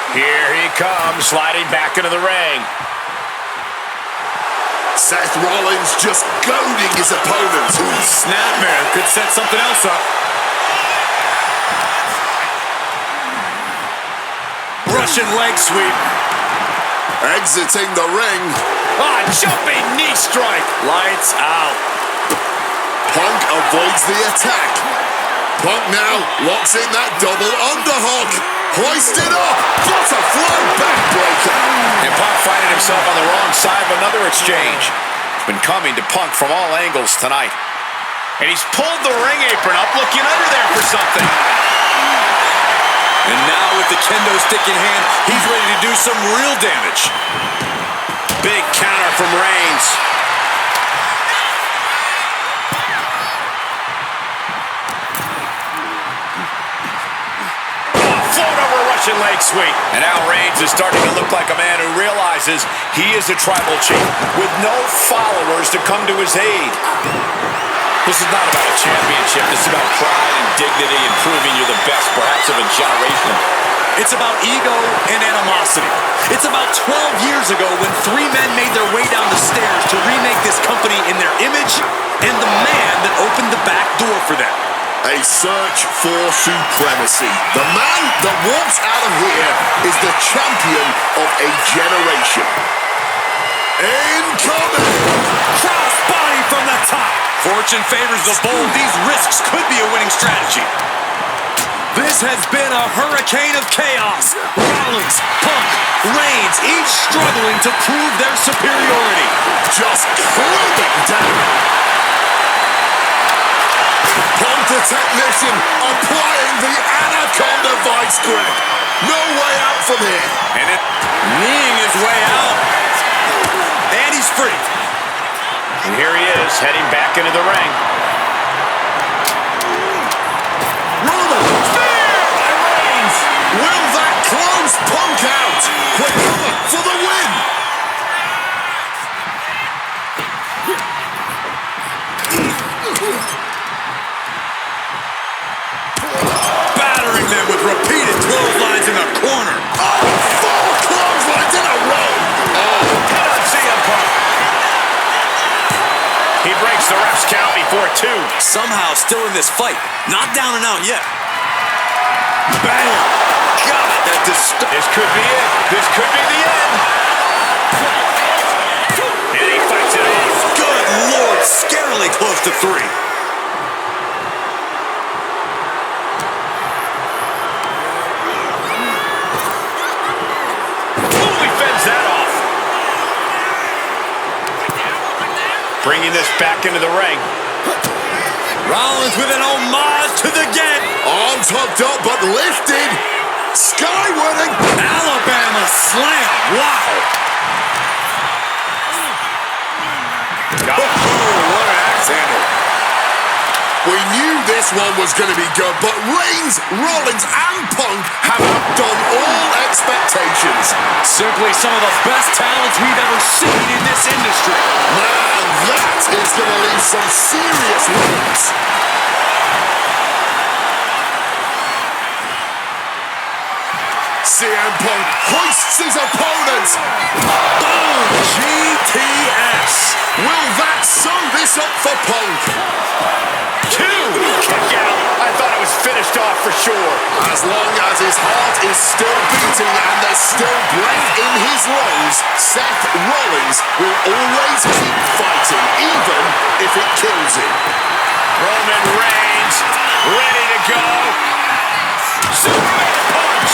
Here he comes, sliding back into the ring. Seth Rollins just goading his opponent. Snapmare could set something else up. Russian leg sweep. Exiting the ring. Jumping knee strike. Lights out. Punk avoids the attack. Punk now locks in that double underhook. Hoisted up. Butterfly backbreaker. And Punk finding himself on the wrong side of another exchange. It's been coming to Punk from all angles tonight. And he's pulled the ring apron up, looking under there for something. And now with the kendo stick in hand, he's ready to do some real damage. Big counter from Reigns. Float over Russian leg sweep. And now Reigns is starting to look like a man who realizes he is a tribal chief with no followers to come to his aid. This is not about a championship. This is about pride and dignity and proving you're the best, perhaps, of a generation. It's about ego and animosity. It's about 12 years ago when three men made their way down the stairs to remake this company in their image and the man that opened the back door for them. A search for supremacy. The man that walks out of here is the champion of a generation. Incoming! Crossbody from the top. Fortune favors the bold. These risks could be a winning strategy. This has been a hurricane of chaos. Rollins, Punk, Reigns, each struggling to prove their superiority. Just clubbing down. Punk the technician applying the Anaconda vice grip. No way out from here. And it kneeing his way out. And he's free. And here he is, heading back into the ring. Rollins, spear by Reigns. Will that close Punk out? Quick cover for the win. Battering them with repeated clotheslines in the corner. Oh, 4 clotheslines in a row. CM Punk. He breaks the ref's count before 2. Somehow still in this fight. Not down and out yet. Bam! God, that This could be it. This could be the end. And he fights it off. Good Lord, scarily close to 3. Bringing this back into the ring. Rollins with an homage to the get. Arms hooked up but lifted. Skywarding. Alabama slam. Wow. Oh, what an axe handle. We knew this one was going to be good, but Reigns, Rollins, and Punk have outdone all expectations. Simply some of the best talents we've ever seen in this industry. Man, that is going to leave some serious wounds. CM Punk hoists his opponent. Boom! GTS. Will that sum this up for Punk? 2. Kick out. I thought it was finished off for sure. As long as his heart is still beating and there's still breath in his lungs, Seth Rollins will always keep fighting, even if it kills him. Roman Reigns, ready to go. Superman punch.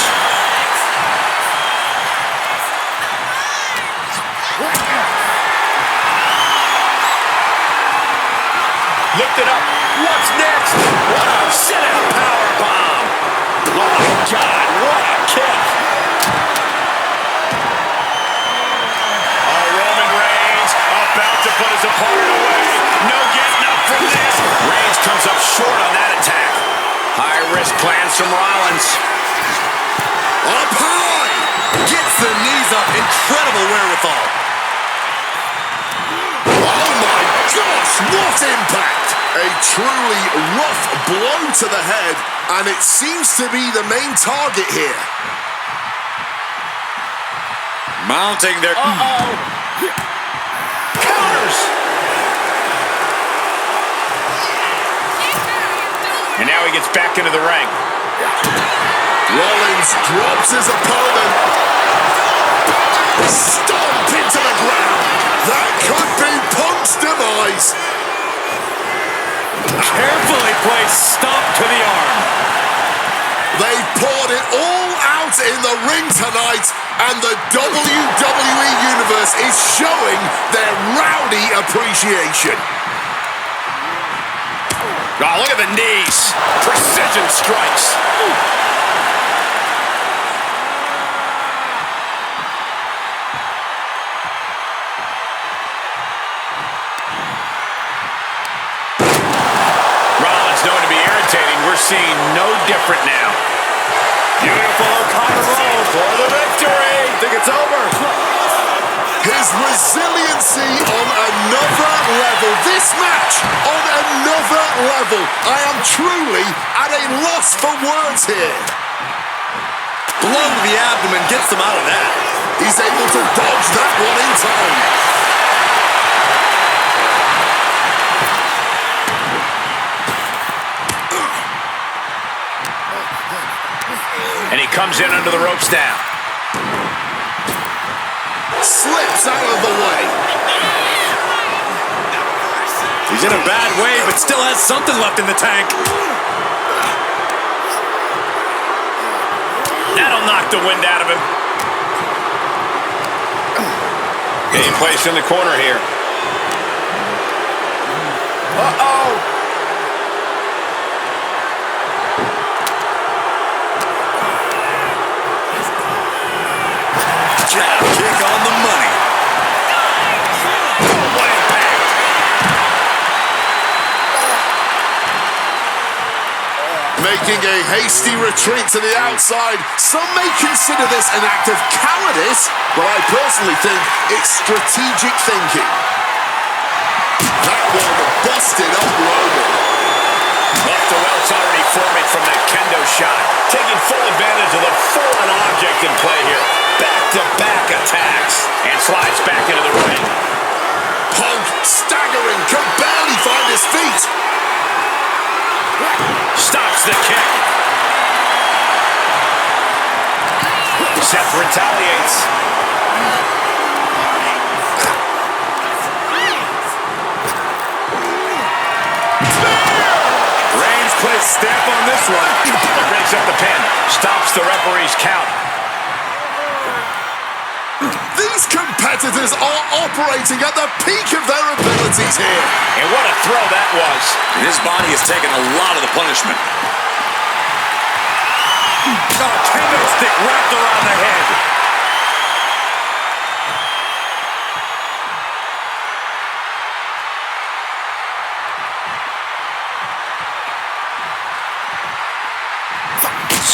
Lift it up. What's next? What a sit-out powerbomb. Oh, my God. What a kick. Oh, Roman Reigns about to put his opponent away. No getting up from this. Reigns comes up short on that attack. High-risk plans from Rollins. Up high! Gets the knees up. Incredible wherewithal. Oh my gosh, what impact! A truly rough blow to the head, and it seems to be the main target here. Mounting their... Counters! And now he gets back into the ring. Rollins drops his opponent. Stomp into the ground. That could be Punk's demise. Carefully placed stomp to the arm. They poured it all out in the ring tonight, and the WWE Universe is showing their rowdy appreciation. Oh, look at the knees. Precision strikes. We're seeing no different now. Beautiful O'Connor roll for the victory. Think it's over. His resiliency on another level. This match on another level. I am truly at a loss for words here. Blow to the abdomen gets them out of that. He's able to dodge that one in time. And he comes in under the ropes now. Slips out of the way. He's in a bad way, but still has something left in the tank. That'll knock the wind out of him. Getting placed in the corner here. Uh-oh. Jab kick on the money. What impact. Making a hasty retreat to the outside. Some may consider this an act of cowardice, but I personally think it's strategic thinking. That one busted up Roman. Off the welts already forming from that kendo shot. Taking full advantage of the foreign object in play here. Back-to-back attacks. And slides back into the ring. Punk staggering, can barely find his feet. Stops the kick. Seth retaliates. Reigns put his stamp on this one. Breaks up the pin. Stops the referee's count. These competitors are operating at the peak of their abilities here. And what a throw that was. His body has taken a lot of the punishment. Kendo stick wrapped around the head.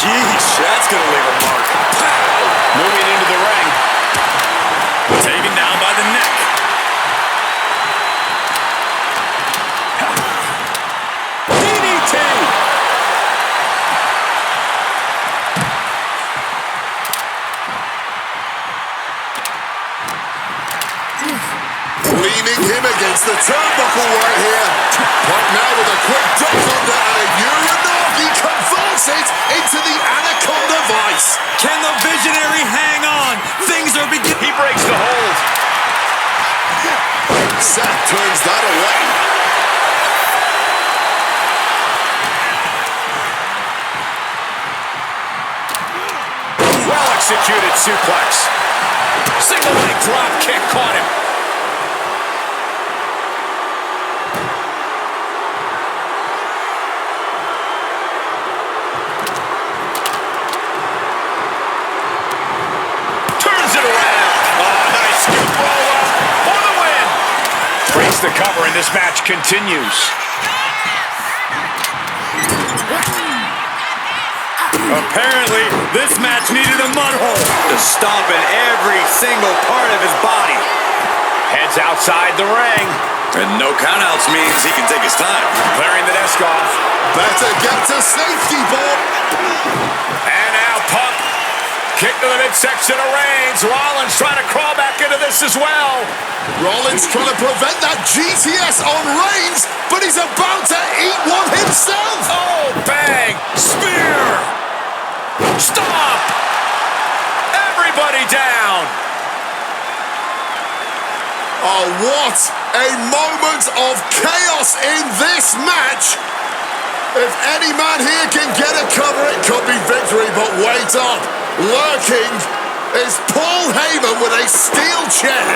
Jeez, that's going to leave a mark. Moving into the ring. Taken down by the neck. DDT. Leaning him against the turnbuckle right here. Punk now with a quick duck under and a Uranagi converts it into the Anaconda Vice. Can the Visionary hang on? Things are beginning. He breaks the hold. Seth turns that away. Well-executed suplex. Single leg drop kick caught him. Turns it around. Oh, nice scoop roll up for the win. Breaks the cover and this match continues. Apparently, this match needed a mud hole to stomp in every single part of his body. Heads outside the ring. And no countouts means he can take his time. Clearing the desk off. Better get to safety, boy. And now Punk. Kick to the midsection of Reigns. Rollins trying to crawl back into this as well. Rollins trying to prevent that GTS on Reigns, but he's about to eat one himself. Oh, bang. Spear. Stop. Everybody down. Oh, what a moment of chaos in this match. If any man here can get a cover, it could be victory, but wait up. Lurking is Paul Heyman with a steel chair.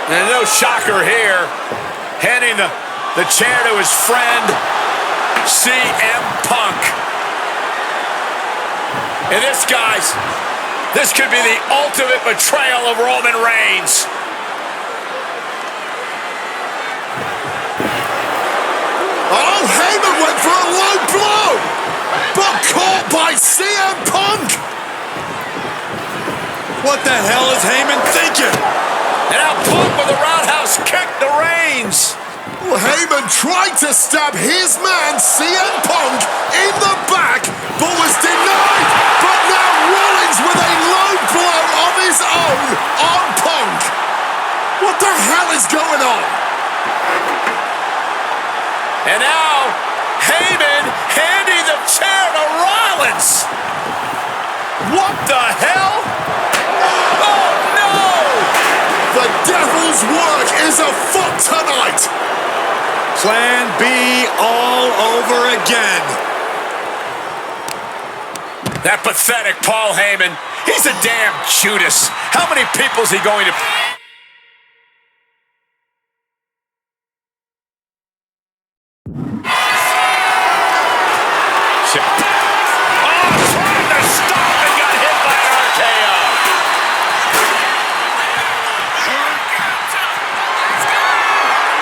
And no shocker here. Handing the chair to his friend, CM Punk. And this, guys, this could be the ultimate betrayal of Roman Reigns. Oh, Heyman went for a low blow, but caught by CM Punk. What the hell is Heyman thinking? And now Punk with a roundhouse kick to Reigns. Well, Heyman tried to stab his man CM Punk in the back, but was denied. But now Rollins with a low blow of his own on Punk. What the hell is going on? And now Heyman handing the chair to Rollins. What the hell? Oh no! The devil's work is afoot tonight. Plan B all over again. That pathetic Paul Heyman. He's a damn Judas. How many people's he going to... Trying to stop and got hit by an RKO.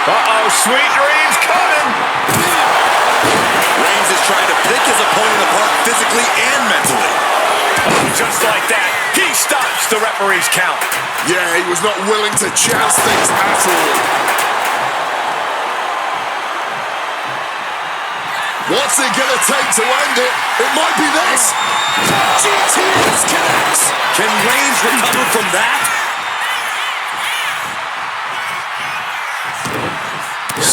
Uh-oh, sweet dreams coming. Reigns is trying to pick his opponent apart physically and mentally. Just like that, he stops the referee's count. Yeah, he was not willing to chance things at all. What's it gonna take to end it? It might be this. GTS connects. Can Reigns recover from that?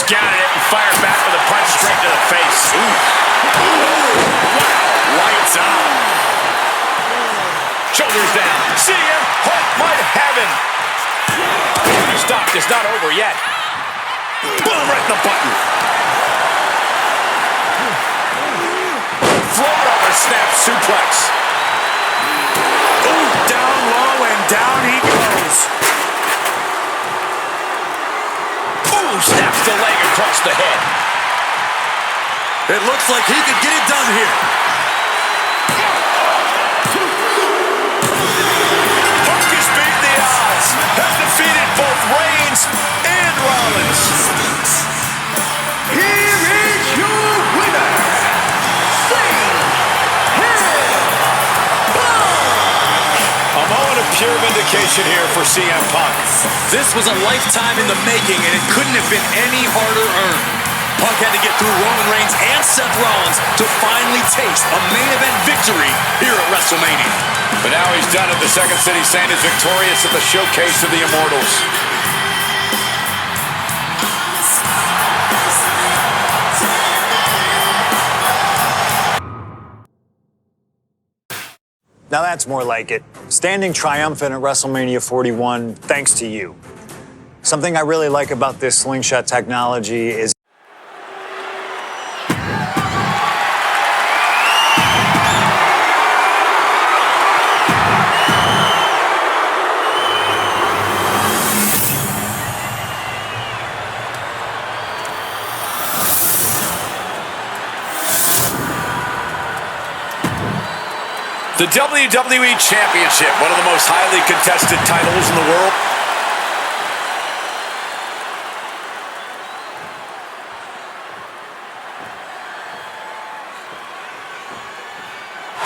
discounted it and fired back with a punch straight to the face. Wow, lights out. Shoulders down. CM Punk might have him. Stock is not over yet. Boom, right in the button. Floor over, snap suplex. Ooh, down low and down he goes. Ooh, snaps the leg across the head. It looks like he could get it done here. Punk has beaten the odds. Has defeated both Reigns and Rollins. Here is your winner, A moment of pure vindication here for CM Punk. This was a lifetime in the making, and it couldn't have been any harder earned. Punk had to get through Roman Reigns and Seth Rollins to finally taste a main event victory here at WrestleMania. But now he's done it. The Second City Saint is victorious at the Showcase of the Immortals. Now that's more like it. Standing triumphant at WrestleMania 41 thanks to you. Something I really like about this slingshot technology is the WWE Championship, one of the most highly contested titles in the world.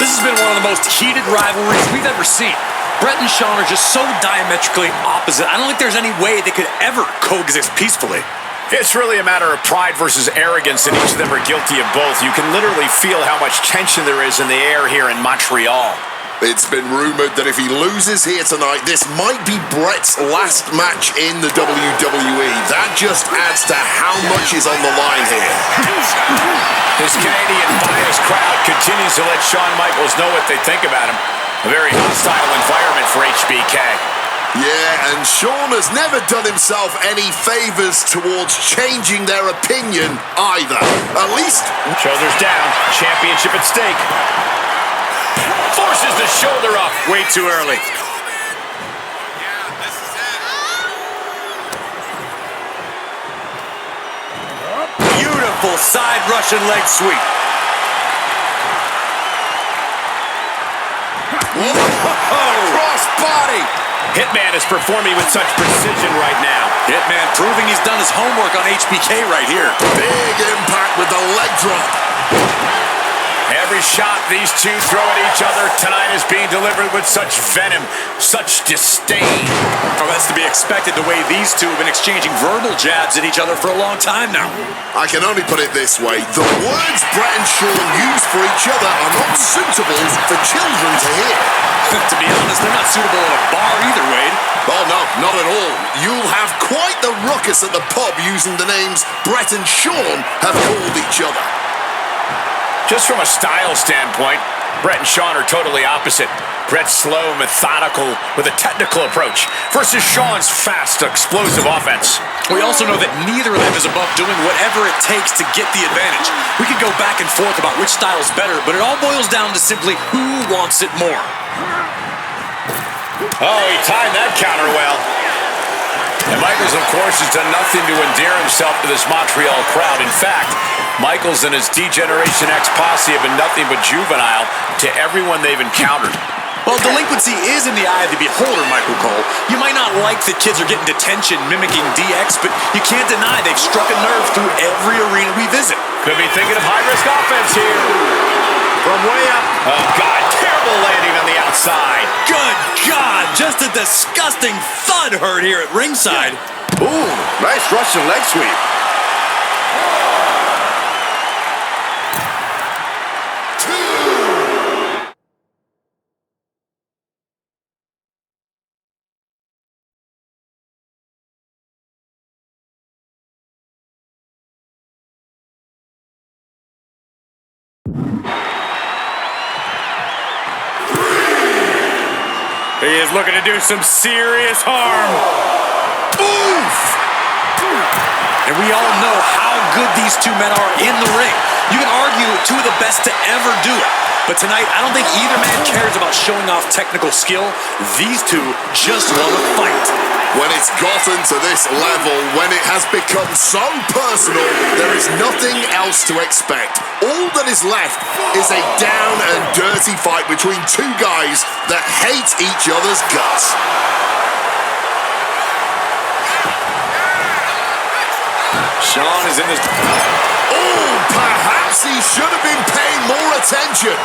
This has been one of the most heated rivalries we've ever seen. Bret and Shawn are just so diametrically opposite. I don't think there's any way they could ever coexist peacefully. It's really a matter of pride versus arrogance, and each of them are guilty of both. You can literally feel how much tension there is in the air here in Montreal. It's been rumored that if he loses here tonight, this might be Bret's last match in the WWE. That just adds to how much is on the line here. This Canadian biased crowd continues to let Shawn Michaels know what they think about him. A very hostile environment for HBK. Yeah, and Shawn has never done himself any favors towards changing their opinion either. At least... Shoulders down, championship at stake. Forces the shoulder up way too early. Beautiful side Russian leg sweep. Cross body! Hitman is performing with such precision right now. Hitman proving he's done his homework on HBK right here. Big impact with the leg drop. Every shot these two throw at each other tonight is being delivered with such venom, such disdain. Oh, that's to be expected the way these two have been exchanging verbal jabs at each other for a long time now. I can only put it this way. The words Bret and Shawn use for each other are not suitable for children to hear. To be honest, they're not suitable at a bar either, Wade. Oh, no, not at all. You'll have quite the ruckus at the pub using the names Bret and Shawn have called each other. Just from a style standpoint, Bret and Shawn are totally opposite. Bret's slow, methodical, with a technical approach, versus Shawn's fast, explosive offense. We also know that neither of them is above doing whatever it takes to get the advantage. We could go back and forth about which style is better, but it all boils down to simply who wants it more. Oh, he timed that counter well. And Michaels, of course, has done nothing to endear himself to this Montreal crowd. In fact, Michaels and his D-Generation X posse have been nothing but juvenile to everyone they've encountered. Well, delinquency is in the eye of the beholder, Michael Cole. You might not like that kids are getting detention mimicking DX, but you can't deny they've struck a nerve through every arena we visit. Could be thinking of high-risk offense here. From way up. Oh, God, terrible landing on the outside. Good God, just a disgusting thud heard here at ringside. Ooh, nice Russian leg sweep. He is looking to do some serious harm. Oof! And we all know how good these two men are in the ring. You can argue two of the best to ever do it. But tonight, I don't think either man cares about showing off technical skill. These two just want to fight. When it's gotten to this level, when it has become so personal, there is nothing else to expect. All that is left is a down and dirty fight between two guys that hate each other's guts. Sean is in this. Oh, perhaps he should have been paying more attention.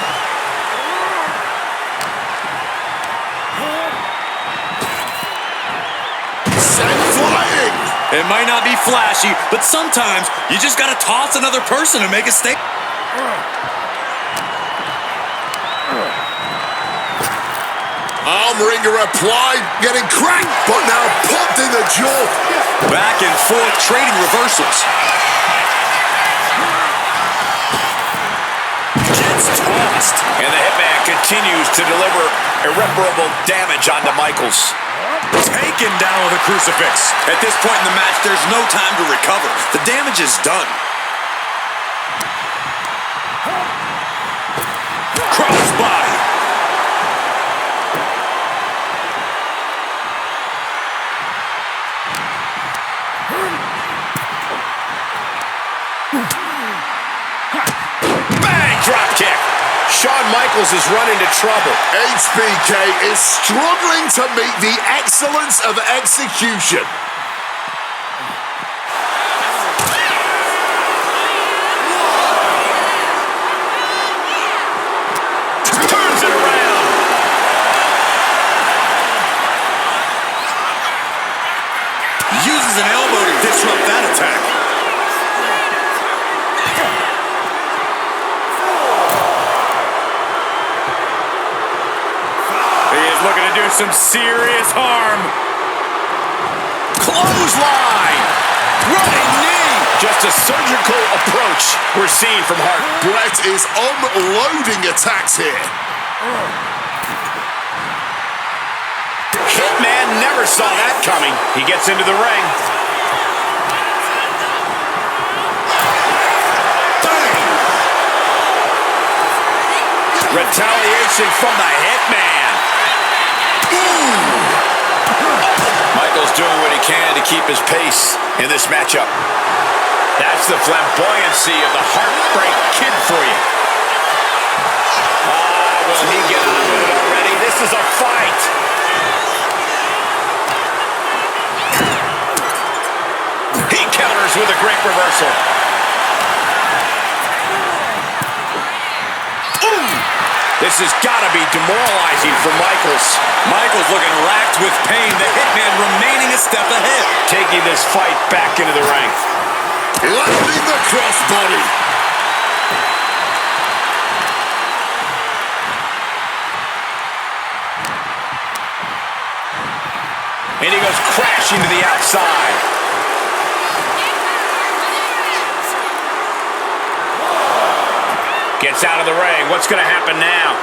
Sent flying. It might not be flashy, but sometimes you just got to toss another person to make a statement. Arm wringer applied, getting cracked, but now popped in the jaw. Back and forth, trading reversals. Gets tossed. And the Hitman continues to deliver irreparable damage onto Michaels. Taken down with a crucifix. At this point in the match, there's no time to recover. The damage is done. Crossbody. Bang! Drop kick. Shawn Michaels is run into trouble. HBK is struggling to meet the excellence of execution. Turns it around. Uses an elbow to disrupt that attack. Looking to do some serious harm. Clothesline. Running knee. Just a surgical approach we're seeing from Hart. Brett is unloading attacks here. Hitman never saw that coming. He gets into the ring. Retaliation from the Hitman. Michaels doing what he can to keep his pace in this matchup. That's the flamboyancy of the Heartbreak Kid for you. Will he get on with it already? This is a fight. He counters with a great reversal. This has got to be demoralizing for Michaels. Michaels looking racked with pain. The Hitman remaining a step ahead. Taking this fight back into the ring. Landing the crossbody. And he goes crashing to the outside. Gets out of the ring. What's going to happen now?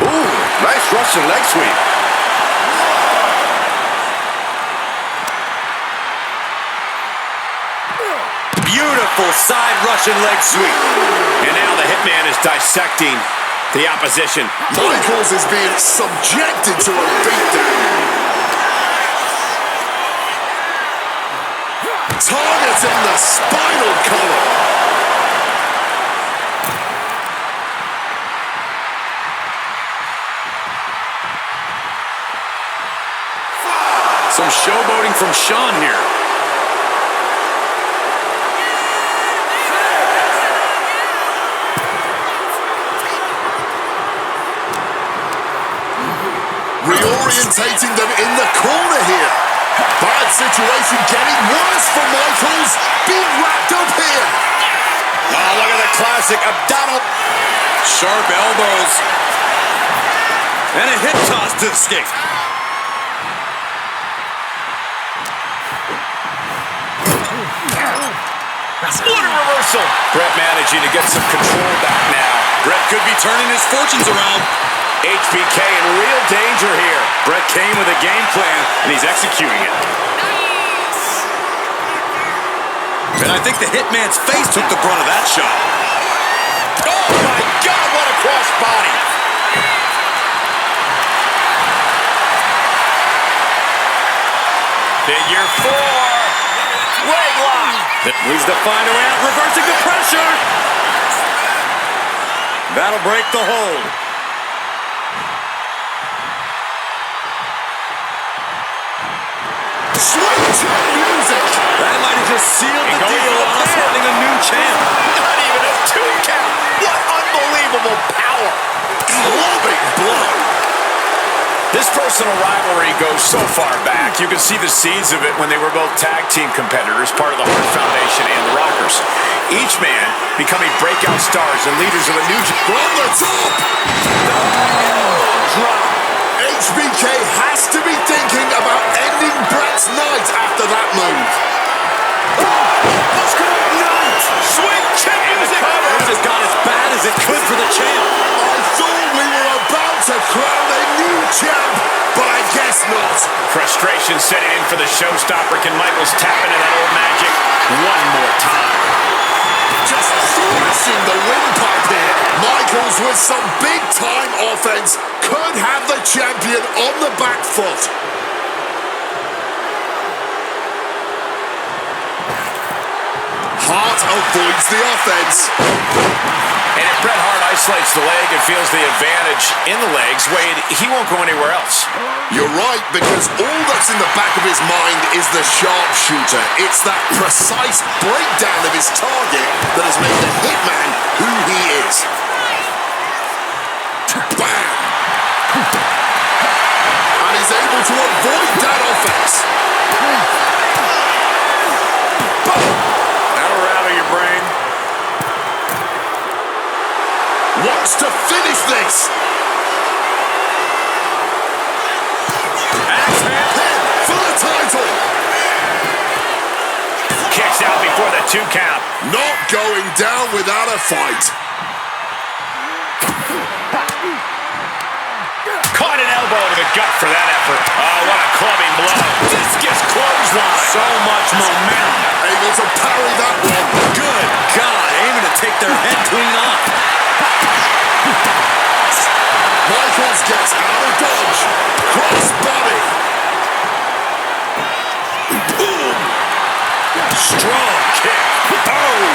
Ooh, nice Russian leg sweep. Beautiful side Russian leg sweep. And now the Hitman is dissecting the opposition. Michaels is being subjected to a beatdown. Targeting the spinal column. Some showboating from Sean here. Reorientating them in the corner here. Bad situation getting worse for Michaels. Being wrapped up here. Oh, look at the classic abdominal. Sharp elbows. And a hip toss to escape. What a reversal. Brett managing to get some control back now. Brett could be turning his fortunes around. HBK in real danger here. Brett came with a game plan, and he's executing it. And I think the Hitman's face took the brunt of that shot. Oh, my God, what a crossbody. Figure 4. Leg lock. Needs to find a way out, reversing the pressure. That'll break the hold. Sweet music. That might have just sealed the deal on us having a new champ. Not even a 2 count. What unbelievable power. Loving blow. This personal rivalry goes so far back. You can see the seeds of it when they were both tag team competitors, part of the Hart Foundation and the Rockers. Each man becoming breakout stars and leaders of a new From the top. drop. HBK has to be thinking about ending Brett's night after that move. Let's go night. Swing kick music. This has got as bad as it could for the champ. I thought we were about to crown a new champ, but I guess not. Frustration setting in for the showstopper. Can Michaels tap into that old magic one more time? Just thrashing the windpipe here. Michaels with some big-time offense could have the champion on the back foot. Hart avoids the offense. And if Bret Hart isolates the leg and feels the advantage in the legs, Wade, he won't go anywhere else. You're right, because all that's in the back of his mind is the sharpshooter. It's that precise breakdown of his target that has made the Hitman who he is. Bam! And he's able to avoid that offense. That'll rattle your brain. Wants to finish this. Axe handle. Pin for the title. Kicks out before the 2 count. Not going down without a fight. Caught an elbow to the gut for that effort. Oh, what a clubbing blow. Discus clothesline. So much momentum. Able to parry that one. Good God, aiming to take their head clean off. Michaels gets out of dodge. Cross body. Boom. Strong kick. Oh.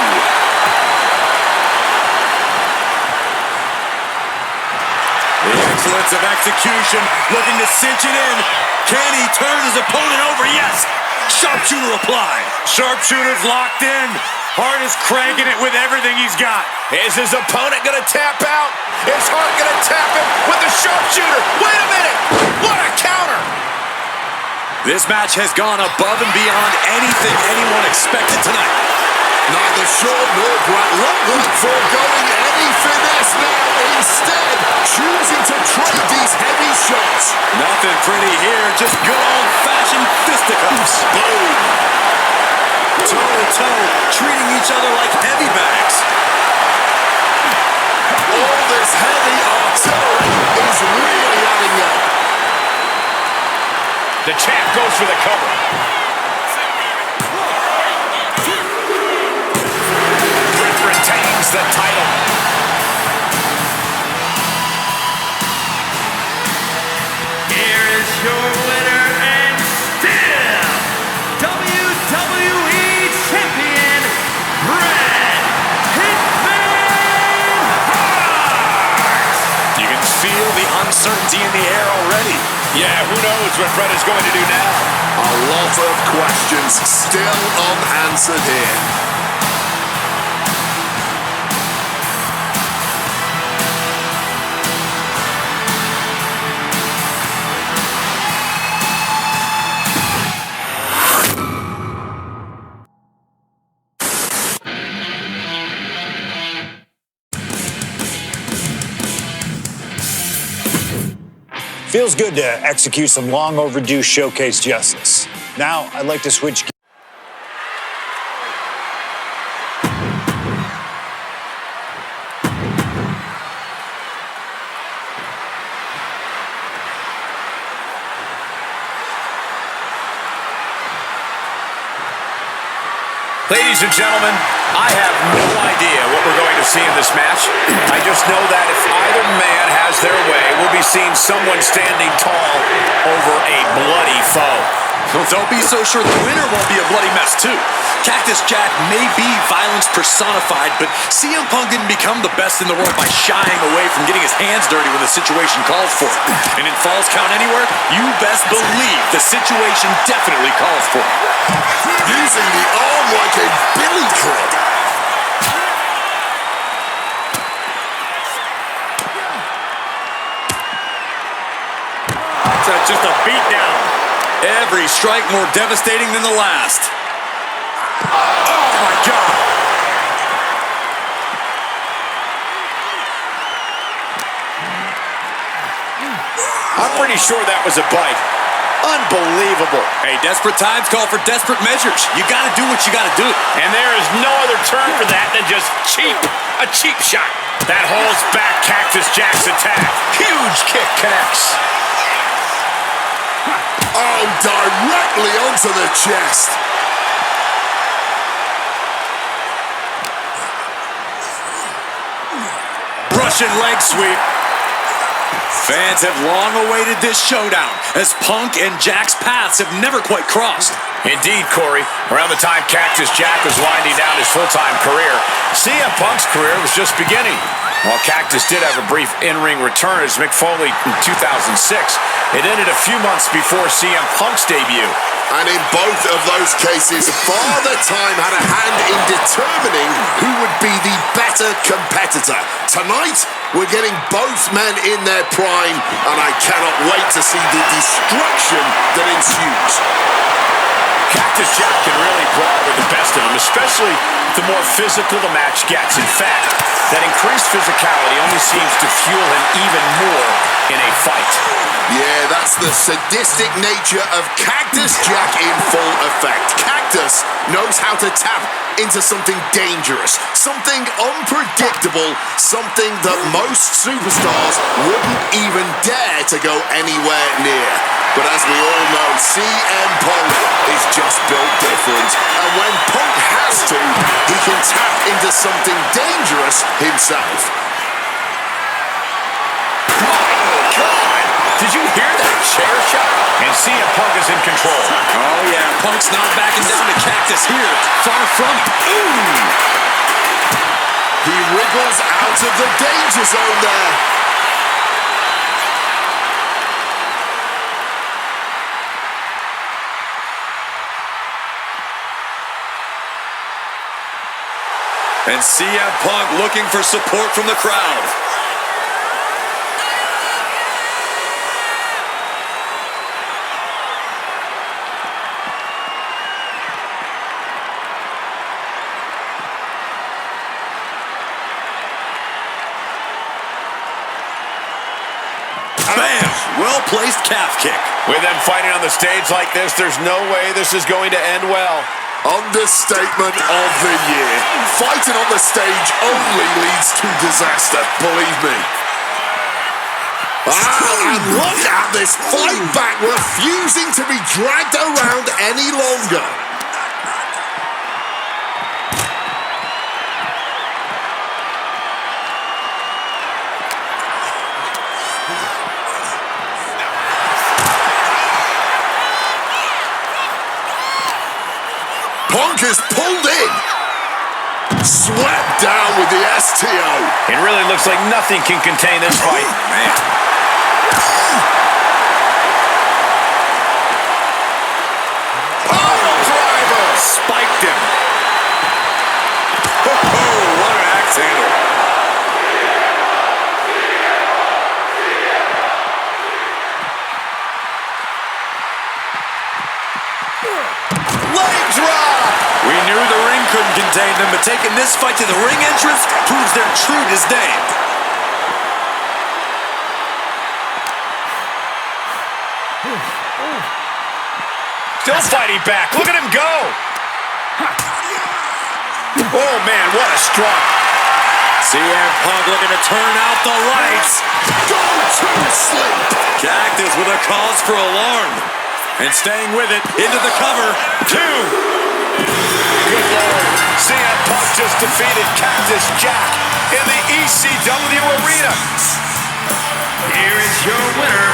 The excellence of execution, looking to cinch it in. Can he turn his opponent over? Yes. Sharpshooter applied. Sharpshooter's locked in. Hart is cranking it with everything he's got. Is his opponent going to tap out? Is Hart going to tap him with the sharpshooter? Wait a minute. What a counter. This match has gone above and beyond anything anyone expected tonight. Neither Shaw nor Brett look like foregoing any finesse now. Instead, choosing to trade these heavy shots. Nothing pretty here, just good old-fashioned fisticuffs. Boom. Toe-to-toe, treating each other like heavy bags. All this heavy artillery is really adding up. The champ goes for the cover. Brett retains the title. Here is your winner and still WWE Champion, Bret Hitman Hart! You can feel the uncertainty in the air already. Yeah, who knows what Brett is going to do now? A lot of questions still unanswered here. Feels good to execute some long overdue showcase justice. Now, I'd like to switch gears. Ladies and gentlemen, I have no idea what we're going to see in this match. I just know that if either man has their way, we'll be seeing someone standing tall over a bloody foe. Well, don't be so sure the winner won't be a bloody mess, too. Cactus Jack may be violence personified, but CM Punk didn't become the best in the world by shying away from getting his hands dirty when the situation calls for it. And in Falls Count Anywhere, you best believe the situation definitely calls for it. Using the arm like a billy club. It's just a beatdown. Every strike more devastating than the last. Oh, my God. I'm pretty sure that was a bite. Unbelievable. Hey, desperate times call for desperate measures. You got to do what you got to do. And there is no other term for that than just cheap. A cheap shot. That holds back Cactus Jack's attack. Huge kick connects. Oh, directly onto the chest. Russian leg sweep. Fans have long awaited this showdown, as Punk and Jack's paths have never quite crossed. Indeed, Corey. Around the time Cactus Jack was winding down his full-time career, CM Punk's career was just beginning. While Cactus did have a brief in-ring return as Mick Foley in 2006, it ended a few months before CM Punk's debut. And in both of those cases, Father Time had a hand in determining who would be the better competitor. Tonight, we're getting both men in their prime, and I cannot wait to see the destruction that ensues. Cactus Jack can really brawl with the best of them, especially the more physical the match gets. In fact, that increased physicality only seems to fuel him even more in a fight. Yeah, that's the sadistic nature of Cactus Jack in full effect. Cactus knows how to tap into something dangerous, something unpredictable, something that most superstars wouldn't even dare to go anywhere near. But as we all know, CM Punk is just built different. And when Punk has to, he can tap into something dangerous himself. Did you hear that chair shot? And CM Punk is in control. Oh, yeah, Punk's not backing down to Cactus here. Far from it. Ooh! He wriggles out of the danger zone there. And CM Punk looking for support from the crowd. Bam! Well-placed calf kick. With them fighting on the stage like this, there's no way this is going to end well. Understatement of the year. Fighting on the stage only leads to disaster, believe me. And look at this fight back, refusing to be dragged around any longer. Punk is pulled in. Swept down with the STO. It really looks like nothing can contain this fight. Man. Oh, driver. Spiked him. Oh, what an axe handle. Leg drop. We knew the ring couldn't contain them, but taking this fight to the ring entrance proves they're true to his name. Still fighting back. Look at him go. Oh, man, what a strike. CM Punk looking to turn out the lights. Go to sleep. Cactus with a cause for alarm. And staying with it, into the cover. 2. Good Lord. CM Punk just defeated Cactus Jack in the ECW arena. Here is your winner,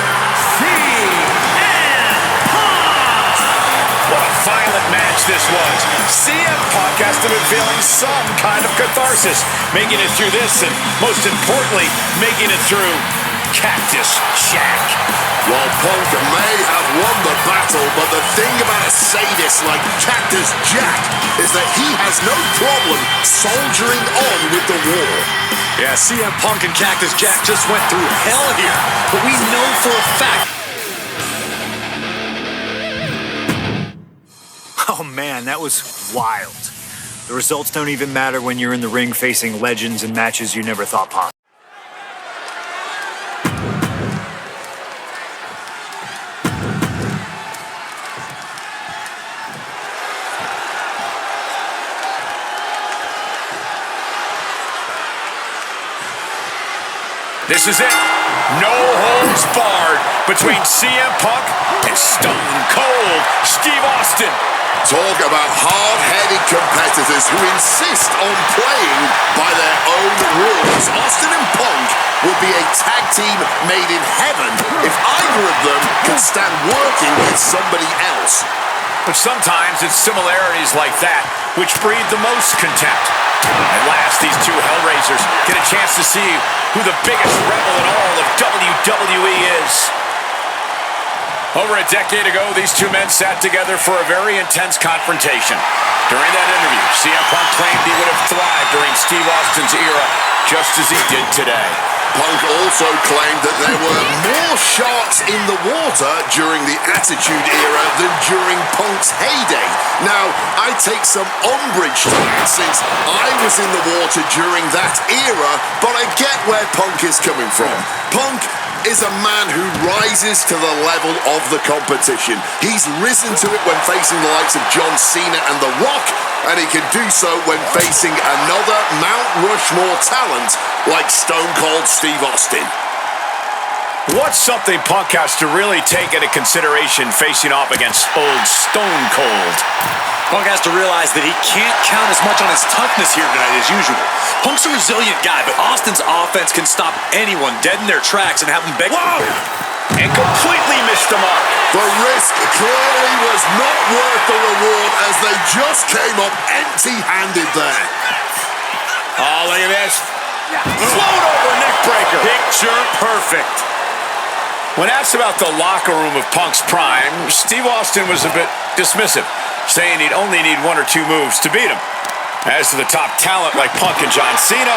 CM Punk. What a violent match this was. CM Punk has to be feeling some kind of catharsis, making it through this and, most importantly, making it through Cactus Jack. Well, Punk may have won the battle, but the thing about a sadist like Cactus Jack is that he has no problem soldiering on with the war. Yeah, CM Punk and Cactus Jack just went through hell here, but we know for a fact. Oh man, that was wild. The results don't even matter when you're in the ring facing legends and matches you never thought possible. This is it. No holds barred between CM Punk and Stone Cold Steve Austin. Talk about hard-headed competitors who insist on playing by their own rules. Austin and Punk would be a tag team made in heaven if either of them could stand working with somebody else. But sometimes it's similarities like that which breed the most contempt. At last, these two Hellraisers get a chance to see who the biggest rebel in all of WWE is. Over a decade ago, these two men sat together for a very intense confrontation. During that interview, CM Punk claimed he would have thrived during Steve Austin's era, just as he did today. Punk also claimed that there were more sharks in the water during the Attitude Era than during Punk's heyday. Now, I take some umbrage to that since I was in the water during that era, but I get where Punk is coming from. Punk is a man who rises to the level of the competition. He's risen to it when facing the likes of John Cena and The Rock, and he can do so when facing another Mount Rushmore talent like Stone Cold Steve Austin. What's something Punk has to really take into consideration facing off against old Stone Cold? Punk has to realize that he can't count as much on his toughness here tonight as usual. Punk's a resilient guy, but Austin's offense can stop anyone dead in their tracks and have them beg. Whoa! And completely missed the mark. The risk clearly was not worth the reward as they just came up empty-handed there. Oh, look at this. Float over neck breaker. Picture perfect. When asked about the locker room of Punk's prime, Steve Austin was a bit dismissive, saying he'd only need one or two moves to beat him. As to the top talent like Punk and John Cena,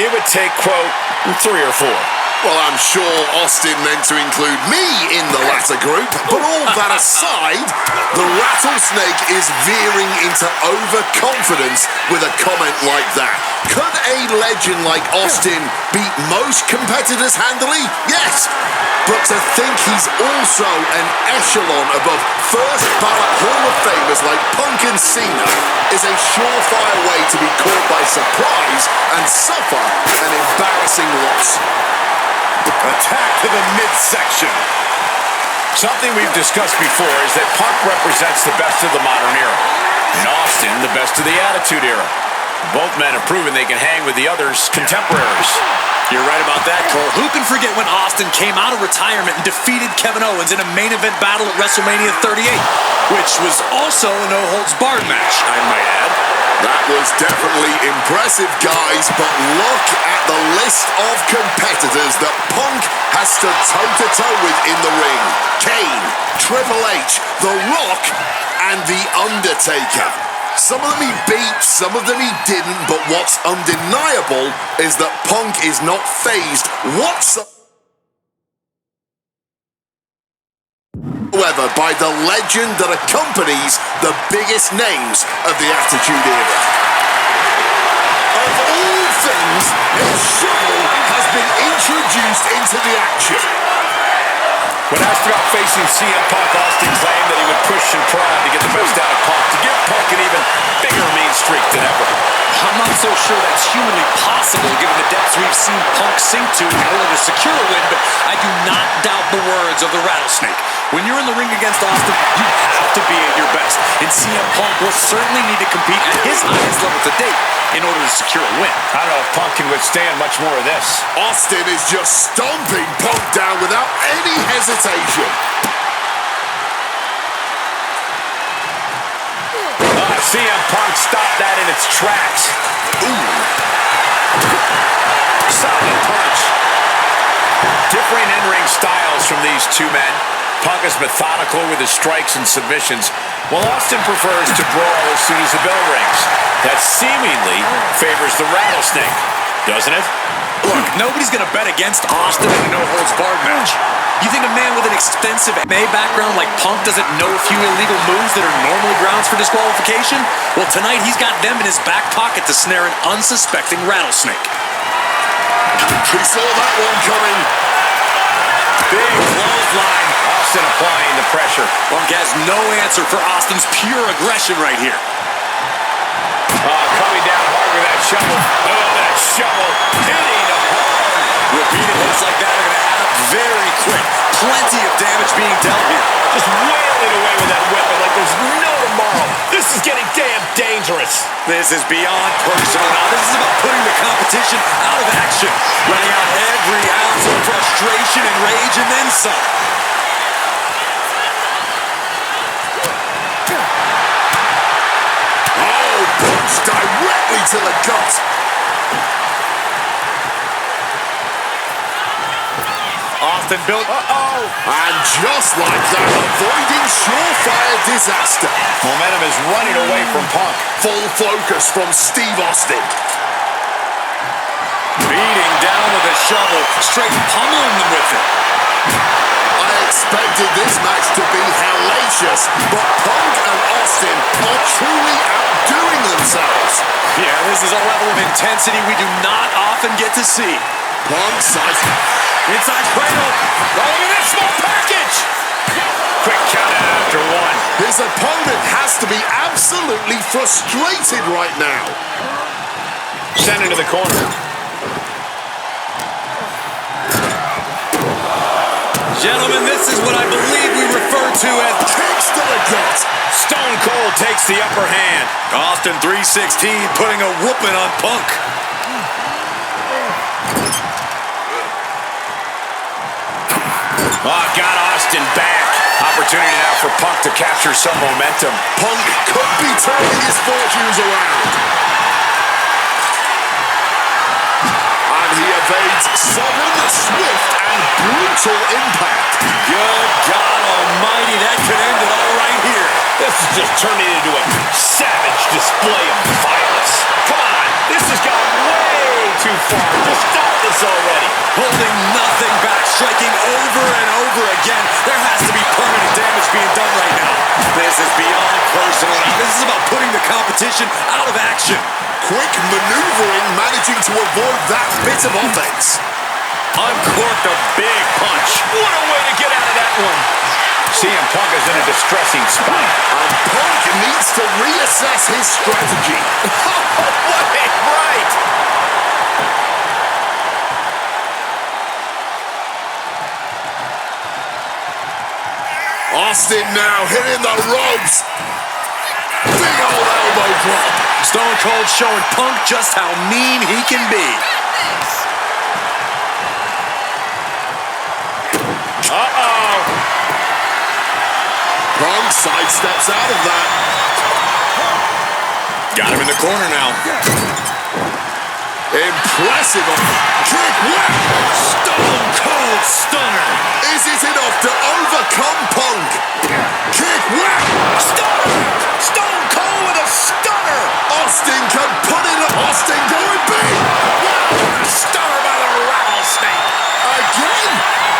it would take, quote, 3 or 4. Well, I'm sure Austin meant to include me in the latter group, but all that aside, the rattlesnake is veering into overconfidence with a comment like that. Could a legend like Austin beat most competitors handily? Yes, but to think he's also an echelon above first ballot Hall of Famers like Punk and Cena is a surefire way to be caught by surprise and suffer an embarrassing loss. Attack to the midsection. Something we've discussed before is that Punk represents the best of the modern era, and Austin the best of the Attitude Era. Both men have proven they can hang with the other's contemporaries. You're right about that, Cole. Who can forget when Austin came out of retirement and defeated Kevin Owens in a main event battle at WrestleMania 38, which was also a no-holds-barred match, I might add. That was definitely impressive, guys, but look at the list of competitors that Punk has stood toe-to-toe with in the ring. Kane, Triple H, The Rock, and The Undertaker. Some of them he beat, some of them he didn't, but what's undeniable is that Punk is not fazed whatsoever by the legend that accompanies the biggest names of the Attitude Era. Of all things, a shovel has been introduced into the action. When asked about facing CM Punk, Austin claimed that he would push and prod to get the best out of Punk, to give Punk an even bigger mean streak than ever. I'm not so sure that's humanly possible given the depths we've seen Punk sink to in order to secure a win, but I do not doubt the words of the Rattlesnake. When you're in the ring against Austin, you have to be at your best. And CM Punk will certainly need to compete at his highest level to date in order to secure a win. I don't know if Punk can withstand much more of this. Austin is just stomping Punk down without any hesitation. CM Punk stopped that in its tracks. Ooh. Solid punch. Different in-ring styles from these two men. Punk is methodical with his strikes and submissions, while Austin prefers to brawl as soon as the bell rings. That seemingly favors the Rattlesnake, doesn't it? Look, nobody's going to bet against Austin in a no-holds-barred match. You think a man with an extensive MMA background like Punk doesn't know a few illegal moves that are normally grounds for disqualification? Well, tonight he's got them in his back pocket to snare an unsuspecting rattlesnake. He saw that one coming. Big clothesline. Austin applying the pressure. Punk has no answer for Austin's pure aggression right here. Coming down hard with that shovel. Oh, that shovel hitting him hard. Repeated hits like that are going to add up very quick. Plenty of damage being dealt here. Just wailing away with that weapon like there's no tomorrow. This is getting damn dangerous. This is beyond personal now. This is about putting the competition out of action. Running out every ounce of frustration and rage and then some. Oh, punch directly to the gut. Austin built. And just like that, avoiding surefire disaster. Momentum is running away from Punk. Full focus from Steve Austin. Beating down with a shovel, straight pummeling them with it. I expected this match to be hellacious, but Punk and Austin are truly outdoing themselves. Yeah, this is a level of intensity we do not often get to see. Punk size. Inside cradle. Oh, look at this small package. Quick count out after one. His opponent has to be absolutely frustrated right now. Sent into the corner. Gentlemen, this is what I believe we refer to as Kicks to the gut. Stone Cold takes the upper hand. Austin 316 putting a whooping on Punk. Got Austin back. Opportunity now for Punk to capture some momentum. Punk could be turning his fortunes around. And he evades sudden, swift, and brutal impact. Good God almighty, that could end it all right here. This is just turning into a savage display of violence. Come on, this has gone way too far. Just stop this already. Holding nothing back, striking over and over again. There has to be permanent damage being done right now. This is beyond personal now. This is about putting the competition out of action. Quick maneuvering, managing to avoid that bit of offense. Uncorked a big punch. What a way to get out of that one. CM Punk is in a distressing spot. And Punk needs to reassess his strategy. What ain't right? Austin now hitting the ropes. Big old elbow drop. Stone Cold showing Punk just how mean he can be. Uh-oh. Punk sidesteps out of that. Got him in the corner now. Impressive. Kick, whap. Stone Cold stunner. Is it enough to overcome Punk? Kick, whap. Stunner! Stone Cold with a stunner! Austin can put it up. Austin going big. Wow, what a stunner by the Rattlesnake! Again.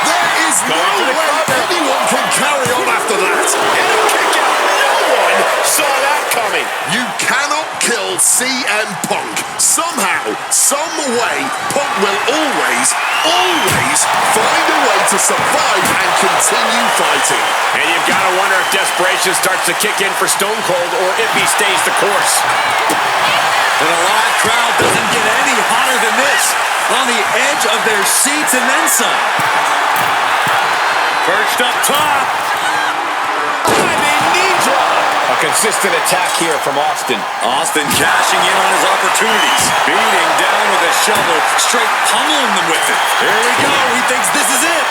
There is no Going for the way cover. anyone can carry on after that. And a kick out. No one saw that coming. You cannot kill CM Punk. Somehow, some way, Punk will always find a way to survive and continue fighting. And you've got to wonder if desperation starts to kick in for Stone Cold or if he stays the course. And a live crowd doesn't get any hotter than this. On the edge of their seats and then some. Pushed up top. Diving knee drop. A consistent attack here from Austin. Austin cashing in on his opportunities. Beating down with a shovel, straight pummeling them with it. Here we go. He thinks this is it.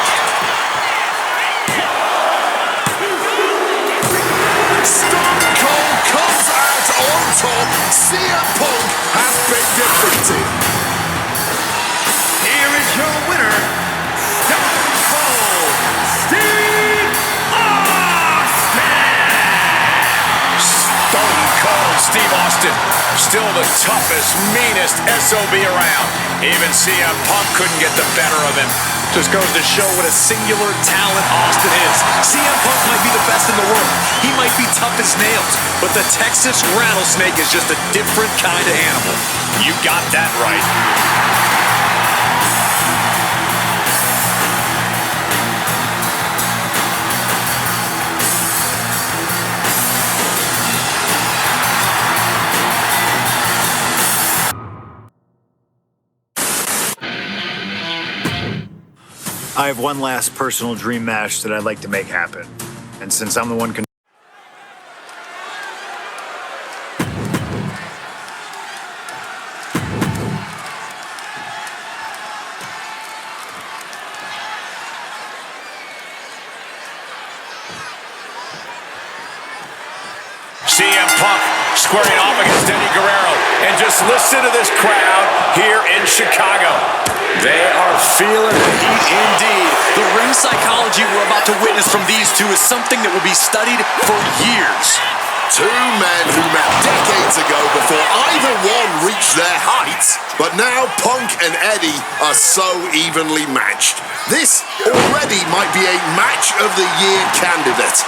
Stone Cold comes out on top. CM Punk has been defeated. Here is your winner, Stone Cold Steve Austin! Stone Cold Steve Austin. Still the toughest, meanest SOB around. Even CM Punk couldn't get the better of him. Just goes to show what a singular talent Austin is. CM Punk might be the best in the world. He might be tough as nails. But the Texas Rattlesnake is just a different kind of animal. You got that right. I have one last personal dream match that I'd like to make happen. And since I'm the one CM Punk squaring off against Eddie Guerrero. And just listen to this crowd here in Chicago. They are feeling the heat indeed. The ring psychology we're about to witness from these two is something that will be studied for years. Two men who met decades ago before either one reached their heights, but now Punk and Eddie are so evenly matched. This already might be a match of the year candidate.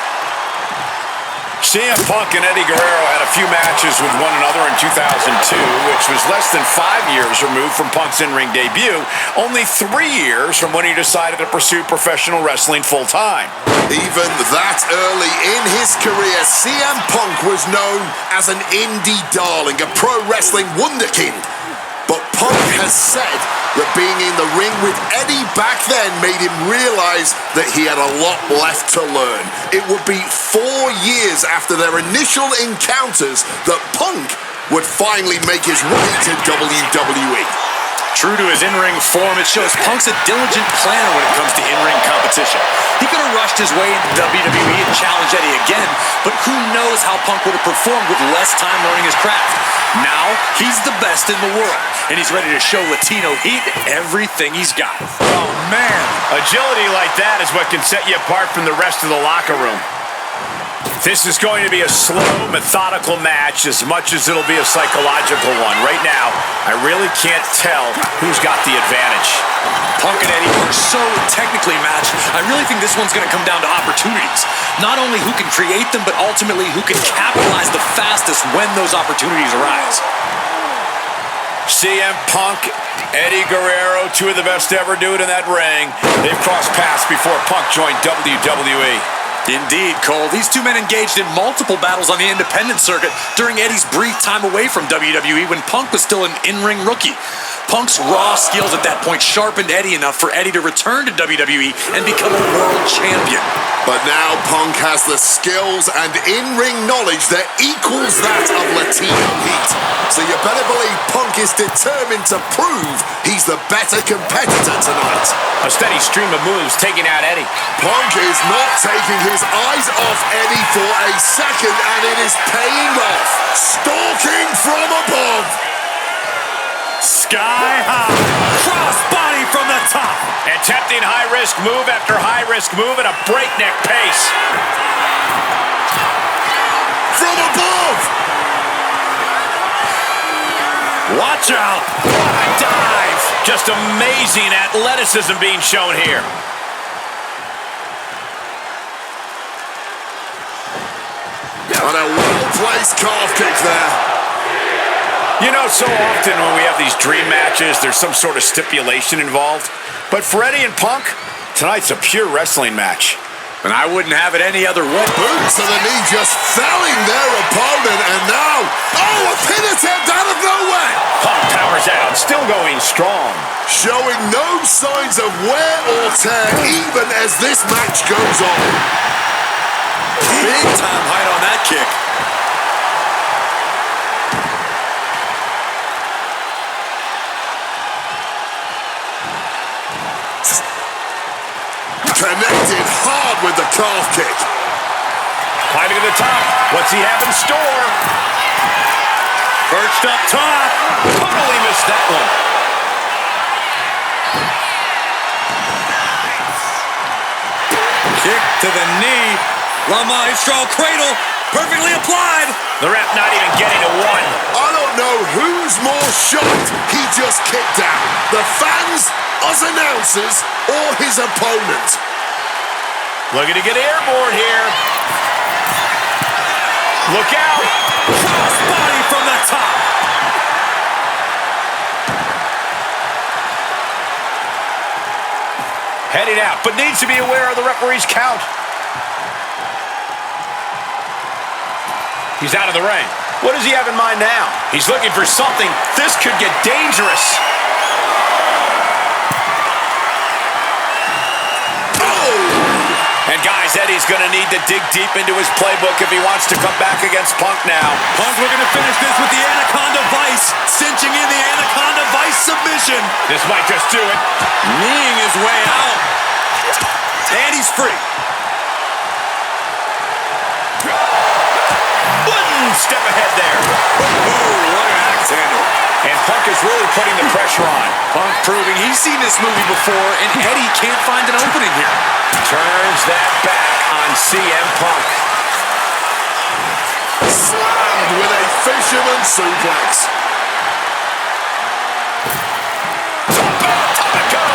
CM Punk and Eddie Guerrero had a few matches with one another in 2002, which was less than 5 years removed from Punk's in-ring debut, only 3 years from when he decided to pursue professional wrestling full-time. Even that early in his career, CM Punk was known as an indie darling, a pro wrestling wunderkind. But Punk has said that being in the ring with Eddie back then made him realize that he had a lot left to learn. It would be 4 years after their initial encounters that Punk would finally make his way to WWE. True to his in-ring form, it shows Punk's a diligent planner when it comes to in-ring competition. He could have rushed his way into WWE and challenged Eddie again, but who knows how Punk would have performed with less time learning his craft. Now, he's the best in the world, and he's ready to show Latino Heat everything he's got. Oh, man. Agility like that is what can set you apart from the rest of the locker room. This is going to be a slow, methodical match as much as it'll be a psychological one. Right now, I really can't tell who's got the advantage. Punk and Eddie are so technically matched, I really think this one's going to come down to opportunities. Not only who can create them, but ultimately who can capitalize the fastest when those opportunities arise. CM Punk, Eddie Guerrero, two of the best to ever do it in that ring. They've crossed paths before Punk joined WWE. Indeed, Cole. These two men engaged in multiple battles on the independent circuit during Eddie's brief time away from WWE when Punk was still an in-ring rookie. Punk's raw skills at that point sharpened Eddie enough for Eddie to return to WWE and become a world champion. But now Punk has the skills and in-ring knowledge that equals that of Latino Heat. So you better believe Punk is determined to prove he's the better competitor tonight. A steady stream of moves taking out Eddie. Punk is not taking his eyes off Eddie for a second, and it is paying off. Stalking from above. Sky high. Cross body from the top. Attempting high-risk move after high-risk move at a breakneck pace. From above. Watch out. What a dive. Just amazing athleticism being shown here. And a well-placed calf kick there. You know, so often when we have these dream matches, there's some sort of stipulation involved. But for Eddie and Punk, tonight's a pure wrestling match. And I wouldn't have it any other way. Boot to the knee, just felling their opponent, and now, oh, a pin attempt out of nowhere! Punk powers out, still going strong. Showing no signs of wear or tear, even as this match goes on. Big time height on that kick. Connected hard with the calf kick. Climbing to the top. What's he have in store? Perched up top. Totally missed that one. Kick to the knee. La Maestro cradle. Perfectly applied. The ref not even getting to one. I don't know who's more shocked he just kicked out. The fans, us announcers, or his opponent. Looking to get airborne here. Look out. Cross body from the top. Heading out, but needs to be aware of the referee's count. He's out of the ring. What does he have in mind now? He's looking for something. This could get dangerous. And guys, Eddie's going to need to dig deep into his playbook if he wants to come back against Punk now. Punk looking to finish this with the Anaconda Vice. Cinching in the Anaconda Vice submission. This might just do it. Kneeing his way out. And he's free. One step ahead there. Oh, what an axe handle. And Punk is really putting the pressure on. Punk proving he's seen this movie before, and Eddie can't find an opening here. Turns that back on CM Punk. Slammed with a fisherman suplex. Go!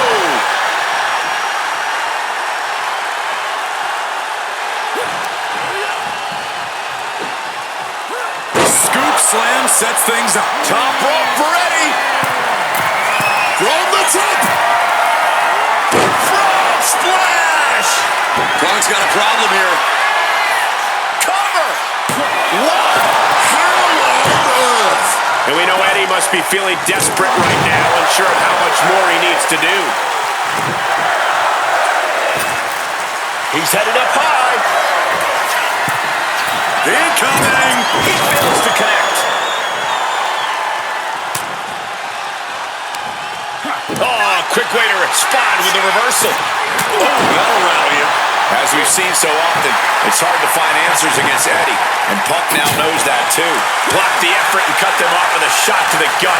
Scoop slam sets things up. Top rope for Eddie. From the top. Frog splash. Punk's got a problem here. Cover. What? How on earth? And we know Eddie must be feeling desperate right now, unsure of how much more he needs to do. He's headed up high. Incoming. He fails to connect. Oh, quick way to respond with the reversal. Oh, that'll rattle you. As we've seen so often, it's hard to find answers against Eddie, and Punk now knows that too. Blocked the effort and cut them off with a shot to the gut.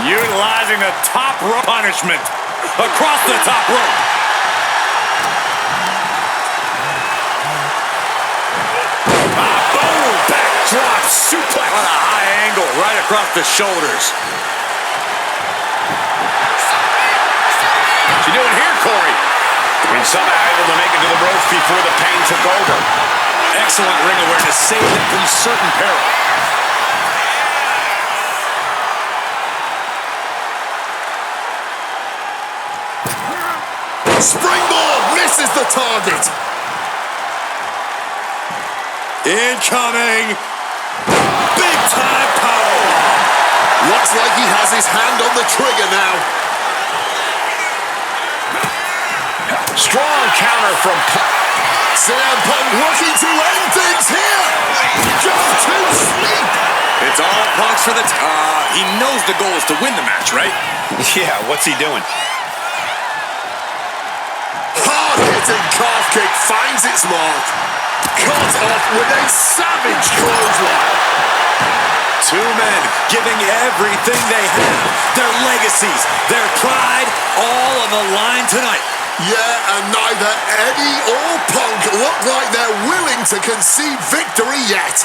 Utilizing the top rope punishment. Across the top rope. Boom! Backdrop suplex. On a high angle right across the shoulders. What's he doing here, Corey? And somehow able to make it to the ropes before the pain took over. Excellent ring awareness, saved them from certain peril. Springboard misses the target. Incoming. Big time power. Looks like he has his hand on the trigger now. Strong counter from Punk. CM Punk looking to end things here. Go to sleep. It's all Punk's for the he knows the goal is to win the match, right? Yeah, what's he doing? Hard-hitting calf kick finds its mark. Cut off with a savage clothesline. Two men giving everything they have. Their legacies, their pride, all on the line tonight. Yeah, and neither Eddie or Punk look like they're willing to concede victory yet.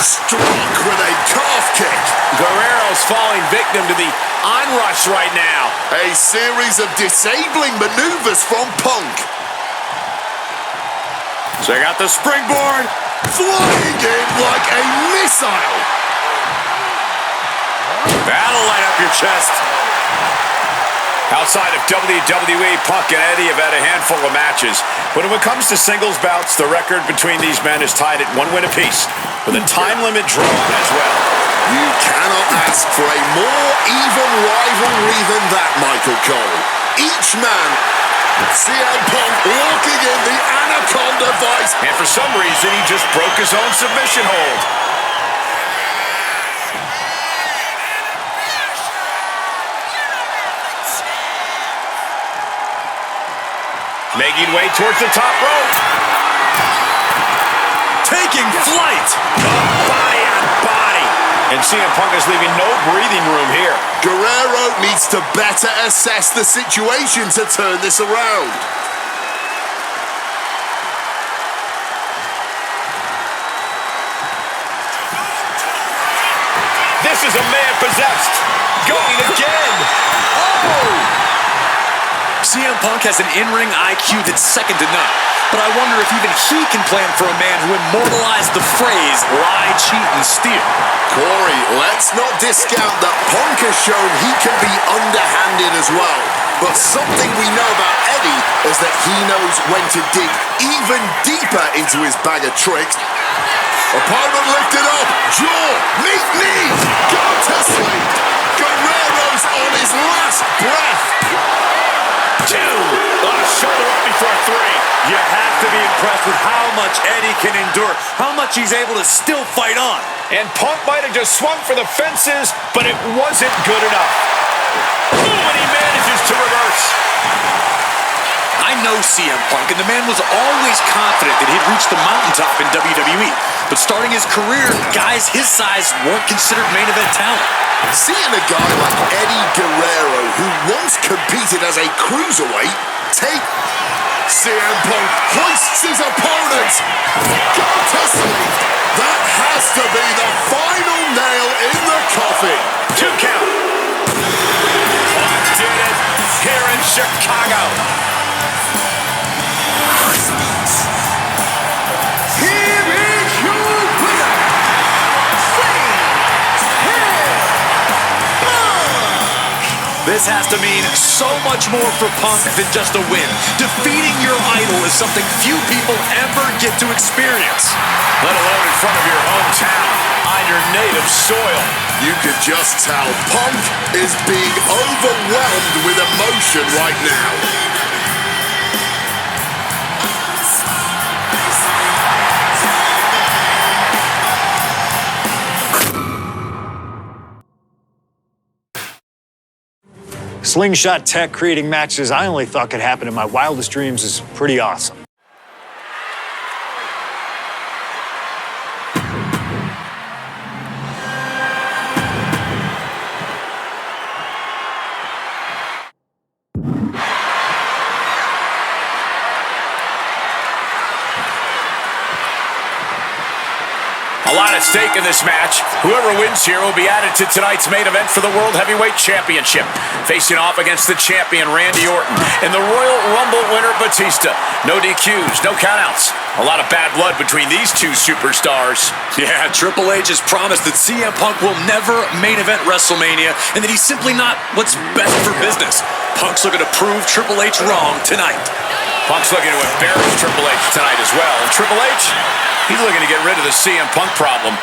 Struck with a calf kick. Guerrero's falling victim to the onrush right now. A series of disabling maneuvers from Punk. Check out the springboard. Flying in like a missile. That'll light up your chest. Outside of WWE, Punk and Eddie have had a handful of matches. But when it comes to singles bouts, the record between these men is tied at 1 win apiece, with a time limit drawn as well. You cannot ask for a more even rivalry than that, Michael Cole. Each man, CM Punk locking in the Anaconda Vice. And for some reason, he just broke his own submission hold. Making way towards the top rope. Taking flight. Body on body. And CM Punk is leaving no breathing room here. Guerrero needs to better assess the situation to turn this around. This is a man possessed. Going again. Oh! CM Punk has an in-ring IQ that's second to none. But I wonder if even he can plan for a man who immortalized the phrase, lie, cheat, and steal. Corey, let's not discount that Punk has shown he can be underhanded as well. But something we know about Eddie is that he knows when to dig even deeper into his bag of tricks. Opponent lifted up, jaw, meet knee, go to sleep. Guerrero's on his last breath. 2. Shoulder up before 3. You have to be impressed with how much Eddie can endure, how much he's able to still fight on. And Punk might have just swung for the fences, but it wasn't good enough. Ooh, and he manages to reverse. I know CM Punk, and the man was always confident that he'd reach the mountaintop in WWE. But starting his career, guys his size weren't considered main event talent. Seeing a guy like Eddie Guerrero, who once competed as a cruiserweight, take CM Punk hoists his opponent. Go to sleep. That has to be the final nail in the coffin. 2 count. Punk did it here in Chicago. Here is your winner, This has to mean so much more for Punk than just a win. Defeating your idol is something few people ever get to experience. Let alone in front of your hometown, on your native soil. You can just tell Punk is being overwhelmed with emotion right now. Slingshot tech creating matches I only thought could happen in my wildest dreams is pretty awesome. A lot at stake in this match. Whoever wins here will be added to tonight's main event for the World Heavyweight Championship, facing off against the champion Randy Orton and the Royal Rumble winner Batista. No DQs, no countouts. A lot of bad blood between these two superstars. Yeah, Triple H has promised that CM Punk will never main event WrestleMania and that he's simply not what's best for business. Punk's looking to prove Triple H wrong tonight. Punk's looking to embarrass Triple H tonight as well. And Triple H, he's looking to get rid of the CM Punk problem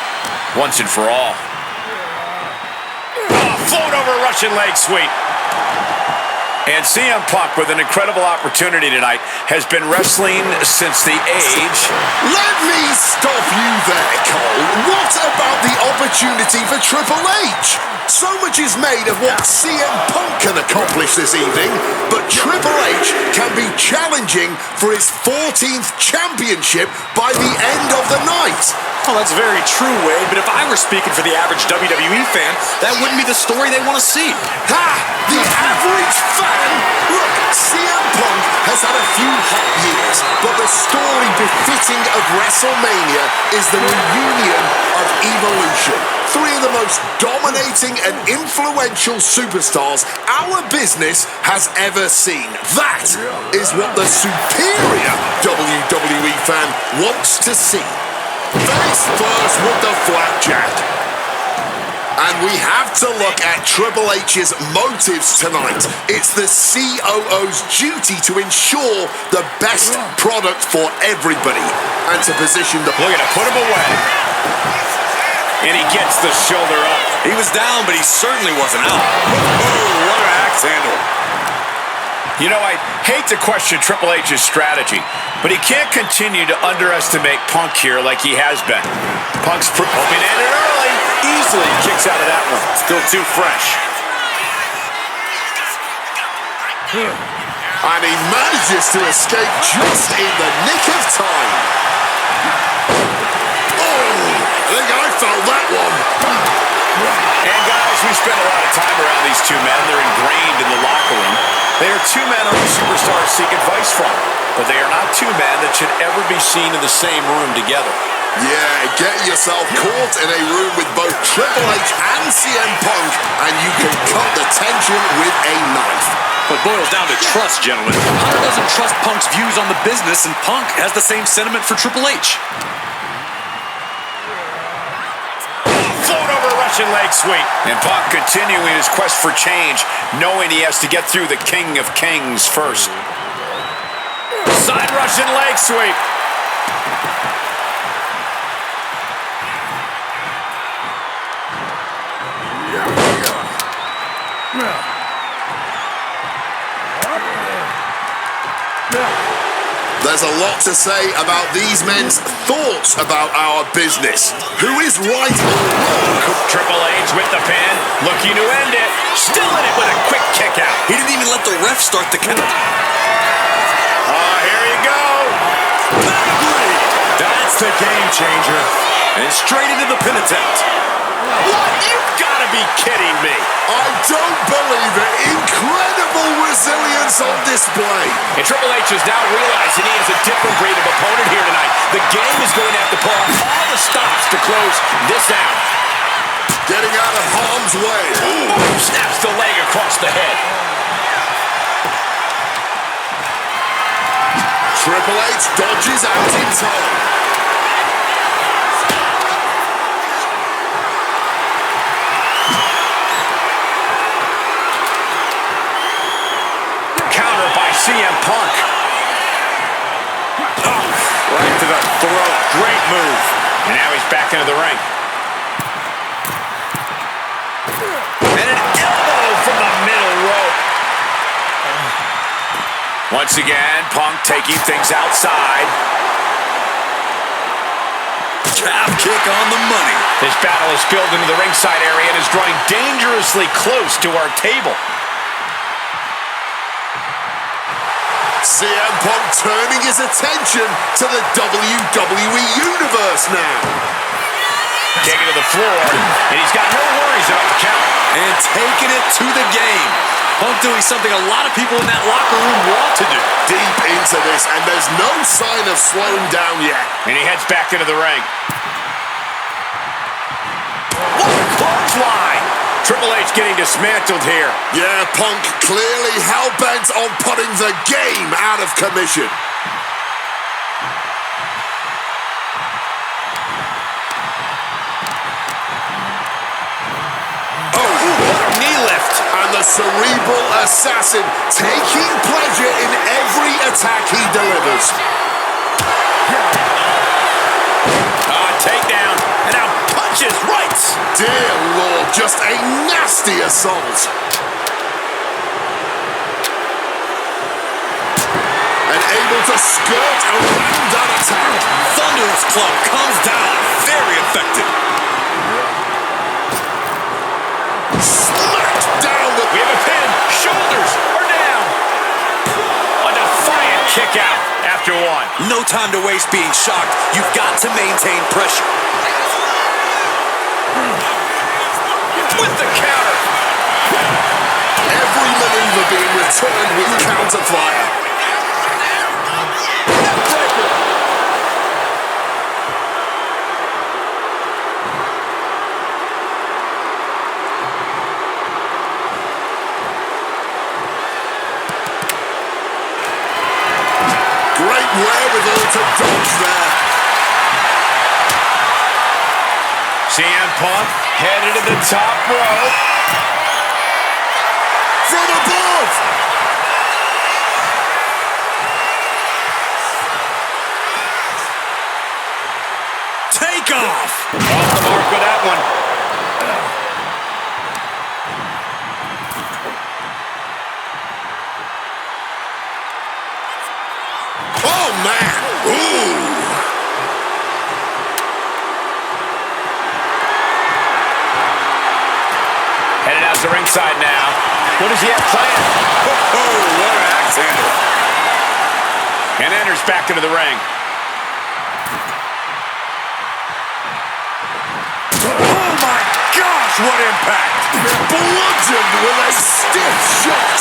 once and for all. Oh, float over Russian leg sweep. And CM Punk, with an incredible opportunity tonight, has been wrestling since the age. Let me stop you there, Cole. What about the opportunity for Triple H? So much is made of what CM Punk can accomplish this evening, but Triple H can be challenging for his 14th championship by the end of the night. Well, that's very true, Wade, but if I were speaking for the average WWE fan, that wouldn't be the story they want to see. Ha! The average fan? Look, CM Punk has had a few hot years, but the story befitting of WrestleMania is the reunion of Evolution. 3 of the most dominating and influential superstars our business has ever seen. That is what the superior WWE fan wants to see. Face first with the flapjack. And we have to look at Triple H's motives tonight. It's the COO's duty to ensure the best product for everybody and to position the... Look at it, put him away. And he gets the shoulder up. He was down, but he certainly wasn't out. Oh, what an axe handle. You know, I hate to question Triple H's strategy, but he can't continue to underestimate Punk here like he has been. Punk's hoping to end it early. Easily kicks out of that one. Still too fresh. And he manages to escape just in the nick of time. Oh, I think I felt that one. And guys, we spend a lot of time around these two men. They're ingrained in the locker room. They are two men only superstars seek advice from, but they are not two men that should ever be seen in the same room together. Yeah, get yourself caught in a room with both Triple H and CM Punk, and you can cut the tension with a knife. But boils down to trust, gentlemen. Hunter doesn't trust Punk's views on the business, and Punk has the same sentiment for Triple H. Russian leg sweep. And Punk continuing his quest for change, knowing he has to get through the King of Kings first. Side Russian leg sweep. There's a lot to say about these men's thoughts about our business. Who is right or wrong? Triple H with the pin, looking to end it. Still in it with a quick kick out. He didn't even let the ref start the count. Oh, here you go. That's the game changer. And straight into the pin attempt. What? You've got to be kidding me. I don't believe it. Incredible resilience on display. And Triple H is now realizing he has a different breed of opponent here tonight. The game is going to have to pull off all the stops to close this out. Getting out of harm's way. Ooh, snaps the leg across the head. Triple H dodges out in time. CM Punk. Oh, right to the throat. Great move. And now he's back into the ring. And an elbow from the middle rope. Once again, Punk taking things outside. Calf kick on the money. This battle has spilled into the ringside area and is drawing dangerously close to our table. CM Punk turning his attention to the WWE Universe now. Taking to the floor, and he's got no worries about the count. And taking it to the game. Punk doing something a lot of people in that locker room want to do. Deep into this, and there's no sign of slowing down yet. And he heads back into the ring. What a clothesline! Triple H getting dismantled here. Yeah, Punk clearly hell-bent on putting the game out of commission. Oh, what a knee lift. And the cerebral assassin taking pleasure in every attack he delivers. Takedown, and now punches rights. Dear Lord, just a nasty assault. And able to skirt around that attack. Thunderous club comes down, very effective. Smacked down the... We have a pin. Shoulders are down. A defiant kick out after one. No time to waste being shocked. You've got to maintain pressure. With the counter. Every maneuver being returned with counter fire. Great wherewithal to dodge there. CM Punk Headed to the top rope. From above. Take off. Off the mark with that one. Oh, man. Ooh. Headed out to ringside now. What does he have planned? Oh, what an axe handle. And enters back into the ring. Oh, my gosh, what impact. Bludgeoned with a stiff shot.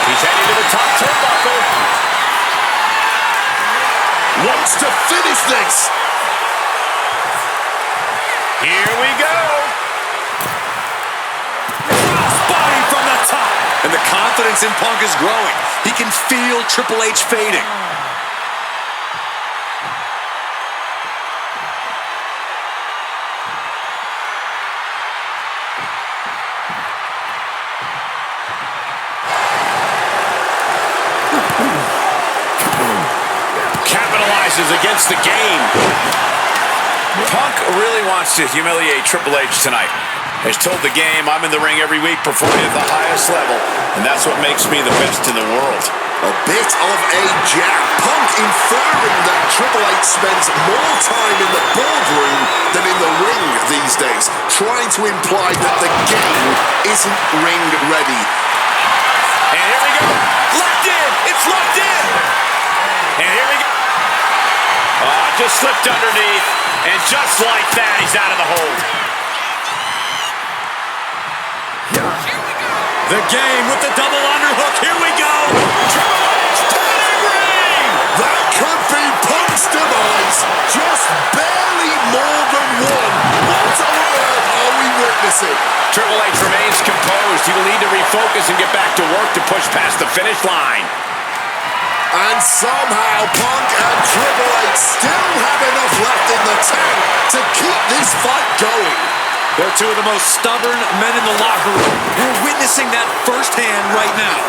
He's heading to the top turnbuckle. Wants to finish this. Here we go. Body from the top. And the confidence in Punk is growing. He can feel Triple H fading. Capitalizes against the game. Punk really wants to humiliate Triple H tonight. Has told the game, I'm in the ring every week performing at the highest level, and that's what makes me the best in the world. A bit of a jab. Punk inferring that Triple H spends more time in the boardroom than in the ring these days, trying to imply that the game isn't ring ready. And here we go. Locked in. It's locked in. And here we go. Just slipped underneath, and just like that, he's out of the hold. The game with the double underhook. Here we go. Triple H delivering. That could be Punk's demise. Just barely more than one. What on earth are we witnessing? Triple H remains composed. He will need to refocus and get back to work to push past the finish line. And somehow Punk and Triple H still have enough left in the tank to keep this fight going. They're two of the most stubborn men in the locker room. We're witnessing that firsthand right now.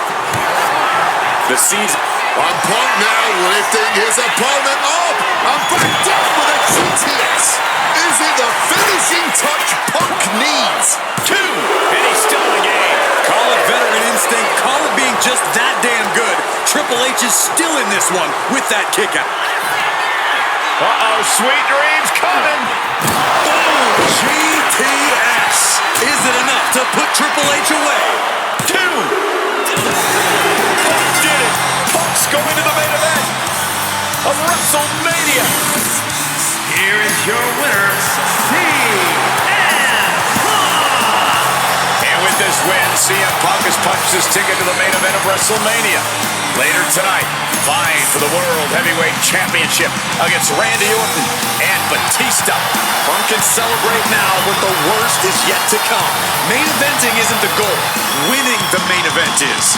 The season. And Punk now lifting his opponent up and back down with a GTS. Is it the finishing touch Punk needs? 2, and he's still in the game. Call it veteran instinct. Call it being just that damn good. Triple H is still in this one with that kick out. Uh-oh, sweet dreams coming. Boom! GTS. Is it enough to put Triple H away? 2. Punk did it. Punk's going to the main event of WrestleMania. Here is your winner, And with this win, CM Punk has punched his ticket to the main event of WrestleMania. Later tonight, vying for the World Heavyweight Championship against Randy Orton and Batista. Punk can celebrate now, but the worst is yet to come. Main eventing isn't the goal. Winning the main event is.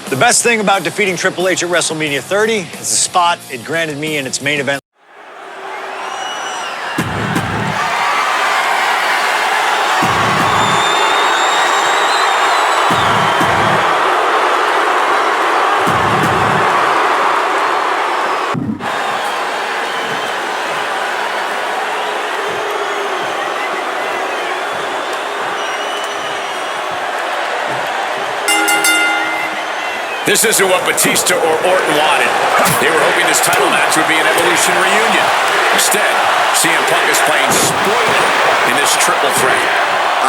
The best thing about defeating Triple H at WrestleMania 30 is the spot it granted me in its main event. This isn't what Batista or Orton wanted. They were hoping this title match would be an Evolution reunion. Instead, CM Punk is playing spoiler in this triple threat.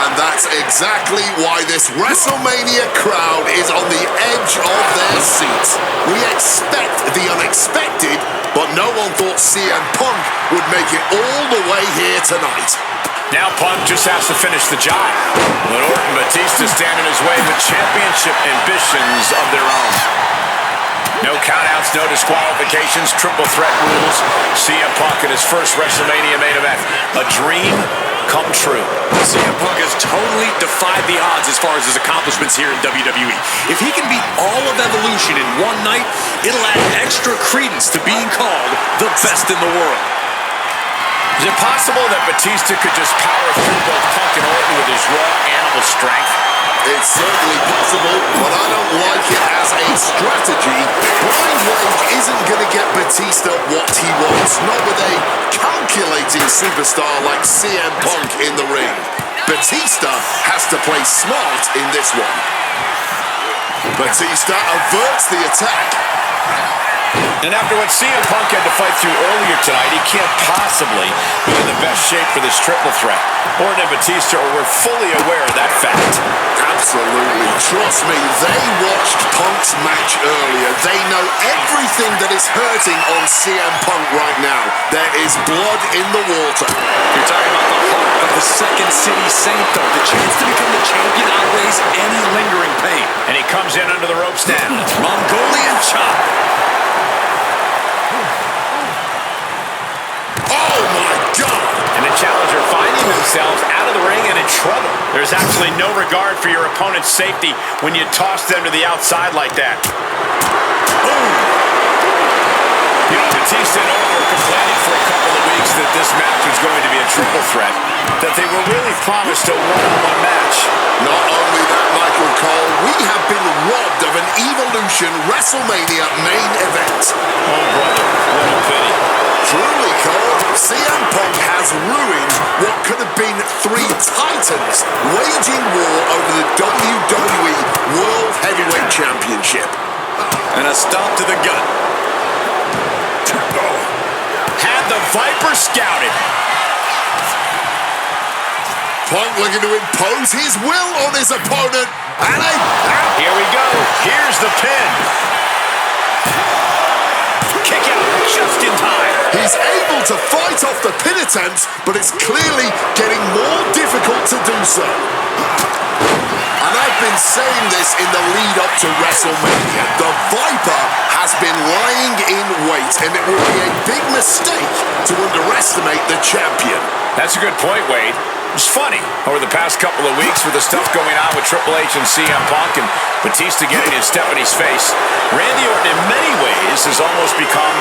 And that's exactly why this WrestleMania crowd is on the edge of their seats. We expect the unexpected, but no one thought CM Punk would make it all the way here tonight. Now Punk just has to finish the job. But Orton and Batista stand in his way with championship ambitions of their own. No countouts, no disqualifications, triple threat rules. CM Punk in his first WrestleMania main event. A dream come true. CM Punk has totally defied the odds as far as his accomplishments here in WWE. If he can beat all of Evolution in one night, it'll add extra credence to being called the best in the world. Is it possible that Batista could just power through both Punk and Orton with his raw animal strength? It's certainly possible, but I don't like it as a strategy. Brian Wade isn't going to get Batista what he wants, not with a calculating superstar like CM Punk in the ring. Batista has to play smart in this one. Batista averts the attack. And after what CM Punk had to fight through earlier tonight, he can't possibly be in the best shape for this triple threat. Orton and Batista were fully aware of that fact. Absolutely. Trust me, they watched Punk's match earlier. They know everything that is hurting on CM Punk right now. There is blood in the water. You're talking about the heart of the Second City Saint, though. The chance to become the champion outweighs any lingering pain. And he comes in under the ropes now. Mongolian chop. Oh my God! And the challenger finding themselves out of the ring and in trouble. There's actually no regard for your opponent's safety when you toss them to the outside like that. Boom! You know, Batista and Orton were complaining for a couple of weeks that this match was going to be a triple threat, that they were really promised a one-on-one match. Not only that, Michael Cole, we have been robbed of an Evolution WrestleMania main event. Oh, brother, what a pity. Truly, Cole, CM Punk has ruined what could have been three titans waging war over the WWE World Heavyweight Championship. And a stomp to the gut. Had the Viper scouted. Punk looking to impose his will on his opponent. And Here we go. Here's the pin. Kick out just in time. he's able to fight off the pin attempts, but it's clearly getting more difficult to do so. And I've been saying this in the lead up to WrestleMania. The Viper has been lying in wait, and it would be a big mistake to underestimate the champion. That's a good point, Wade. It's funny, over the past couple of weeks with the stuff going on with Triple H and CM Punk and Batista getting his step in his face, Randy Orton in many ways has almost become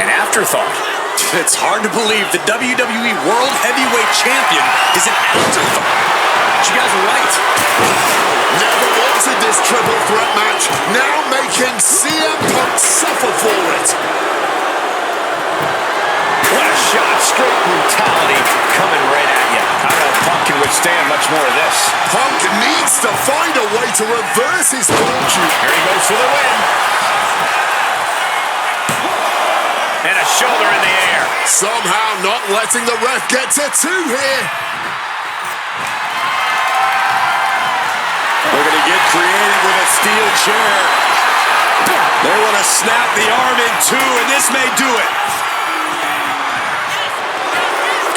an afterthought. It's hard to believe the WWE World Heavyweight Champion is an afterthought. But you guys are right. Never wanted this triple threat match, now making CM Punk suffer for it. What a shot, straight brutality coming right at you. I don't know if Punk can withstand much more of this. Punk needs to find a way to reverse his fortune. Here he goes for the win. And a shoulder in the air. Somehow not letting the ref get to two here. We're going to get creative with a steel chair. They want to snap the arm in two, and this may do it.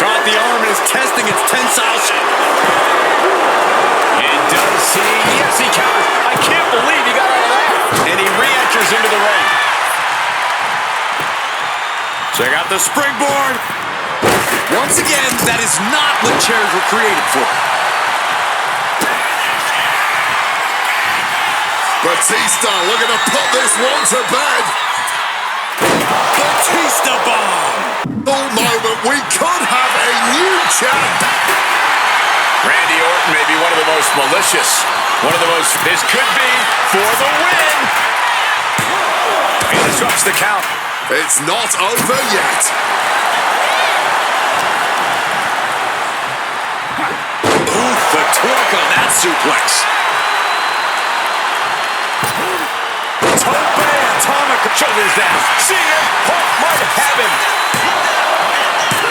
Caught the arm and is testing its tensile. And does he? Yes, he counters. I can't believe he got out of that. And he re-enters into the ring. Check out the springboard. Once again, that is not what chairs were created for. Batista looking to put this one to bed. Batista bomb. Full moment, we could have a new champ. Randy Orton may be one of the most malicious, one of the most, this could be for the win. He disrupts the count. It's not over yet. Ooh, the torque on that suplex. Tope atomic shoulders down. CM Punk might have him.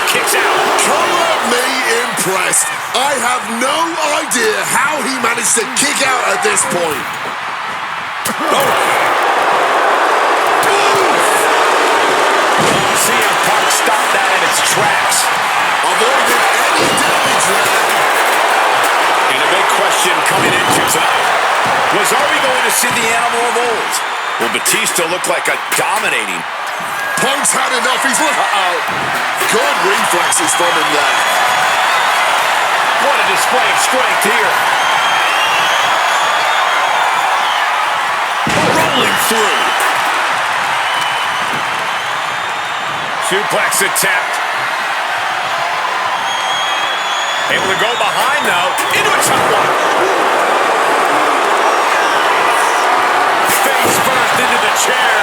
Kicks out. Come at me impressed. I have no idea how he managed to kick out at this point. CM Punk stopped that in its tracks. Avoided any damage there. And a big question coming into tonight was, are we going to see the animal of old? Well, Batista looked like a dominating. Punk's had enough. He's good reflexes from him there. What a display of strength here. Rolling through. Suplex attempt. Able to go behind, though. Into a top one. Face first into the chair.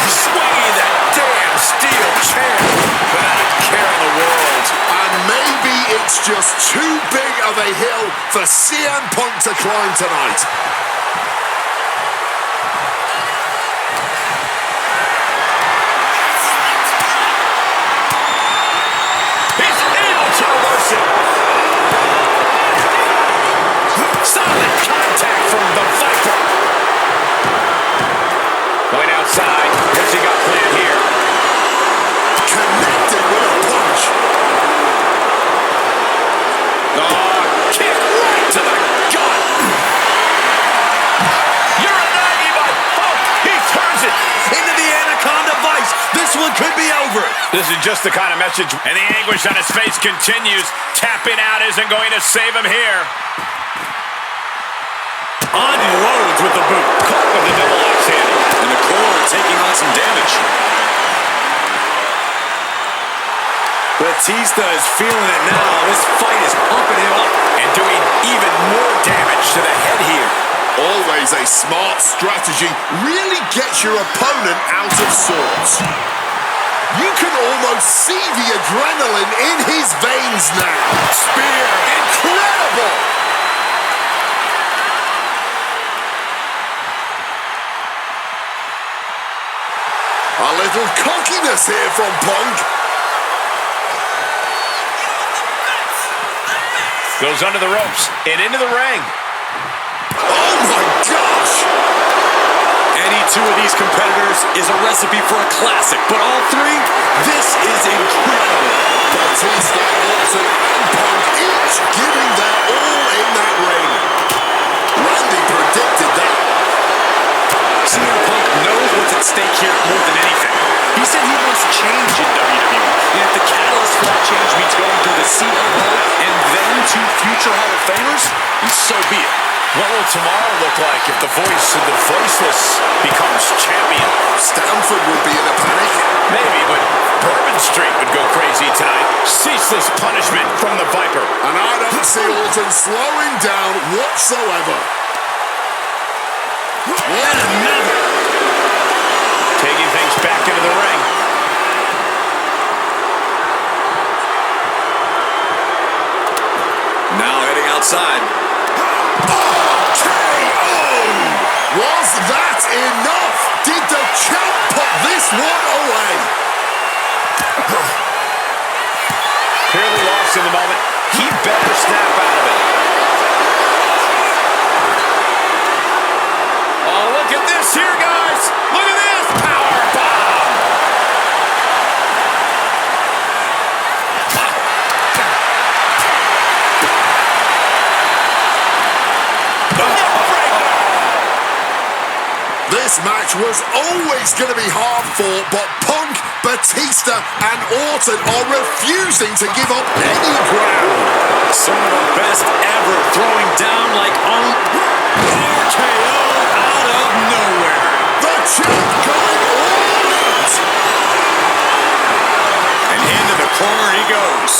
Swinging that damn steel chair. Without a care in the world. And maybe it's just too big of a hill for CM Punk to climb tonight. He's able to reverse it. Solid contact from the Viper. Going outside. What's he got planned here? Connected with a punch. Oh, kick right to the gut. You're a naggy, but oh, he turns it Into the Anaconda Vice. This one could be over. This is just the kind of message, and the anguish on his face continues. Tapping out isn't going to save him here. Unloads with the boot. Caught with the double axe handle. And the core taking on some damage. Batista is feeling it now. This fight is pumping him up And doing even more damage to the head here. Always a smart strategy. Really gets your opponent out of sorts. You can almost see the adrenaline in his veins now. Spear. Incredible! A little cockiness here from Punk. Goes under the ropes and into the ring. Oh my gosh! Any two of these competitors is a recipe for a classic, but all three, this is incredible. Batista, Orton, and Punk each giving their all in that ring. Randy predicted that. CM Punk knows what's at stake here more than anything. He said he wants change in WWE, and if the catalyst for that change means going through the COO and then to future Hall of Famers, then so be it. What will tomorrow look like if the voice of the voiceless becomes champion? Stanford would be in a panic. Maybe, but Bourbon Street would go crazy tonight. Ceaseless punishment from the Viper. And I don't see Orton slowing down whatsoever. And another. Taking things back into the ring. Now heading outside. Was that enough? Did the champ put this one away? Clearly lost in the moment. He better snap out of it. Oh, look at this here, guys. Look at this. Power bomb. This match was always going to be hard fought, but Punk, Batista, and Orton are refusing to give up any ground. Some of the best ever, throwing down like on RKO out of nowhere. The champ going all out. And into the corner he goes.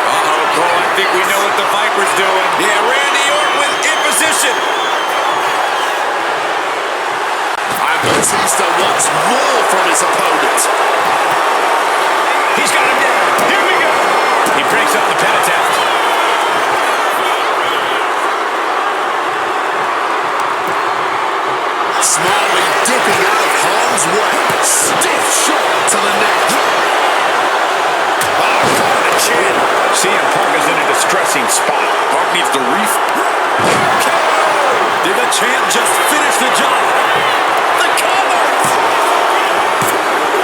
Uh-oh, Cole, I think we know what the Viper's doing. Yeah, Randy Orton in position. Batista wants more from his opponent. He's got him down. Here we go. He breaks up the pin attempt. Smartly dipping out of harm's way. Stiff shot to the neck. Oh, caught in the chin. CM Punk is in a distressing spot. Punk needs to Did the champ just finish the job? The cover.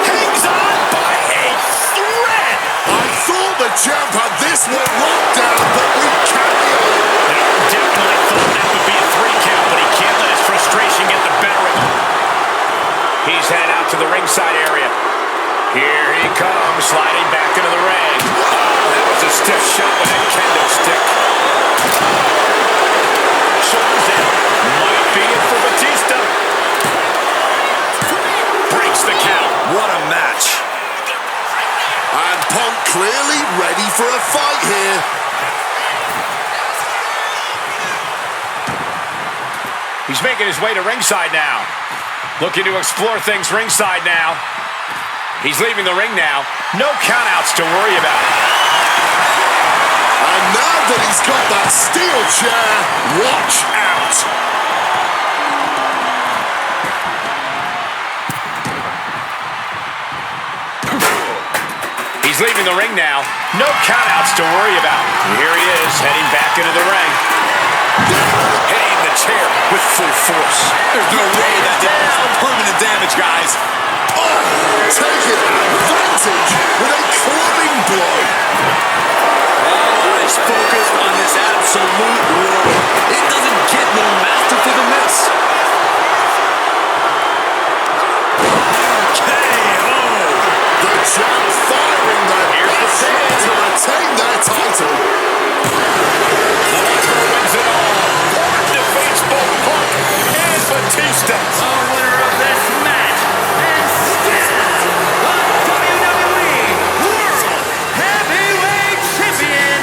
Hangs on by a thread. I thought the champ had this one locked down, but we carry on. And Orton definitely sliding back into the ring. Oh, that was a stiff shot with that kendo stick. Shoulders down. Might be it for Batista. Breaks the count. What a match. And Punk clearly ready for a fight here. He's making his way to ringside now. Looking to explore things ringside now. He's leaving the ring now. No countouts to worry about. And now that he's got that steel chair, watch out. He's leaving the ring now. No countouts to worry about. Here he is, heading back into the ring. Hitting the chair with full force. There's no way that did permanent damage, guys. Oh, taking advantage with a clubbing blow. All eyes focused on this absolute roar. It doesn't get more masterful than this. KO. The champ firing their best shot to retain their title. Wins it all. Orton defeats both Punk and Batista. The winner of this match and still the WWE World Heavyweight Champion,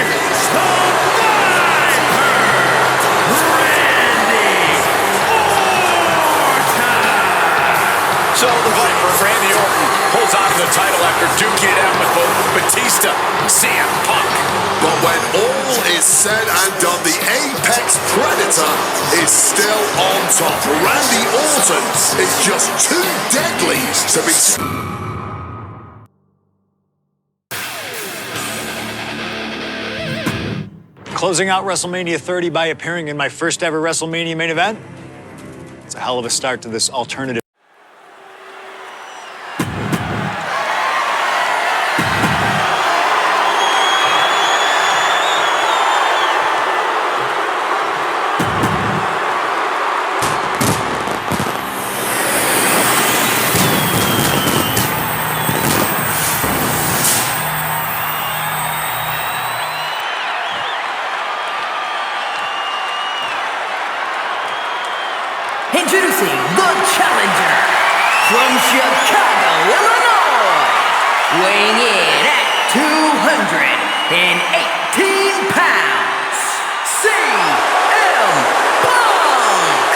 the Viper, Randy Orton. So the Viper, Randy Orton, holds on to the title after duking it out with both Batista and CM Punk. But when all is said and done, the Apex Predator is still on top. Randy Orton is just too deadly to be... Closing out WrestleMania 30 by appearing in my first ever WrestleMania main event. It's a hell of a start to this alternative. Introducing the challenger from Chicago, Illinois, weighing in at 218 pounds, CM Punk!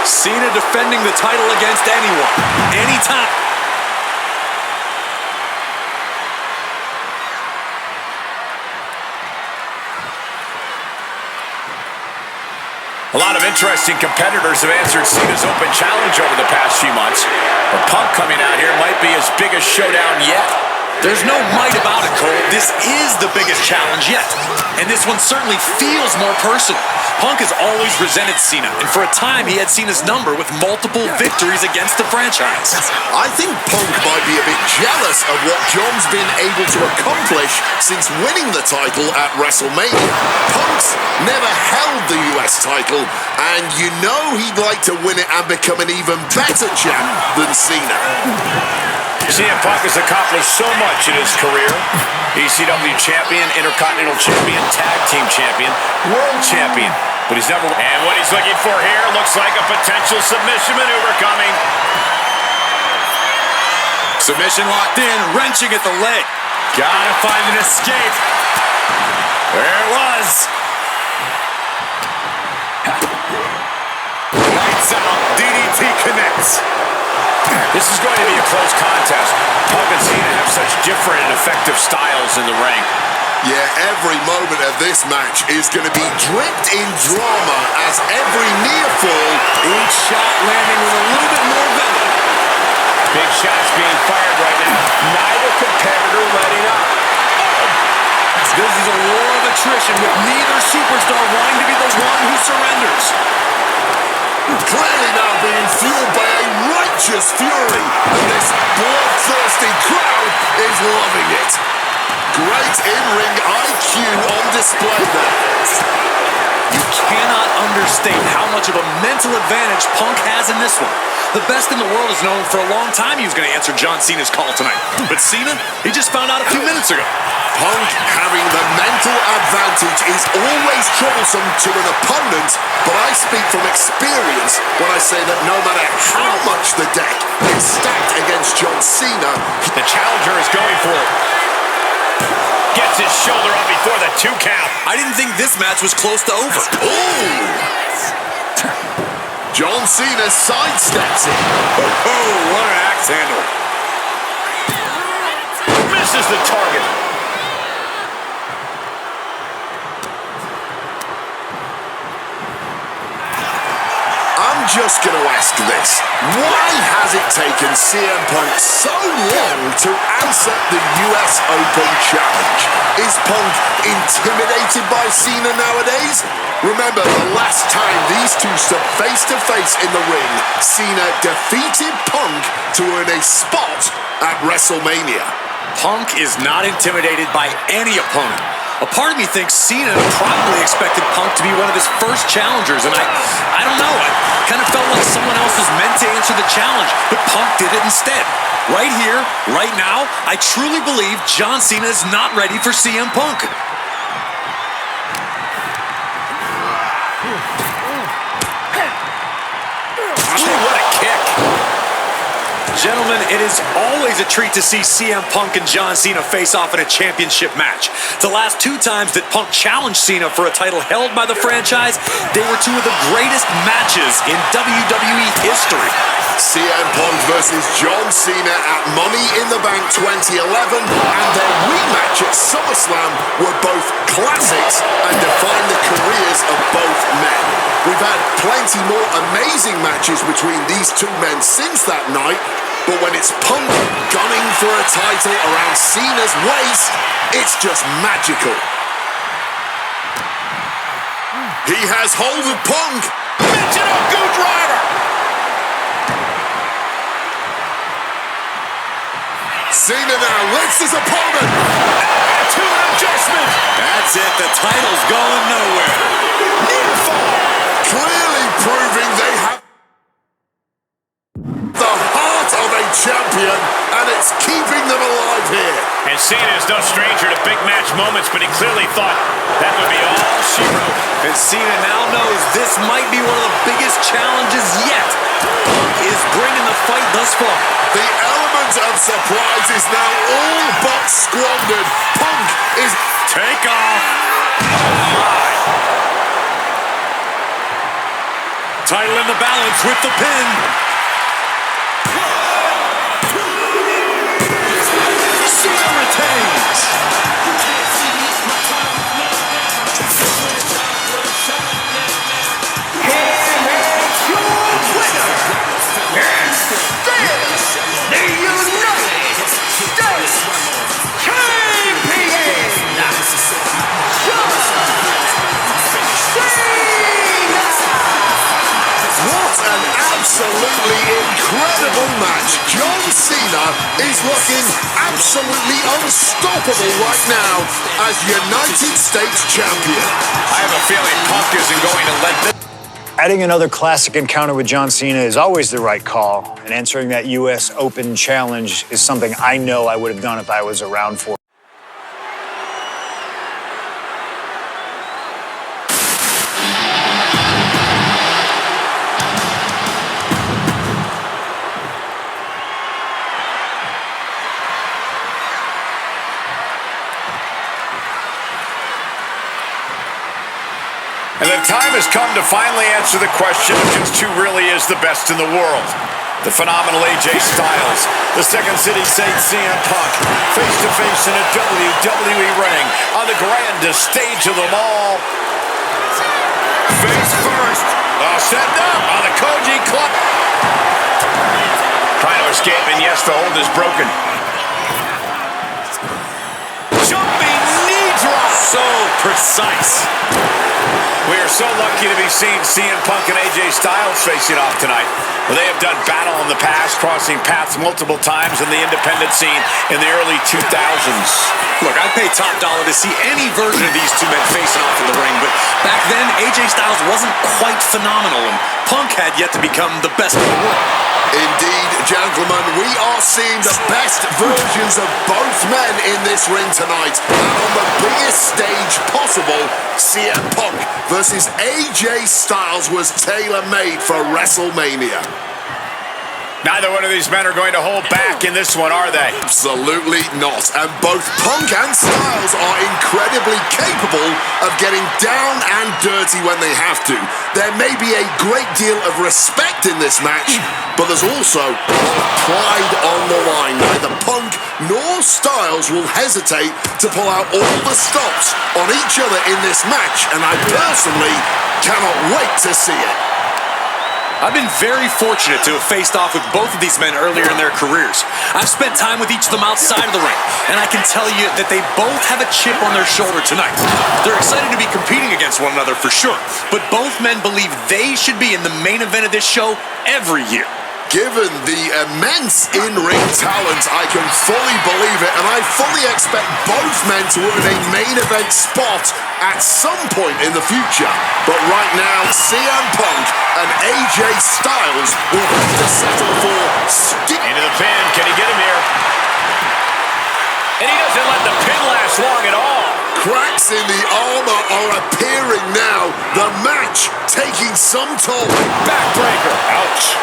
Cena defending the title against anyone, anytime. A lot of interesting competitors have answered Cena's open challenge over the past few months. But Punk coming out here might be his biggest showdown yet. There's no might about it, Cole. This is the biggest challenge yet. And this one certainly feels more personal. Punk has always resented Cena, and for a time he had Cena's number with multiple victories against the franchise. I think Punk might be a bit jealous of what John's been able to accomplish since winning the title at WrestleMania. Punk's never held the US title, and you know he'd like to win it and become an even better champ than Cena. CM Punk has accomplished so much in his career. ECW champion, Intercontinental champion, tag team champion, world champion. But he's never... And what he's looking for here looks like a potential submission maneuver coming. Submission locked in, wrenching at the leg. Gotta find an escape. There it was. Lights out. DDT connects. This is going to be a close contest. Punk and Cena have such different and effective styles in the ring. Yeah, every moment of this match is going to be dripped in drama as every near fall, Each shot landing with a little bit more venom. Big shots being fired right now. Neither competitor letting up. This is a war of attrition with neither superstar wanting to be the one who surrenders. clearly now being fueled by a righteous fury, and this bloodthirsty crowd is loving it. Great in-ring IQ on display there. You cannot understate how much of a mental advantage Punk has in this one. The best in the world has known for a long time he was going to answer John Cena's call tonight. But Cena, he just found out a few minutes ago. Punk having the mental advantage is always troublesome to an opponent, but I speak from experience when I say that no matter how much the deck is stacked against John Cena, The challenger is going for it. Gets his shoulder up before the 2 count. I didn't think this match was close to over. ooh! John Cena sidesteps it. Oh, what an axe handle. Misses the target. I'm just going to ask this. Why has it taken CM Punk so long to answer the US Open Challenge? Is Punk intimidated by Cena nowadays? Remember, the last time these two stood face-to-face in the ring, Cena defeated Punk to earn a spot at WrestleMania. Punk is not intimidated by any opponent. A part of me thinks Cena probably expected Punk to be one of his first challengers, and I don't know. I kind of felt like someone else was meant to answer the challenge, but Punk did it instead. Right here, right now, I truly believe John Cena is not ready for CM Punk. What a kick. Gentlemen, it is always a treat to see CM Punk and John Cena face off in a championship match. The last 2 times that Punk challenged Cena for a title held by the franchise, they were 2 of the greatest matches in WWE history. CM Punk versus John Cena at Money in the Bank 2011 and their rematch at SummerSlam were both classics and define the careers of both men. We've had plenty more amazing matches between these 2 men since that night, but when it's Punk gunning for a title around Cena's waist, it's just magical. He has hold of Punk. Michinoku driver. Cena now lifts his opponent. To an adjustment. That's it, the title's going nowhere. Near fall. Clearly proving they have the heart of a champion, and it's keeping them alive here. And Cena is no stranger to big match moments, but he clearly thought that would be all she wrote. And Cena now knows this might be one of the biggest challenges yet. Punk is bringing the fight thus far. The element of surprise is now all but squandered. Punk is... Take off. Title in the balance with the pin. Cena retains. Absolutely incredible match. John Cena is looking absolutely unstoppable right now as United States champion. I have a feeling Punk isn't going to let this. Adding another classic encounter with John Cena is always the right call, and answering that US Open challenge is something I know I would have done if I was around for. And the time has come to finally answer the question of just who really is the best in the world. The phenomenal AJ Styles, the Second City Saint CM Punk, face-to-face in a WWE ring on the grandest stage of them all. Face first, set up on the Koji Club. Trying to escape, and yes, the hold is broken. Jumping knee drop. So precise. We are so lucky to be seeing CM Punk and AJ Styles facing off tonight. Well, they have done battle in the past, crossing paths multiple times in the independent scene in the early 2000s. Look, I'd pay top dollar to see any version of these two men facing off in the ring, but back then, AJ Styles wasn't quite phenomenal, and Punk had yet to become the best in the world. Indeed, gentlemen, we are seeing the best versions of both men in this ring tonight. And on the biggest stage possible, CM Punk versus AJ Styles was tailor-made for WrestleMania. Neither one of these men are going to hold back in this one, are they? Absolutely not. And both Punk and Styles are incredibly capable of getting down and dirty when they have to. There may be a great deal of respect in this match, but there's also pride on the line. Neither Punk nor Styles will hesitate to pull out all the stops on each other in this match, and I personally cannot wait to see it. I've been very fortunate to have faced off with both of these men earlier in their careers. I've spent time with each of them outside of the ring, and I can tell you that they both have a chip on their shoulder tonight. They're excited to be competing against one another for sure, but both men believe they should be in the main event of this show every year. Given the immense in-ring talent, I can fully believe it, and I fully expect both men to earn a main event spot at some point in the future. But right now, CM Punk and AJ Styles will have to settle for Into the pin. Can he get him here? And he doesn't let the pin last long at all. Cracks in the armor are appearing now. The match taking some toll. Backbreaker. Ouch.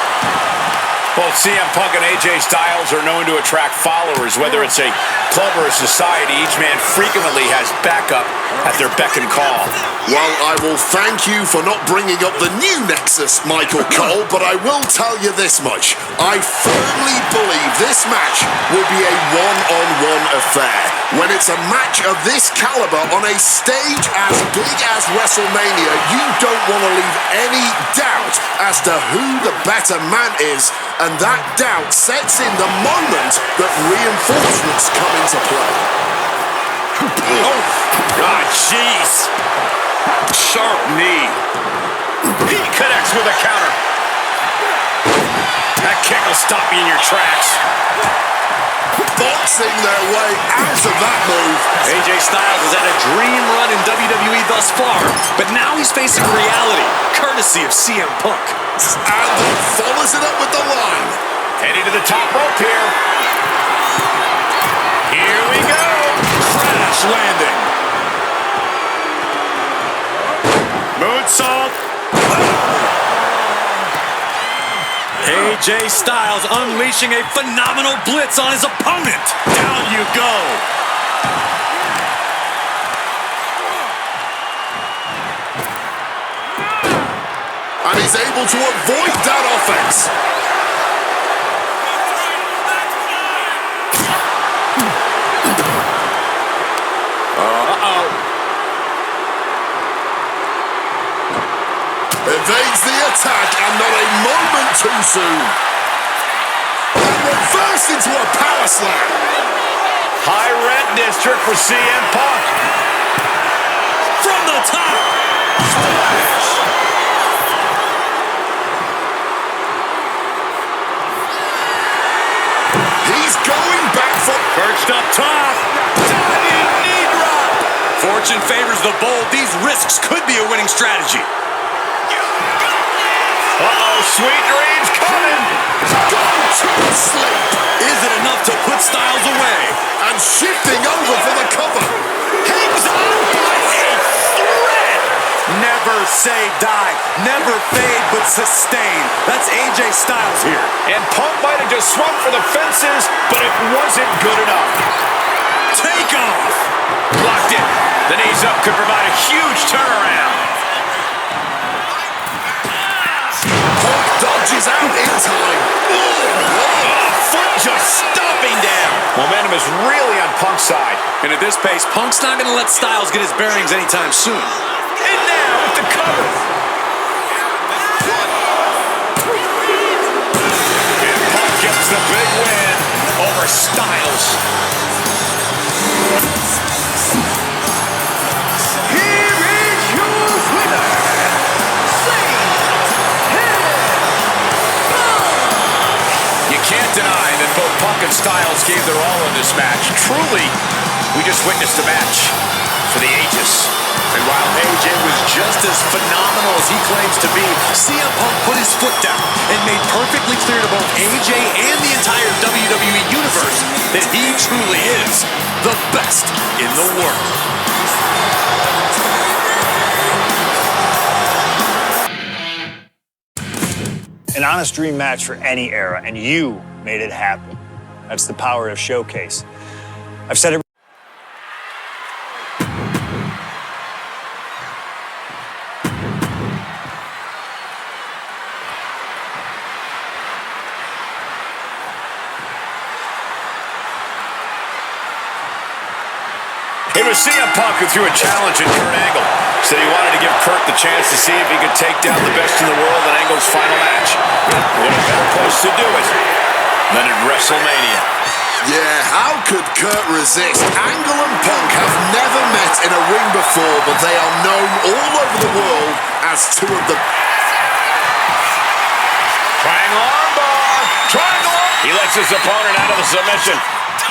Both CM Punk and AJ Styles are known to attract followers, whether it's a club or a society. Each man frequently has backup at their beck and call. Well, I will thank you for not bringing up the new Nexus, Michael Cole, but I will tell you this much. I firmly believe this match will be a one-on-one affair. When it's a match of this caliber on a stage as big as WrestleMania, you don't want to leave any doubt as to who the better man is, and that doubt sets in the moment that reinforcements come into play. Oh, God, jeez. Sharp knee. He connects with a counter. That kick will stop you in your tracks. Boxing their way out of that move. AJ Styles has had a dream run in WWE thus far, but now he's facing reality, courtesy of CM Punk. And he follows it up with the line. Heading to the top rope here. Here we go. Crash landing. Moonsault. AJ Styles unleashing a phenomenal blitz on his opponent. Down you go. And he's able to avoid that offense. Evades the attack, and not a moment too soon. And reversed into a power slam. High red district for CM Punk. From the top. Splash. He's going back for... Perched up top. Diving knee drop. Fortune favors the bold. These risks could be a winning strategy. Uh-oh, sweet dreams coming. Go to sleep. Is it enough to put Styles away? And shifting over for the cover. Hangs on by a thread. Never say die. Never fade, but sustain. That's AJ Styles here. And Punk might have just swung for the fences, but it wasn't good enough. Take off. Blocked it. The knees up could provide a huge turnaround. Dodges out in time. Foot just stomping down. Momentum is really on Punk's side. And at this pace, Punk's not going to let Styles get his bearings anytime soon. And now with the cover. And Punk gets the big win over Styles. Here is your winner, Punk and Styles gave their all in this match. Truly, we just witnessed a match for the ages. And while AJ was just as phenomenal as he claims to be, CM Punk put his foot down and made perfectly clear to both AJ and the entire WWE Universe that he truly is the best in the world. An honest dream match for any era, and you made it happen. That's the power of Showcase. I've said it. It was CM Punk who threw a challenge at Kurt Angle. Said he wanted to give Kurt the chance to see if he could take down the best in the world in Angle's final match. What a better place to do it than at WrestleMania. Yeah, how could Kurt resist? Angle and Punk have never met in a ring before, but they are known all over the world as two of the... Triangle armbar! Triangle! He lets his opponent out of the submission.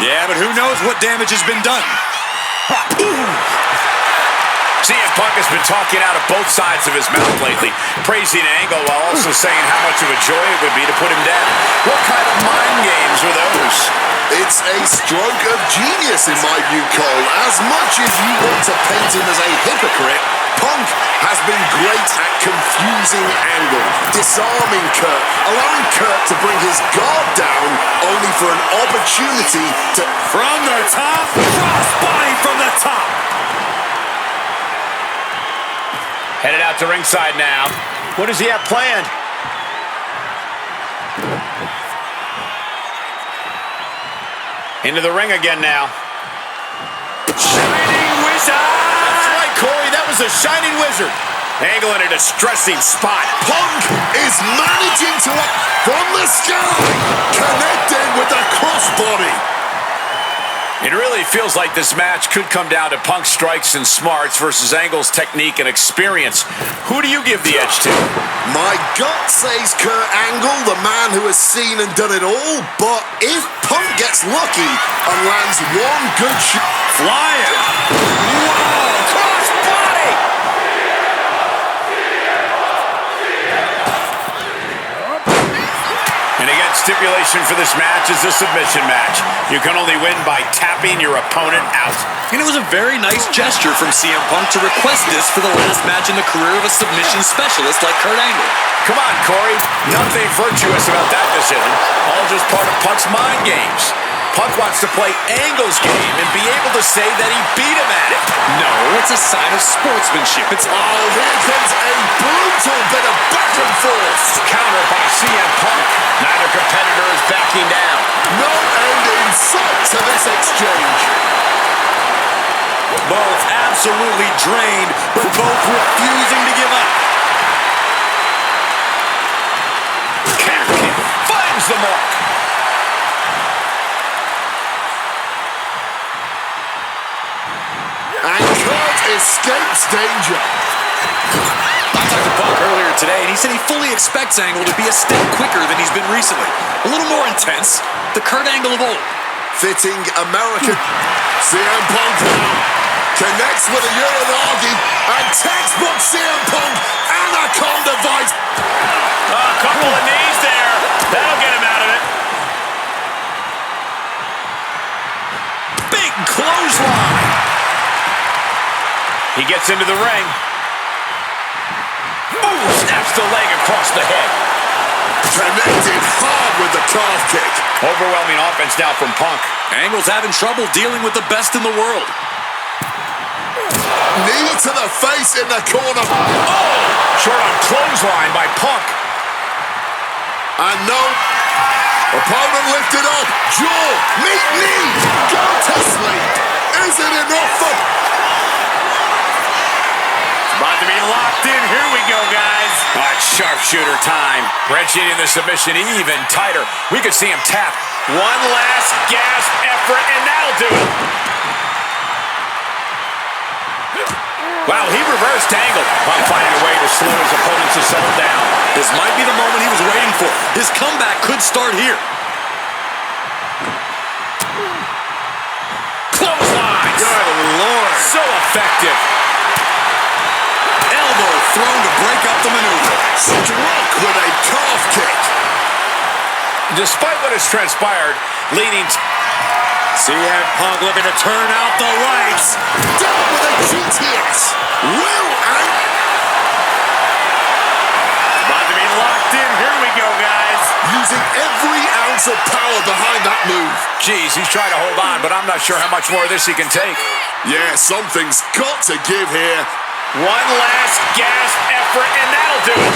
Yeah, but who knows what damage has been done? CM Punk has been talking out of both sides of his mouth lately, praising Angle while also saying how much of a joy it would be to put him down. What kind of mind games are those? It's a stroke of genius in my view, Cole. As much as you want to paint him as a hypocrite, Punk has been great at confusing Angle, disarming Kurt, allowing Kurt to bring his guard down, only for an opportunity to... From the top, crossbody from the top. Headed out to ringside now. What does he have planned? Into the ring again now. Shining Wizard! That's right, Corey. That was a Shining Wizard. Angle in a distressing spot. Punk is managing to up from the sky, connected with the crossbody. It really feels like this match could come down to Punk's strikes and smarts versus Angle's technique and experience. Who do you give the edge to? My gut says Kurt Angle, the man who has seen and done it all, but if Punk gets lucky and lands one good shot... Flying! Whoa! Crossbody! And again, stipulation for this match is a submission match. You can only win by tapping your opponent out. And it was a very nice gesture from CM Punk to request this for the last match in the career of a submission specialist like Kurt Angle. Come on, Corey. Nothing virtuous about that decision. All just part of Punk's mind games. Punk wants to play Angle's game and be able to say that he beat him at it. No, it's a sign of sportsmanship. It's... Oh, here comes a brutal bit of back and forth. Counter by CM Punk. Neither competitor is backing down. No end in sight to this exchange. Both absolutely drained, but both refusing to give up. Calf kick finds the mark. And Kurt escapes danger. I talked to Punk earlier today, and he said he fully expects Angle to be a step quicker than he's been recently. A little more intense. The Kurt Angle of old. Fitting American. CM Punk connects with a Uranagi, and textbook CM Punk Anaconda Vice. A couple of knees there. That'll get him out of it. Big clothesline. He gets into the ring. Ooh, snaps the leg across the head. Connected hard with the calf kick. Overwhelming offense now from Punk. Angle's having trouble dealing with the best in the world. Knee to the face in the corner. Oh! Short on clothesline by Punk. And no. Opponent lifted up. Jaw. Meet knee. Go to sleep. Is it enough for... About to be locked in. Here we go, guys. All right, sharpshooter time. Wrenching in the submission even tighter. We could see him tap. One last gasp effort, and that'll do it. Wow, he reversed Angle while finding a way to slow his opponents to settle down. This might be the moment he was waiting for. His comeback could start here. effective. Elbow thrown to break up the maneuver. Struck with a calf kick. Despite what has transpired, leading CM Punk looking to turn out the lights. Down with a GTS. Will and about to be locked in. Here we go, guys. using every ounce of power behind that move. Geez, he's trying to hold on, but I'm not sure how much more of this he can take. Yeah, something's got to give here. One last gasp effort, and that'll do it.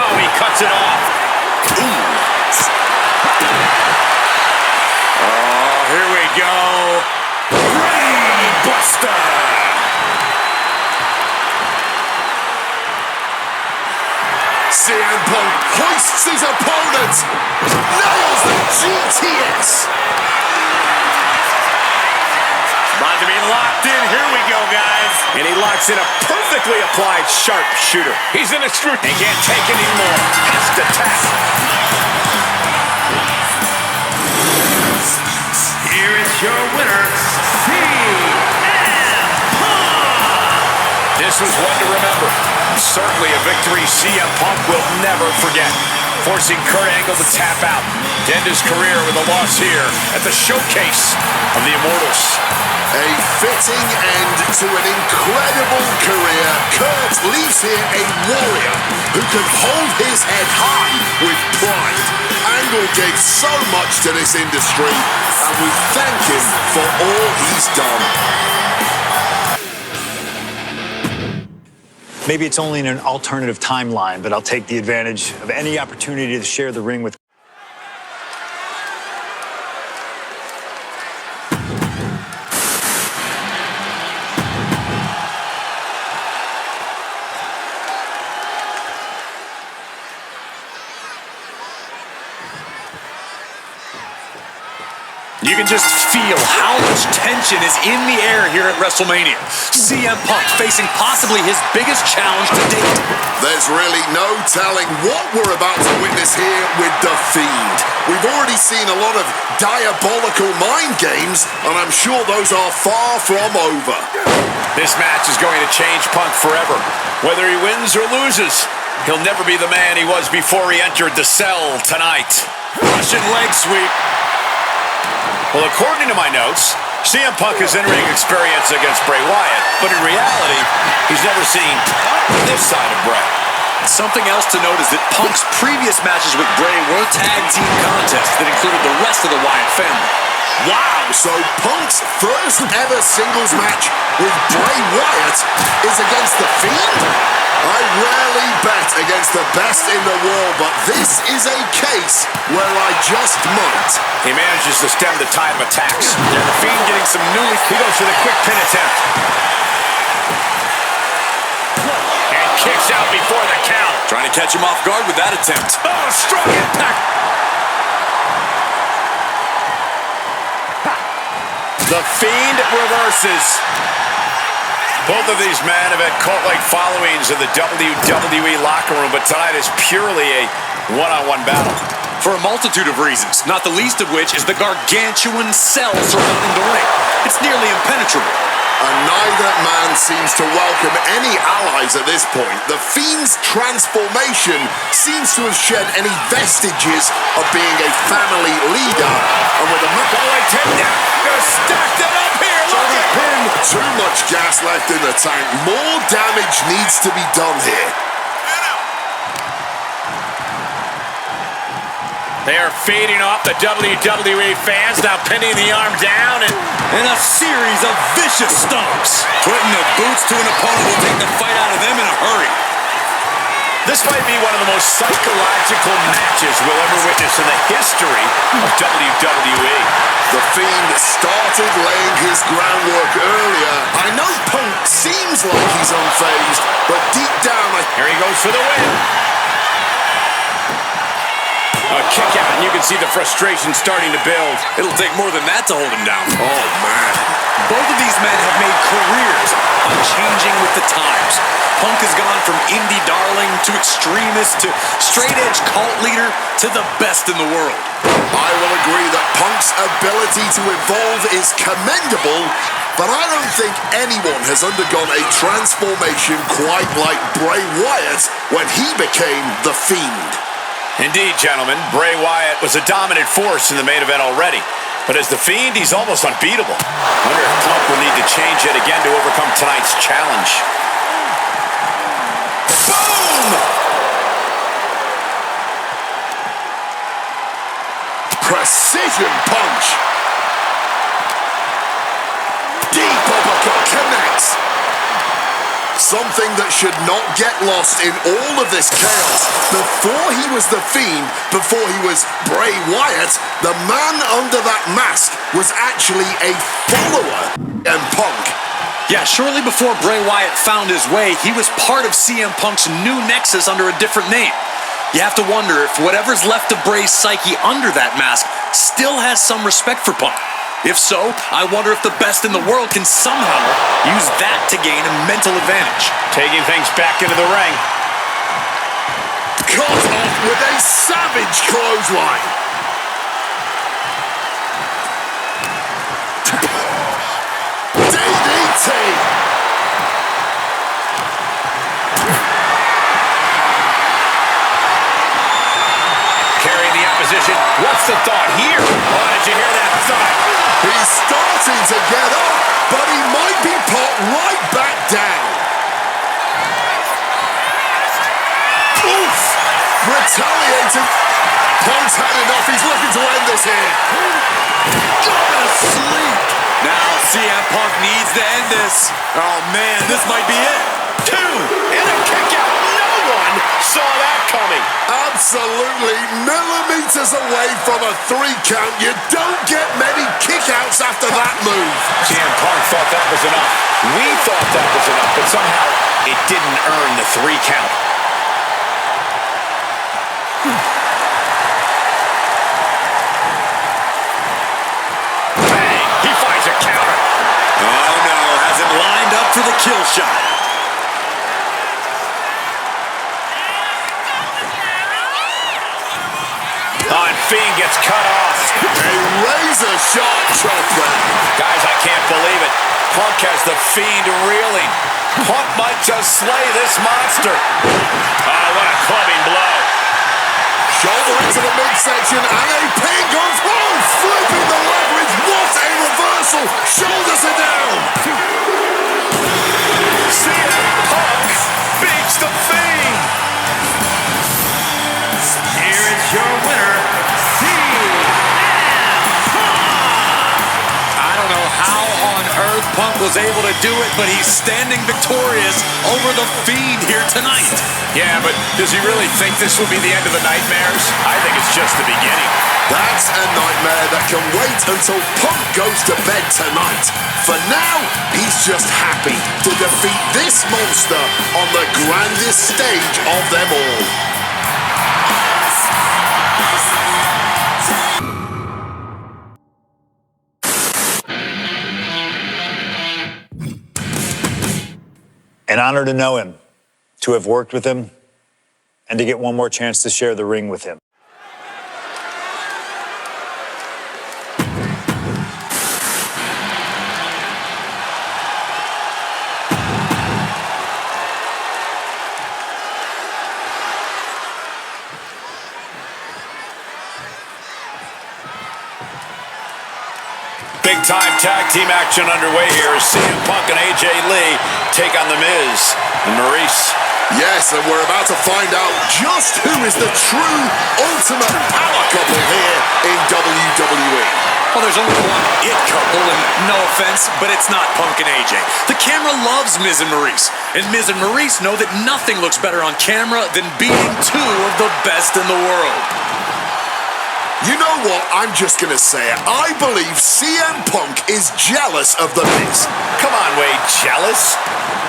Oh, he cuts it off. Oh, here we go. Brain Buster. CM Punk hoists his opponent. Nails the GTS. About to be locked in. Here we go, guys. And he locks in a perfectly applied sharpshooter. He's in a screw. He can't take it anymore. Has to tap. Here is your winner, CM Punk. This was one to remember. Certainly a victory CM Punk will never forget. Forcing Kurt Angle to tap out to end his career with a loss here at the showcase of the Immortals. A fitting end to an incredible career. Kurt leaves here a warrior who can hold his head high with pride. Angle gave so much to this industry, and we thank him for all he's done. Maybe it's only in an alternative timeline, but I'll take the advantage of any opportunity to share the ring with. You can just feel how much tension is in the air here at WrestleMania. CM Punk facing possibly his biggest challenge to date. There's really no telling what we're about to witness here with The Fiend. We've already seen a lot of diabolical mind games, and I'm sure those are far from over. This match is going to change Punk forever. Whether he wins or loses, he'll never be the man he was before he entered the cell tonight. Russian leg sweep. Well, according to my notes, CM Punk has in-ring experience against Bray Wyatt, but in reality, he's never seen this side of Bray. Something else to note is that Punk's previous matches with Bray were tag team contests that included the rest of the Wyatt family. Wow, so Punk's first ever singles match with Bray Wyatt is against The Fiend? I rarely bet against the best in the world, but this is a case where I just might. He manages to stem the tide of attacks. And the Fiend getting some newly... He goes for the quick pin attempt. And kicks out before the count. Trying to catch him off guard with that attempt. Oh, strong impact. The Fiend reverses. Both of these men have had cult-like followings in the WWE locker room, but tonight is purely a one-on-one battle. For a multitude of reasons, not the least of which is the gargantuan cell surrounding the ring. It's nearly impenetrable. And neither man seems to welcome any allies at this point. The Fiend's transformation seems to have shed any vestiges of being a family leader. And with a Stacked it up here. Look at him. Too much gas left in the tank. More damage needs to be done here. They are fading off the WWE fans, now pinning the arm down And a series of vicious stomps. Putting the boots to an opponent will take the fight out of them in a hurry. This might be one of the most psychological matches we'll ever witness in the history of WWE. The Fiend started laying his groundwork earlier. I know Punk seems like he's unfazed, but deep down, Here he goes for the win. A kick out, and you can see the frustration starting to build. It'll take more than that to hold him down. oh man. Both of these men have made careers on changing with the times. Punk has gone from indie darling to extremist to straight-edge cult leader to the best in the world. I will agree that Punk's ability to evolve is commendable, but I don't think anyone has undergone a transformation quite like Bray Wyatt when he became The Fiend. Indeed, gentlemen, Bray Wyatt was a dominant force in the main event already. But as The Fiend, he's almost unbeatable. Wonder if Punk will need to change it again to overcome tonight's challenge. Boom! Precision punch. Deep uppercut connects. Something that should not get lost in all of this chaos. Before he was The Fiend, before he was Bray Wyatt, the man under that mask was actually a follower and Punk. Yeah, shortly before Bray Wyatt found his way, he was part of CM Punk's new nexus under a different name. You have to wonder if whatever's left of Bray's psyche under that mask still has some respect for Punk. If so, I wonder if the best in the world can somehow use that to gain a mental advantage. Taking things back into the ring. Caught off with a savage clothesline. DDT. Carrying the opposition. What's the thought here? Oh, did you hear that thought? He's starting to get up, but he might be put right back down. Oof! Retaliating. Punk's had enough. He's looking to end this here. Gonna sleep. Now CM Punk needs to end this. Oh man, this might be it. 2 and a kick out. No one saw that coming. Absolutely millimeters away from a 3 count. You don't get many kickouts after that move. CM Punk thought that was enough. We thought that was enough, but somehow it didn't earn the 3 count. Bang! He finds a counter. Oh no, has him lined up for the kill shot. Fiend gets cut off. A razor-sharp chop there. Guys, I can't believe it. Punk has the Fiend reeling. Punk might just slay this monster. Oh, what a clubbing blow. Shoulder into the midsection and a pin goes home. Flipping the leverage. What a reversal. Shoulders are down. CM Punk beats the Fiend. Here is your winner, I don't know how on earth Punk was able to do it, but he's standing victorious over the Fiend here tonight. Yeah, but does he really think this will be the end of the nightmares? I think it's just the beginning. That's a nightmare that can wait until Punk goes to bed tonight. For now, he's just happy to defeat this monster on the grandest stage of them all. An honor to know him, to have worked with him, and to get one more chance to share the ring with him. Big-time tag team action underway here as CM Punk and AJ Lee take on The Miz and Maurice. Yes, and we're about to find out just who is the true ultimate power couple here in WWE. Well, there's only one it couple, and no offense, but it's not Punk and AJ. The camera loves Miz and Maurice, and Miz and Maurice know that nothing looks better on camera than beating 2 of the best in the world. You know what? I'm just going to say it. I believe CM Punk is jealous of The Miz. Come on, Wade, jealous?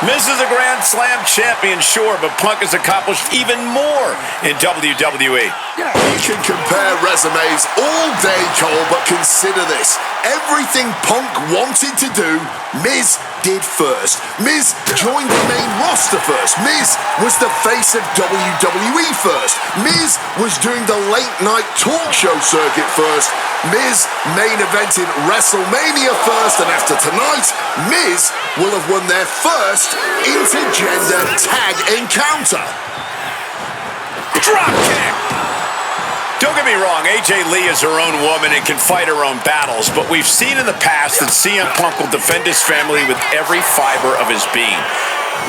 Miz is a Grand Slam champion, sure, but Punk has accomplished even more in WWE. You can compare resumes all day, Cole, but consider this. Everything Punk wanted to do, Miz did first. Miz joined the main roster first. Miz was the face of WWE first. Miz was doing the late-night talk show circuit first. Miz main evented WrestleMania first, and after tonight, Miz will have won their first intergender tag encounter. Drop kick! Don't get me wrong, AJ Lee is her own woman and can fight her own battles, but we've seen in the past that CM Punk will defend his family with every fiber of his being.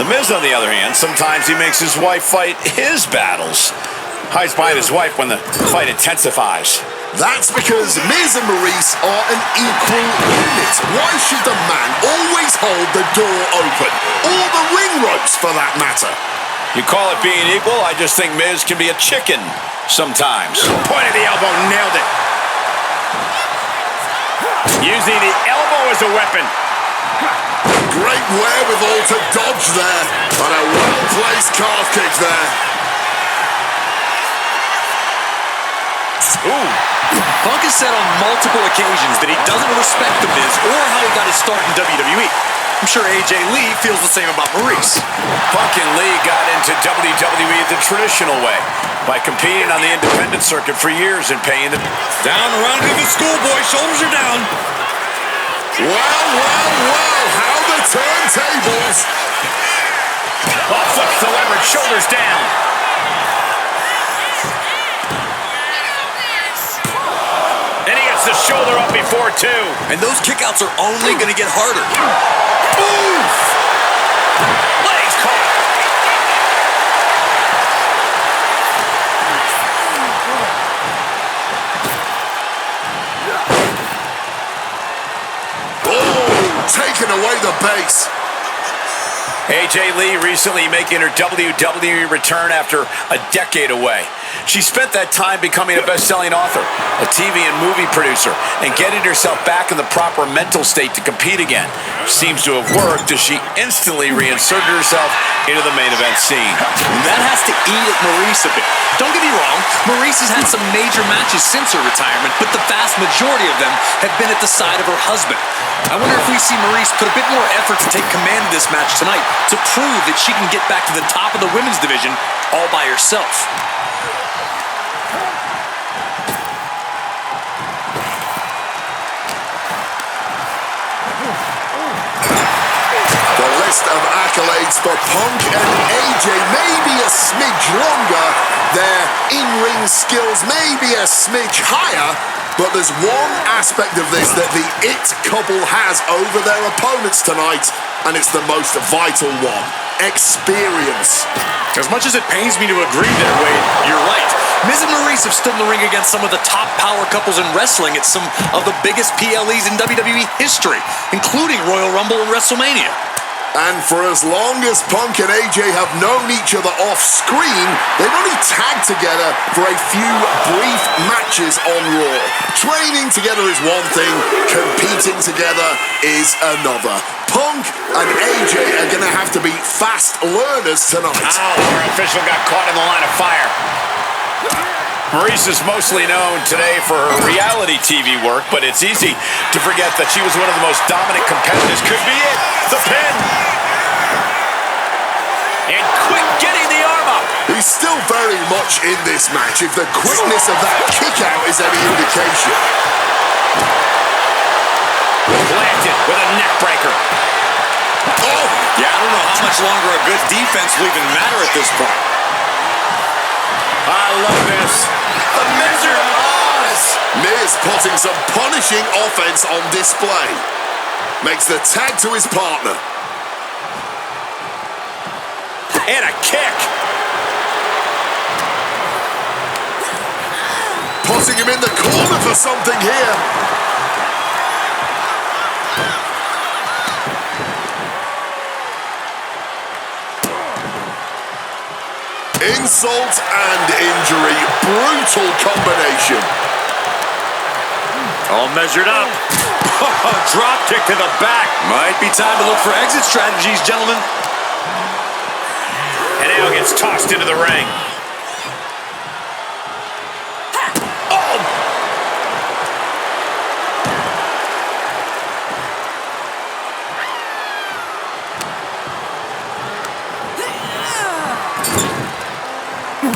The Miz, on the other hand, sometimes he makes his wife fight his battles. Hides behind his wife when the fight intensifies. That's because Miz and Maurice are an equal unit. Why should the man always hold the door open? Or the ring ropes, for that matter? You call it being equal? I just think Miz can be a chicken sometimes. Point of the elbow, nailed it. Using the elbow as a weapon. Great wherewithal to dodge there. And a well-placed calf kick there. Ooh. Punk has said on multiple occasions that he doesn't respect The Miz or how he got his start in WWE. I'm sure AJ Lee feels the same about Maurice. Punk and Lee got into WWE the traditional way by competing on the independent circuit for years and paying the... Down around to the schoolboy, shoulders are down. Well, how the turntables. Oh, flips the leverage, shoulders down. And he gets the shoulder up before, too. And those kickouts are only going to get harder. Oof! Legs caught. Oh, taking away the base. AJ Lee recently making her WWE return after a decade away. She spent that time becoming a best-selling author, a TV and movie producer, and getting herself back in the proper mental state to compete again. Seems to have worked as she instantly reinserted herself into the main event scene. That has to eat at Maurice a bit. Don't get me wrong, Maurice has had some major matches since her retirement, but the vast majority of them have been at the side of her husband. I wonder if we see Maurice put a bit more effort to take command of this match tonight to prove that she can get back to the top of the women's division all by herself. The list of accolades for Punk and AJ may be a smidge longer, their in-ring skills may be a smidge higher, but there's one aspect of this that the It couple has over their opponents tonight, and it's the most vital one: experience. As much as it pains me to agree there, Wade, you're right. Miz and Maurice have stood in the ring against some of the top power couples in wrestling at some of the biggest PLEs in WWE history, including Royal Rumble and WrestleMania. And for as long as Punk and AJ have known each other off-screen, they've only tagged together for a few brief matches on Raw. Training together is one thing, competing together is another. Punk and AJ are going to have to be fast learners tonight. Our official got caught in the line of fire. Maurice is mostly known today for her reality TV work, but it's easy to forget that she was one of the most dominant competitors. Could be it. The pin. And quick getting the arm up. He's still very much in this match, if the quickness of that kick out is any indication. Planted with a neck breaker. Oh! Yeah, I don't know how much longer a good defense will even matter at this point. I love this. The Wizard of Oz. Miz putting some punishing offense on display. Makes the tag to his partner. And a kick. Putting him in the corner for something here. Insult and injury. Brutal combination. All measured up. Drop kick to the back. Might be time to look for exit strategies, gentlemen. And now gets tossed into the ring.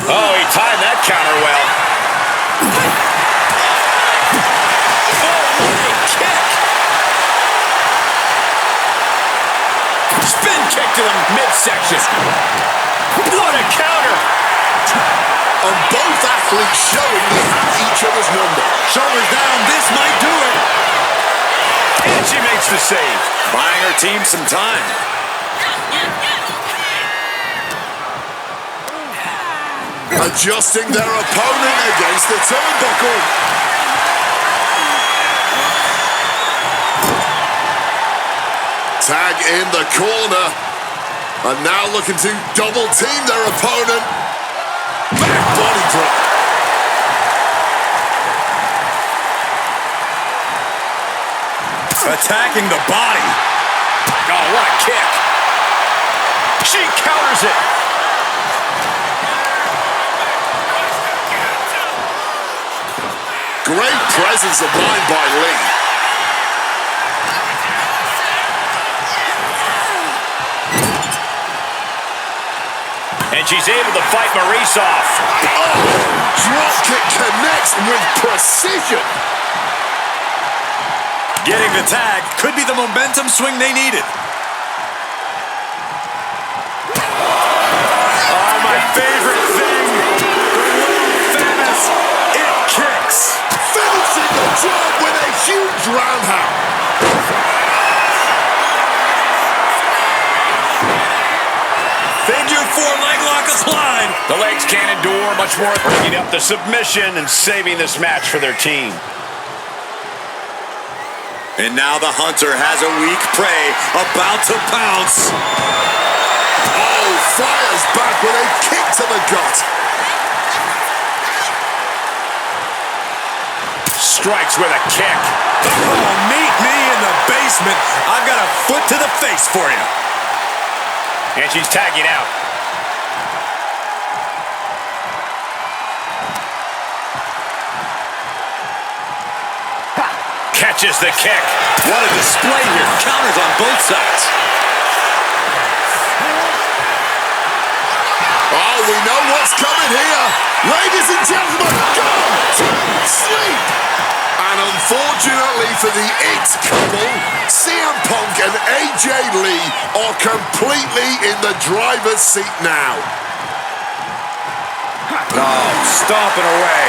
Oh, he timed that counter well. Oh, what a kick! Spin kick to the midsection. What a counter! And both athletes showing they have each other's number. Shoulders down, this might do it. And she makes the save. Buying her team some time. Adjusting their opponent against the turnbuckle. Tag in the corner. And now looking to double team their opponent. Back body drop. Attacking the body. Oh, what a kick. She counters it. Great presence of mind by Lee. And she's able to fight Maurice off. Oh, drop kick connects with precision. Getting the tag could be the momentum swing they needed. Oh, my favorite thing. The world famous It Kicks. Finishing the job with a huge roundhouse. Figure 4 leg lock applied. The legs can't endure much more. Bringing up the submission and saving this match for their team. And now the hunter has a weak prey about to pounce. Oh, fires back with a kick to the gut. Strikes with a kick. Oh, meet me in the basement. I've got a foot to the face for you. And she's tagging out. Catches the kick. What a display here. Counters on both sides. Oh, we know what's coming here. Ladies and gentlemen, gone to sleep. And unfortunately for the It couple, CM Punk and AJ Lee are completely in the driver's seat now. Oh, stomping away.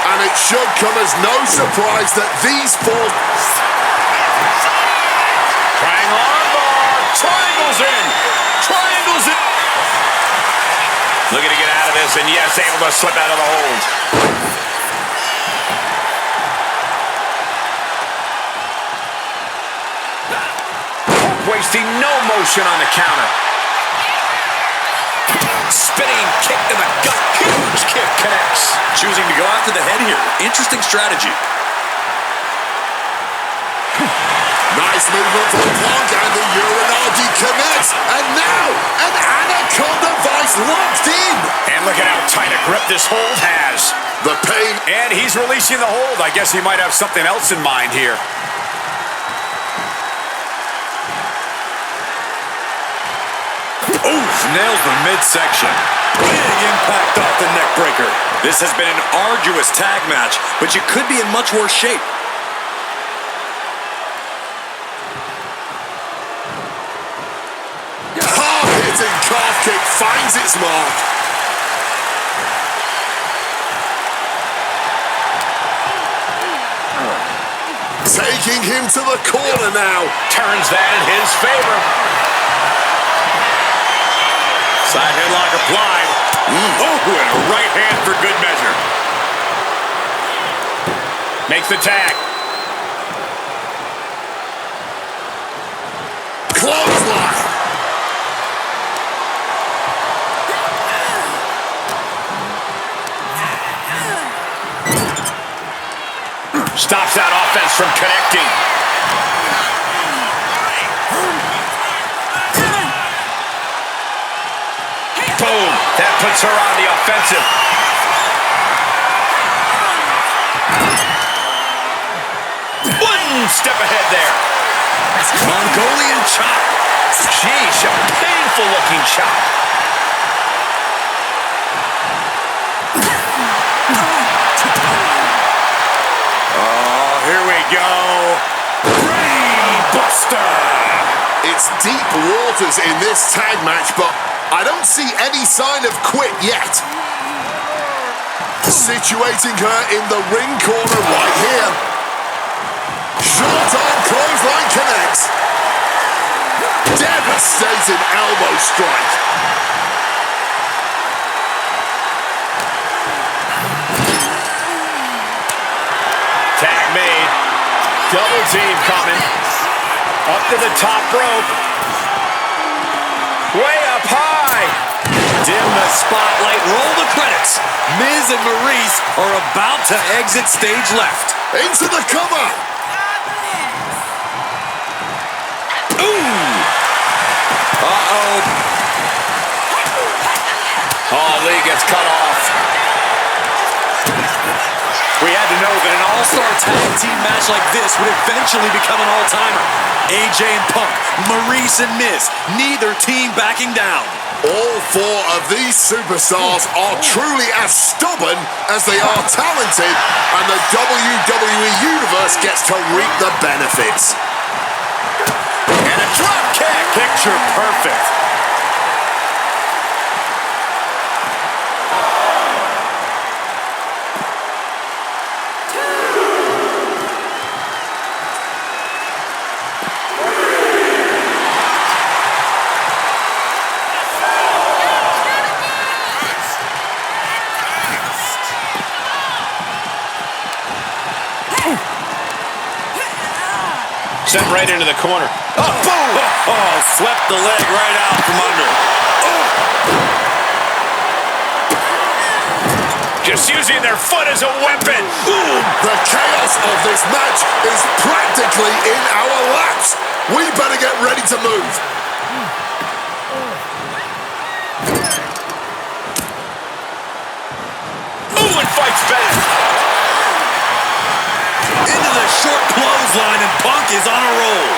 And it should come as no surprise that these four... Trying armbar. Triangles in. Triangles in. Looking to get out of this, and yes, able to slip out of the hold. Wasting no motion on the counter. Spinning kick to the gut. Huge kick connects. Choosing to go after the head here. Interesting strategy. Nice movement from Punk, and the Uranagi connects. And now, an Anaconda Vice locked in. And look at how tight a grip this hold has. The pain. And he's releasing the hold. I guess he might have something else in mind here. Oof, nails the midsection. Big impact off the neck breaker. This has been an arduous tag match, but you could be in much worse shape. Hard-hitting calf kick finds its mark. Taking him to the corner now. Turns that in his favor. Side headlock applied. Oh, and a right hand for good measure. Makes the tag. Clothesline. Stops that offense from connecting. That puts her on the offensive. One step ahead there. Mongolian chop. Sheesh, a painful-looking chop. Oh, here we go. Brainbuster. It's deep waters in this tag match, but I don't see any sign of quit yet. Situating her in the ring corner right here. Short arm clothesline connects. Devastating elbow strike. Tag made. Double team coming. Up to the top rope. Way up high. Dim the spotlight, roll the credits. Miz and Maurice are about to exit stage left. Into the cover. Ooh! Uh-oh. Oh, Lee gets cut off. We had to know that an all-star tag team match like this would eventually become an all-timer. AJ and Punk, Maurice and Miz, neither team backing down. All four of these superstars are truly as stubborn as they are talented, and the WWE Universe gets to reap the benefits. And a drop kick. Picture perfect. Sent right into the corner. Oh, boom! Oh, swept the leg right out from under. Just using their foot as a weapon. Boom! The chaos of this match is practically in our laps. We better get ready to move. Ooh, and fights back. Into the short clothesline, and Punk is on a roll.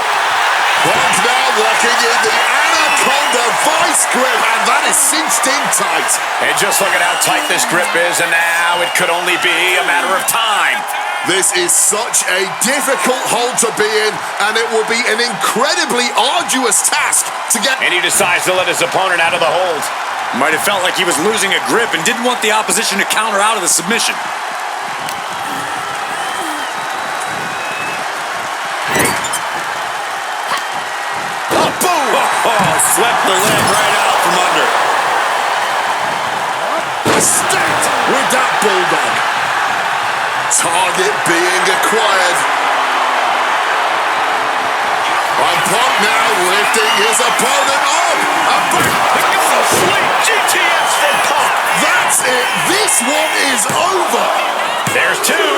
Punk now locking in the Anaconda vice grip, and that is cinched in tight. And just look at how tight this grip is, and now it could only be a matter of time. This is such a difficult hold to be in, and it will be an incredibly arduous task to get. And he decides to let his opponent out of the hold. Might have felt like he was losing a grip and didn't want the opposition to counter out of the submission. Oh, swept the leg right out from under. Stacked with that bulldog. Target being acquired. And Punk now lifting his opponent up. And back. Sweet GTS from Punk. That's it. This one is over. There's two.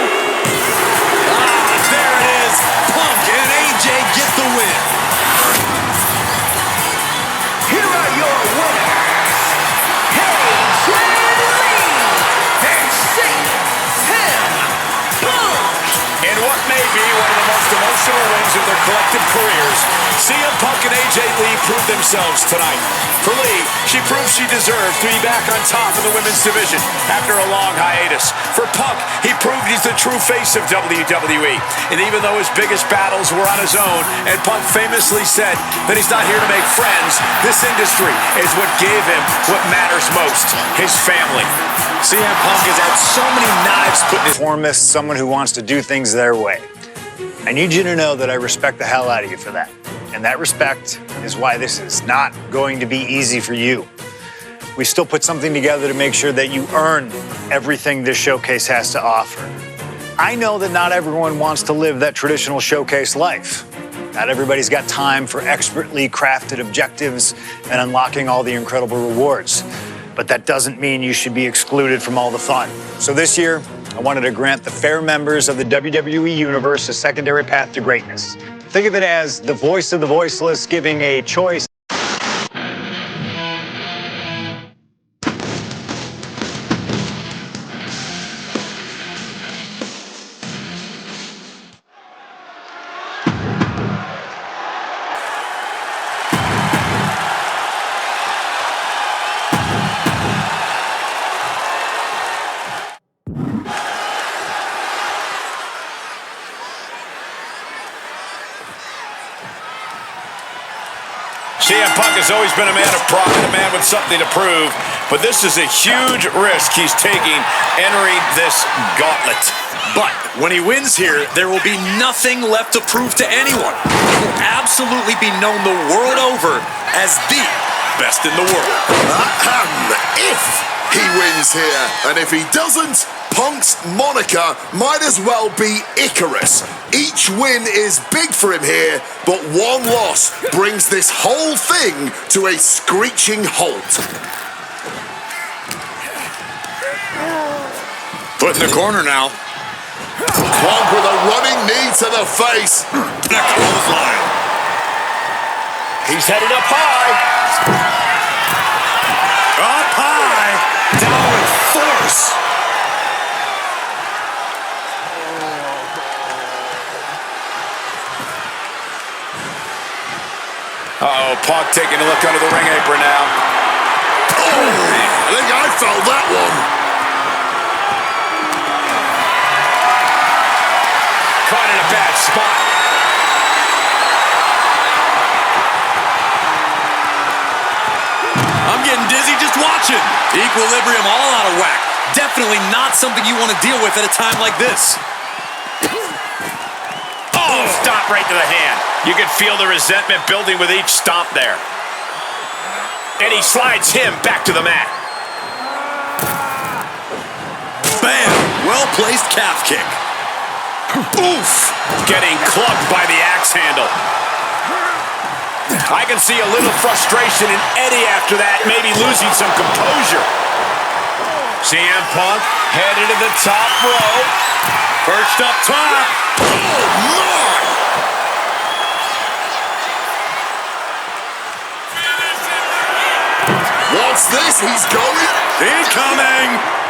There it is. Punk and AJ get the win. Here are your winners, AJ Lee and CM Punk. In what may be one of the most emotional wins of their collective careers, CM Punk and AJ Lee proved themselves tonight. For Lee, she proved she deserved to be back on top of the women's division after a long hiatus. For Punk, he proved he's the true face of WWE. And even though his biggest battles were on his own, and Punk famously said that he's not here to make friends, this industry is what gave him what matters most, his family. CM Punk has had so many knives put in his... Conformist, someone who wants to do things their way. I need you to know that I respect the hell out of you for that. And that respect is why this is not going to be easy for you. We still put something together to make sure that you earn everything this showcase has to offer. I know that not everyone wants to live that traditional showcase life. Not everybody's got time for expertly crafted objectives and unlocking all the incredible rewards. But that doesn't mean you should be excluded from all the fun. So this year, I wanted to grant the fair members of the WWE Universe a secondary path to greatness. Think of it as the voice of the voiceless giving a choice. CM Punk has always been a man of pride, a man with something to prove, but this is a huge risk he's taking entering this gauntlet. But when he wins here, there will be nothing left to prove to anyone. He will absolutely be known the world over as the best in the world. If he wins here, and if he doesn't, Punk's moniker might as well be Icarus. Each win is big for him here, but one loss brings this whole thing to a screeching halt. Put in the corner now. Punk with a running knee to the face. The clothesline. He's headed up high. Up high. Down with force. Uh-oh, Punk taking a look under the ring apron now. Oh, I think I felt that one. Caught in a bad spot. I'm getting dizzy just watching. Equilibrium all out of whack. Definitely not something you want to deal with at a time like this. Oh, stop right to the hand. You can feel the resentment building with each stomp there. And he slides him back to the mat. Bam! Well-placed calf kick. Oof! Getting clubbed by the axe handle. I can see a little frustration in Eddie after that, maybe losing some composure. CM Punk headed to the top rope. Perched up top. Oh, my! What's this? He's going? Incoming!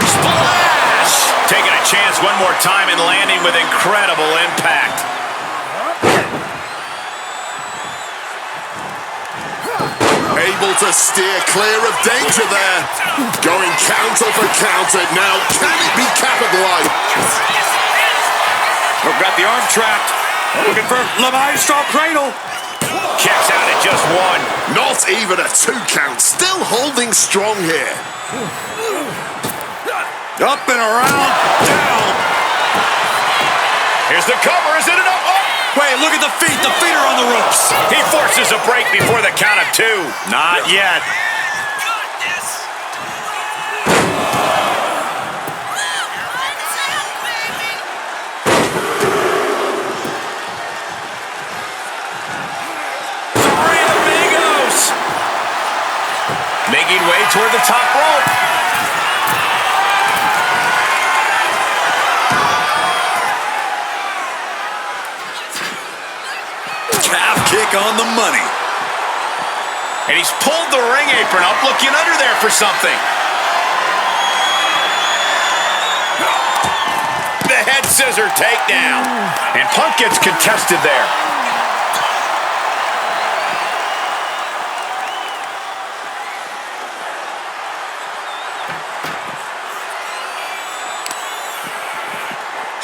Splash! Taking a chance one more time and landing with incredible impact. Able to steer clear of danger there. Going counter for counter. Now, can it be capitalized? We've got the arm trapped. Looking for La Maestro Cradle. Kicks out at just one. Not even a 2 count. Still holding strong here. Up and around. Down. Here's the cover. Is it enough? Oh! Wait, look at the feet. The feet are on the ropes. He forces a break before the count of 2. Not yet. Making way toward the top rope. Calf kick on the money. And he's pulled the ring apron up, looking under there for something. The head scissor takedown. And Punk gets contested there.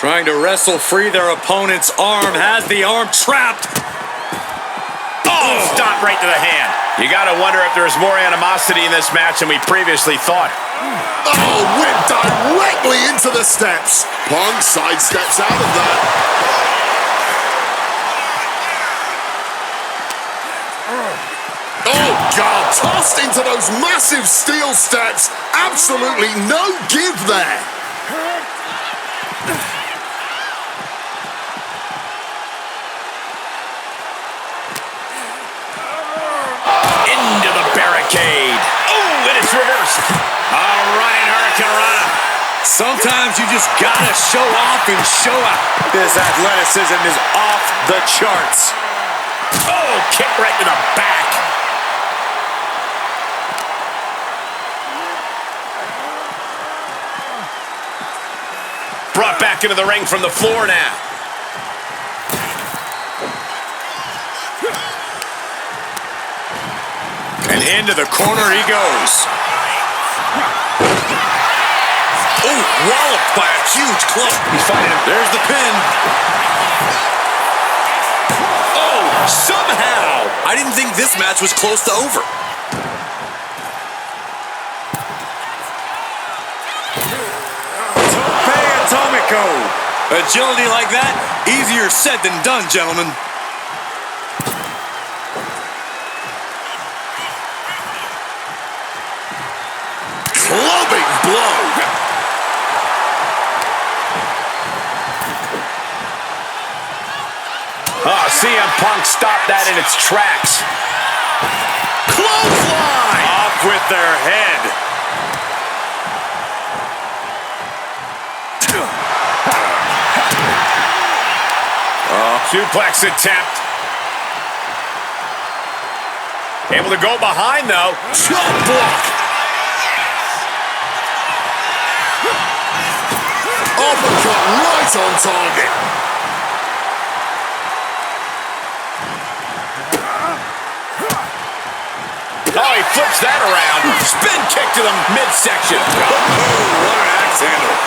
Trying to wrestle free their opponent's arm. Has the arm trapped. Oh, stop right to the hand. You got to wonder if there's more animosity in this match than we previously thought. Oh, whipped directly into the steps. Punk sidesteps out of that. Oh, God, tossed into those massive steel steps. Absolutely no give there. Into the barricade. Oh, and it's reversed. All right, Hurricane Rana. Sometimes you just gotta show off and show out. This athleticism is off the charts. Oh, kick right to the back. Brought back into the ring from the floor now. And into the corner he goes. Oh, walloped by a huge club. He's fighting him. There's the pin. Oh, Somehow! I didn't think this match was close to over. Atomico. Agility like that, easier said than done, gentlemen. Clubbing blow. Oh, CM Punk stopped that in its tracks. Clothesline. Off with their head. Suplex attempt. Able to go behind, though. Chop block. Uppercut right on target. Oh, he flips that around. Spin kick to the midsection. Oh, what an axe handle.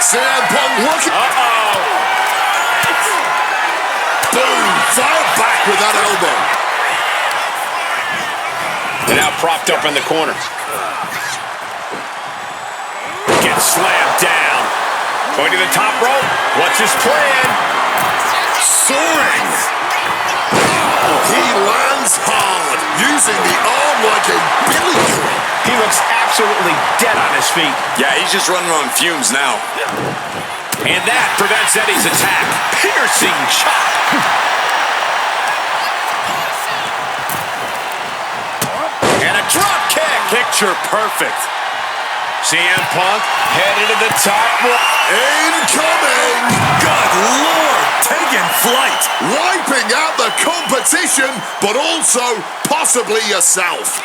CM Punk looking. Uh-oh. Boom. Fire back with that elbow. And now propped up in the corner. Gets slammed down. Going to the top rope. What's his plan? Soaring. He lands hard, using the arm like a billy club. He looks absolutely dead on his feet. Yeah, he's just running on fumes now. And that prevents Eddie's attack. Piercing chop. And a drop kick. Picture perfect. CM Punk headed to the top rope. Incoming! Good Lord, taking flight. Wiping out the competition, but also possibly yourself.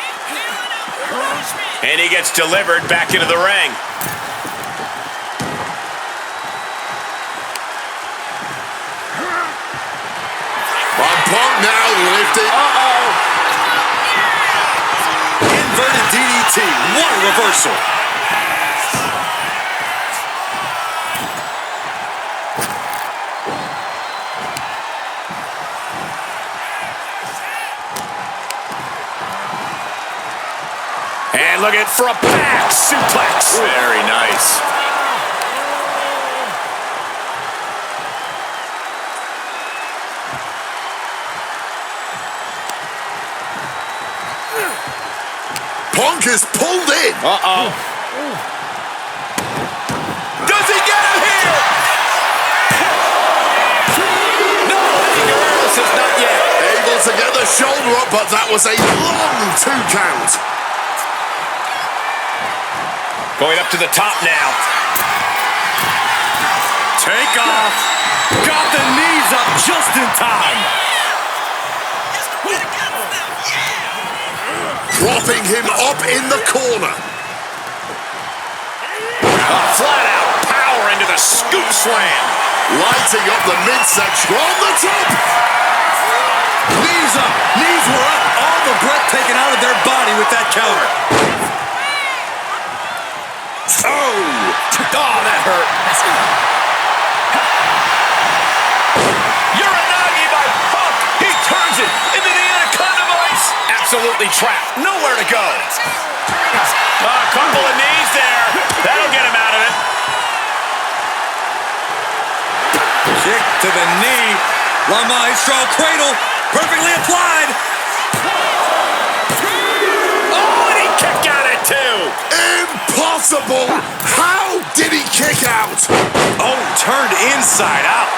And he gets delivered back into the ring. And Punk now lifting. Uh-oh. Inverted DDT, what a reversal. And looking for a back suplex. Very nice. Punk is pulled in. Uh-oh. Does he get him here? No, Eddie Guerrero says not yet. Able to get the shoulder up, but that was a long 2 count. Going up to the top now. Take off. Got the knees up just in time. Propping him up in the corner. Flat out power into the scoop slam. Lighting up the midsection on the top. Knees up. Knees were up. All the breath taken out of their body with that counter. Oh, that hurt. Uranagi by Punk. He turns it into the Anaconda Vice. Absolutely trapped. Nowhere to go. A couple of knees there. That'll get him out of it. Kick to the knee. La Maestro cradle. Perfectly applied. Oh, and he kicked out it too. Impossible! How did he kick out? Oh, turned inside out.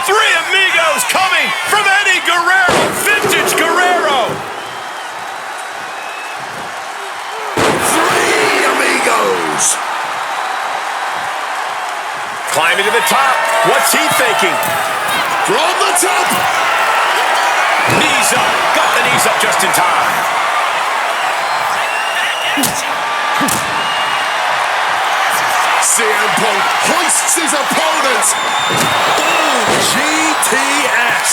Three amigos coming from Eddie Guerrero. Vintage Guerrero. Climbing to the top. What's he thinking? From the top. Knees up. Got the knees up just in time. CM Punk Twists his opponent. Boom! GTS.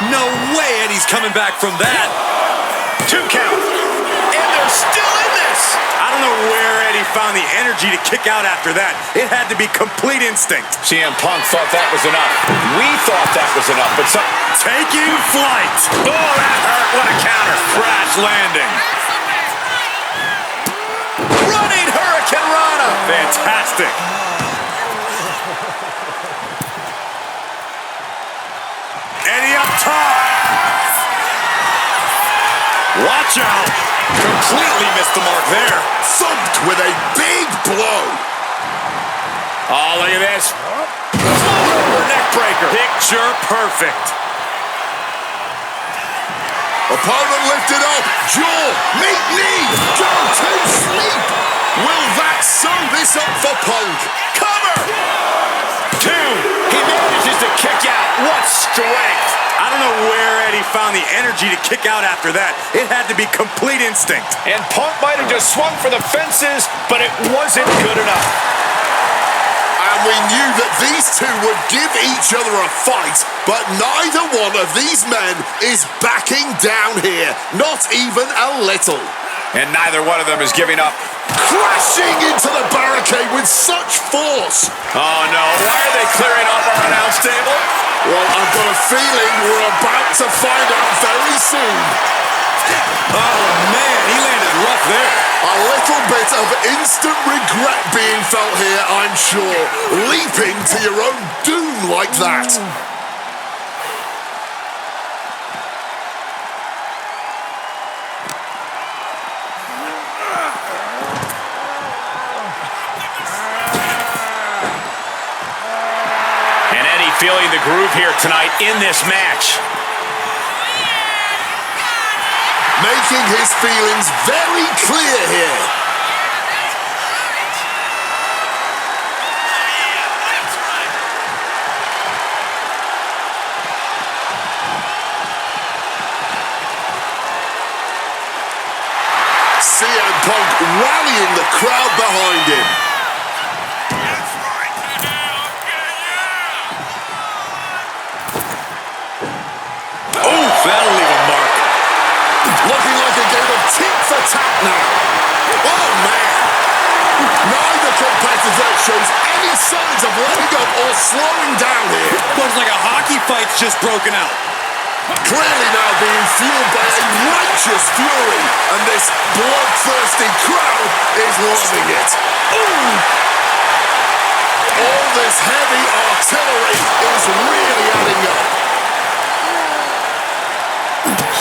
No way Eddie's coming back from that. 2 count. And they're still in this. I don't know where Eddie found the energy to kick out after that. It had to be complete instinct. CM Punk thought that was enough. We thought that was enough, but some... Taking flight. Oh, that hurt. What a counter. Crash landing. Running Hurricane Rana. Fantastic. Eddie up top. Watch out. Completely missed the mark there. Thumped with a big blow. Oh, look at this. Neck breaker. Picture perfect. Opponent lifted up. Jaw. Meet knee. Go to sleep. Will that sew this up for Punk? Cover. 2. He manages to kick out. What strength. I don't know where Eddie found the energy to kick out after that. It had to be complete instinct. And Punk might have just swung for the fences, but it wasn't good enough. And we knew that these two would give each other a fight, but neither one of these men is backing down here. Not even a little. And neither one of them is giving up. Crashing into the barricade with such force. Oh, no. Why are they clearing off our announce table? Well, I've got a feeling we're about to find out very soon. Oh, man, he landed rough there. A little bit of instant regret being felt here, I'm sure. Leaping to your own doom like that. And Eddie feeling the groove here tonight in this match. Making his feelings very clear here. CM Punk rallying the crowd behind him. Oh, that'll leave a mark. Looking like a game of tit for tat now. Oh, man. Neither competitor shows any signs of letting up or slowing down here. Looks like a hockey fight's just broken out. Clearly now being fueled by a righteous fury, and this bloodthirsty crowd is loving it. Ooh. All this heavy artillery is really adding up.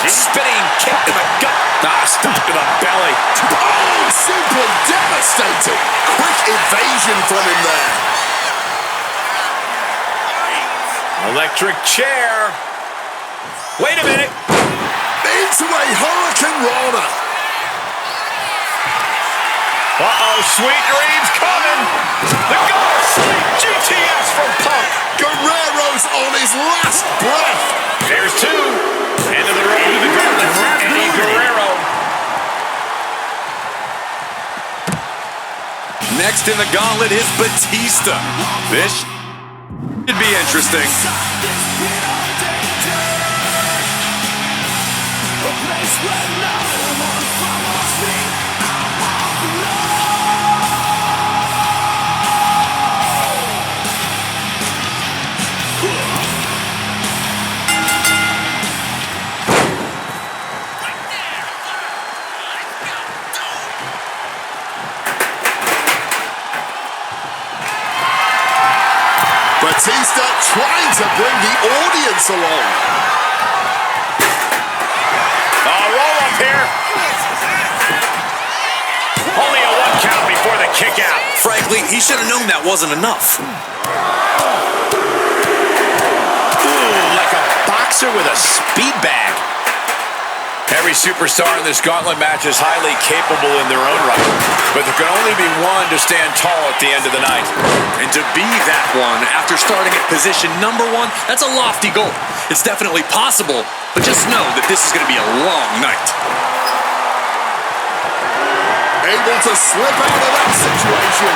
Spinning kick to the gut. Stop to the belly. Oh, simply devastating. Quick evasion from him there. Electric chair. Wait a minute. Into a Hurricane Rana. Uh-oh, sweet dreams coming. The God of Sleep, GTS from Punk. Guerrero's on his last breath. There's 2. End of the road to the gauntlet for Eddie Guerrero. Next in the gauntlet is Batista. This should be interesting. Batista trying to bring the audience along. Roll up here. Only a 1 count before the kick out. Frankly, he should have known that wasn't enough. Ooh, like a boxer with a speed bag. Every superstar in this gauntlet match is highly capable in their own right, but there can only be one to stand tall at the end of the night. And to be that one after starting at position number 1, that's a lofty goal. It's definitely possible, but just know that this is going to be a long night. Able to slip out of that situation.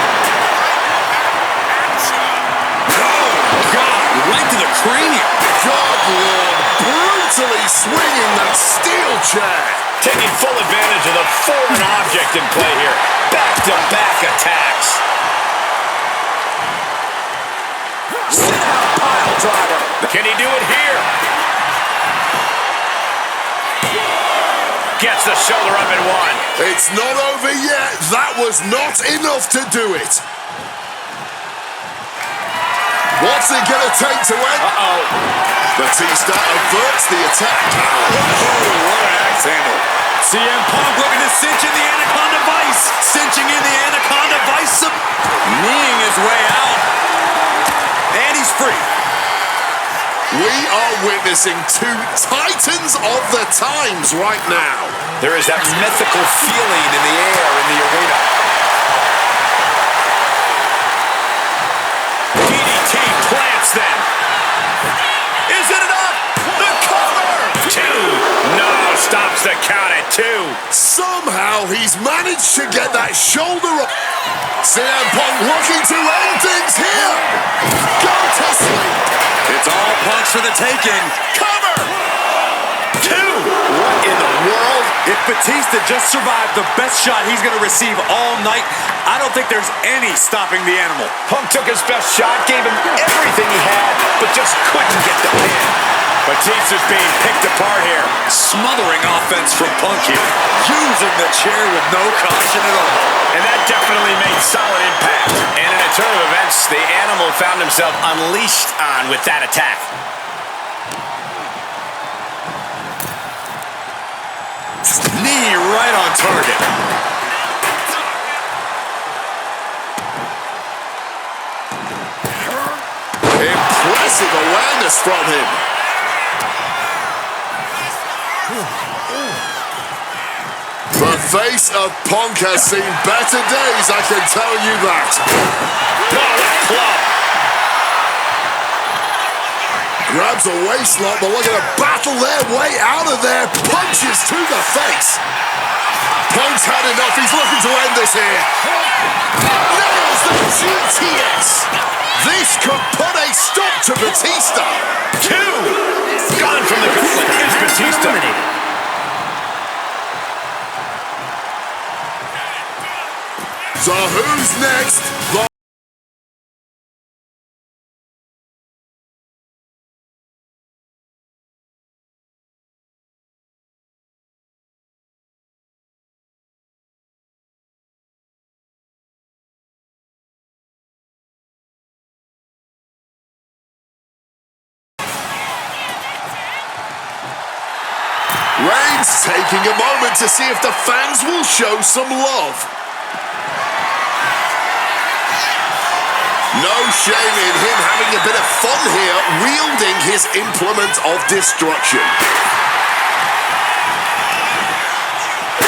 cranium. God, Lord, brutally swinging that steel chair. Taking full advantage of the foreign object in play here. Back-to-back attacks. Sit-out pile driver. Can he do it here? Gets the shoulder up and one. It's not over yet. That was not enough to do it. What's it going to take to end? Batista averts the attack. What an axe handle. CM Punk looking to cinch in the Anaconda Vice. Cinching in the Anaconda Vice. Kneeing his way out. And he's free. We are witnessing two titans of the times right now. There is that mythical feeling in the air in the arena. DDT plants them. Is it enough? The cover! Two. No, stops the count at two. Somehow he's managed to get that shoulder up. CM Punk looking to end things here. Go to sleep. It's all Punk's for the taking. Cover. Two. What in the world? If Batista just survived the best shot he's going to receive all night, I don't think there's any stopping the animal. Punk took his best shot, gave him everything he had, but just couldn't get the pin. Batista's being picked apart here. Smothering offense from Punk here. Using the chair with no caution at all. And that definitely made solid impact. And in a turn of events, the animal found himself unleashed on with that attack. Knee right on target. Impressive awareness from him. The face of Punk has seen better days, I can tell you that. Oh, what a club. Grabs a waistlock, but looking to battle their way out of there. Punches to the face. Punk's had enough. He's looking to end this here. Nails the GTS. This could put a stop to Batista. Two. Gone from the gauntlet is Batista. So who's next? Reigns taking a moment to see if the fans will show some love. No shame in him having a bit of fun here, wielding his implement of destruction.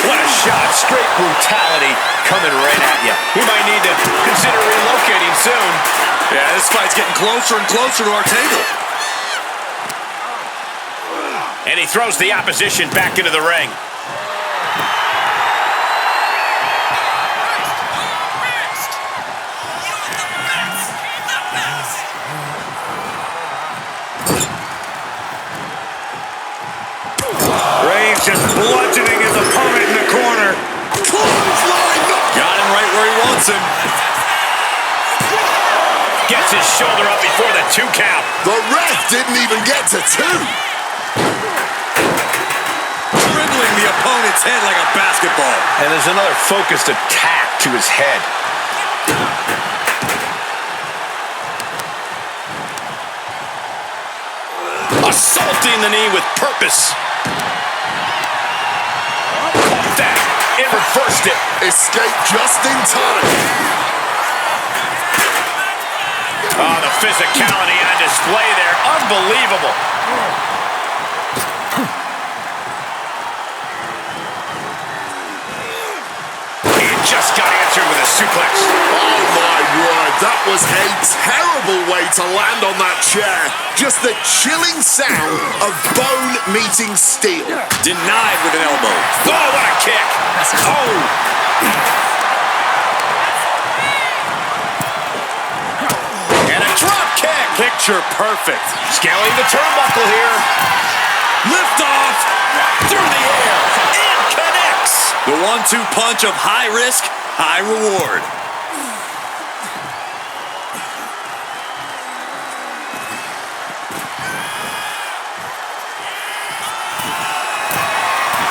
What a shot. Straight brutality coming right at you. He might need to consider relocating soon. Yeah, this fight's getting closer and closer to our table. And he throws the opposition back into the ring. Reigns just bludgeoning his opponent in the corner. Got him right where he wants him. Gets his shoulder up before the 2 count. The ref didn't even get to 2. Dribbling the opponent's head like a basketball. And there's another focused attack to his head. Assaulting the knee with purpose. Caught that. It reversed it. Escaped just in time. Oh, the physicality on display there. Unbelievable. He just got answered with a suplex. Oh my word, that was a terrible way to land on that chair. Just the chilling sound of bone meeting steel. Denied with an elbow. Oh, what a kick. Oh. And a drop kick. Kick picture perfect. Scaling the turnbuckle here. Lift off through the air and connects. The 1-2 punch of high risk, high reward.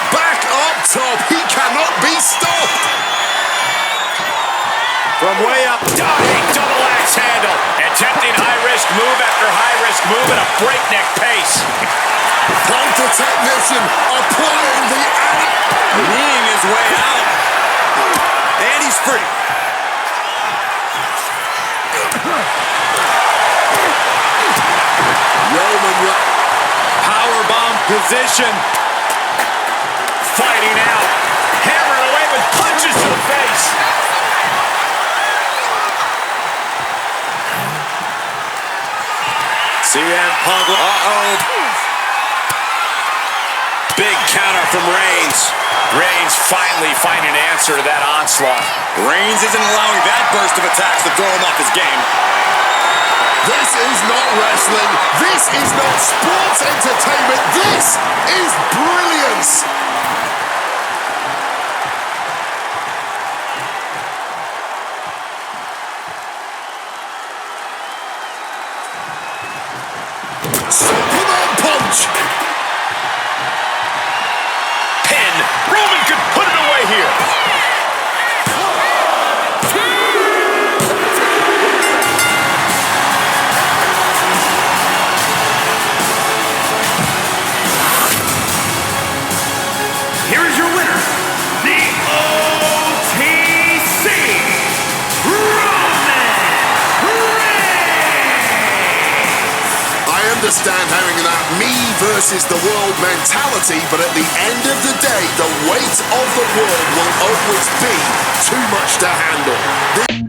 Back up top, he cannot be stopped. From way up, diving double axe handle. Attempting high-risk move after high-risk move at a breakneck pace. Punk the technician applying the Kneeing his way out. And he's free. Roman Powerbomb position. Fighting out. Hammering away with punches to the face. CM Punk. Uh-oh. Big counter from Reigns. Reigns finally finding an answer to that onslaught. Reigns isn't allowing that burst of attacks to throw him off his game. This is not wrestling. This is not sports entertainment. This is brilliance. Superman punch. Pin. Roman could put it away here. Here is your winner, the OTC, Roman Reigns. I understand having that me versus the world mentality, but at the end of the day, the weight of the world will always be too much to handle.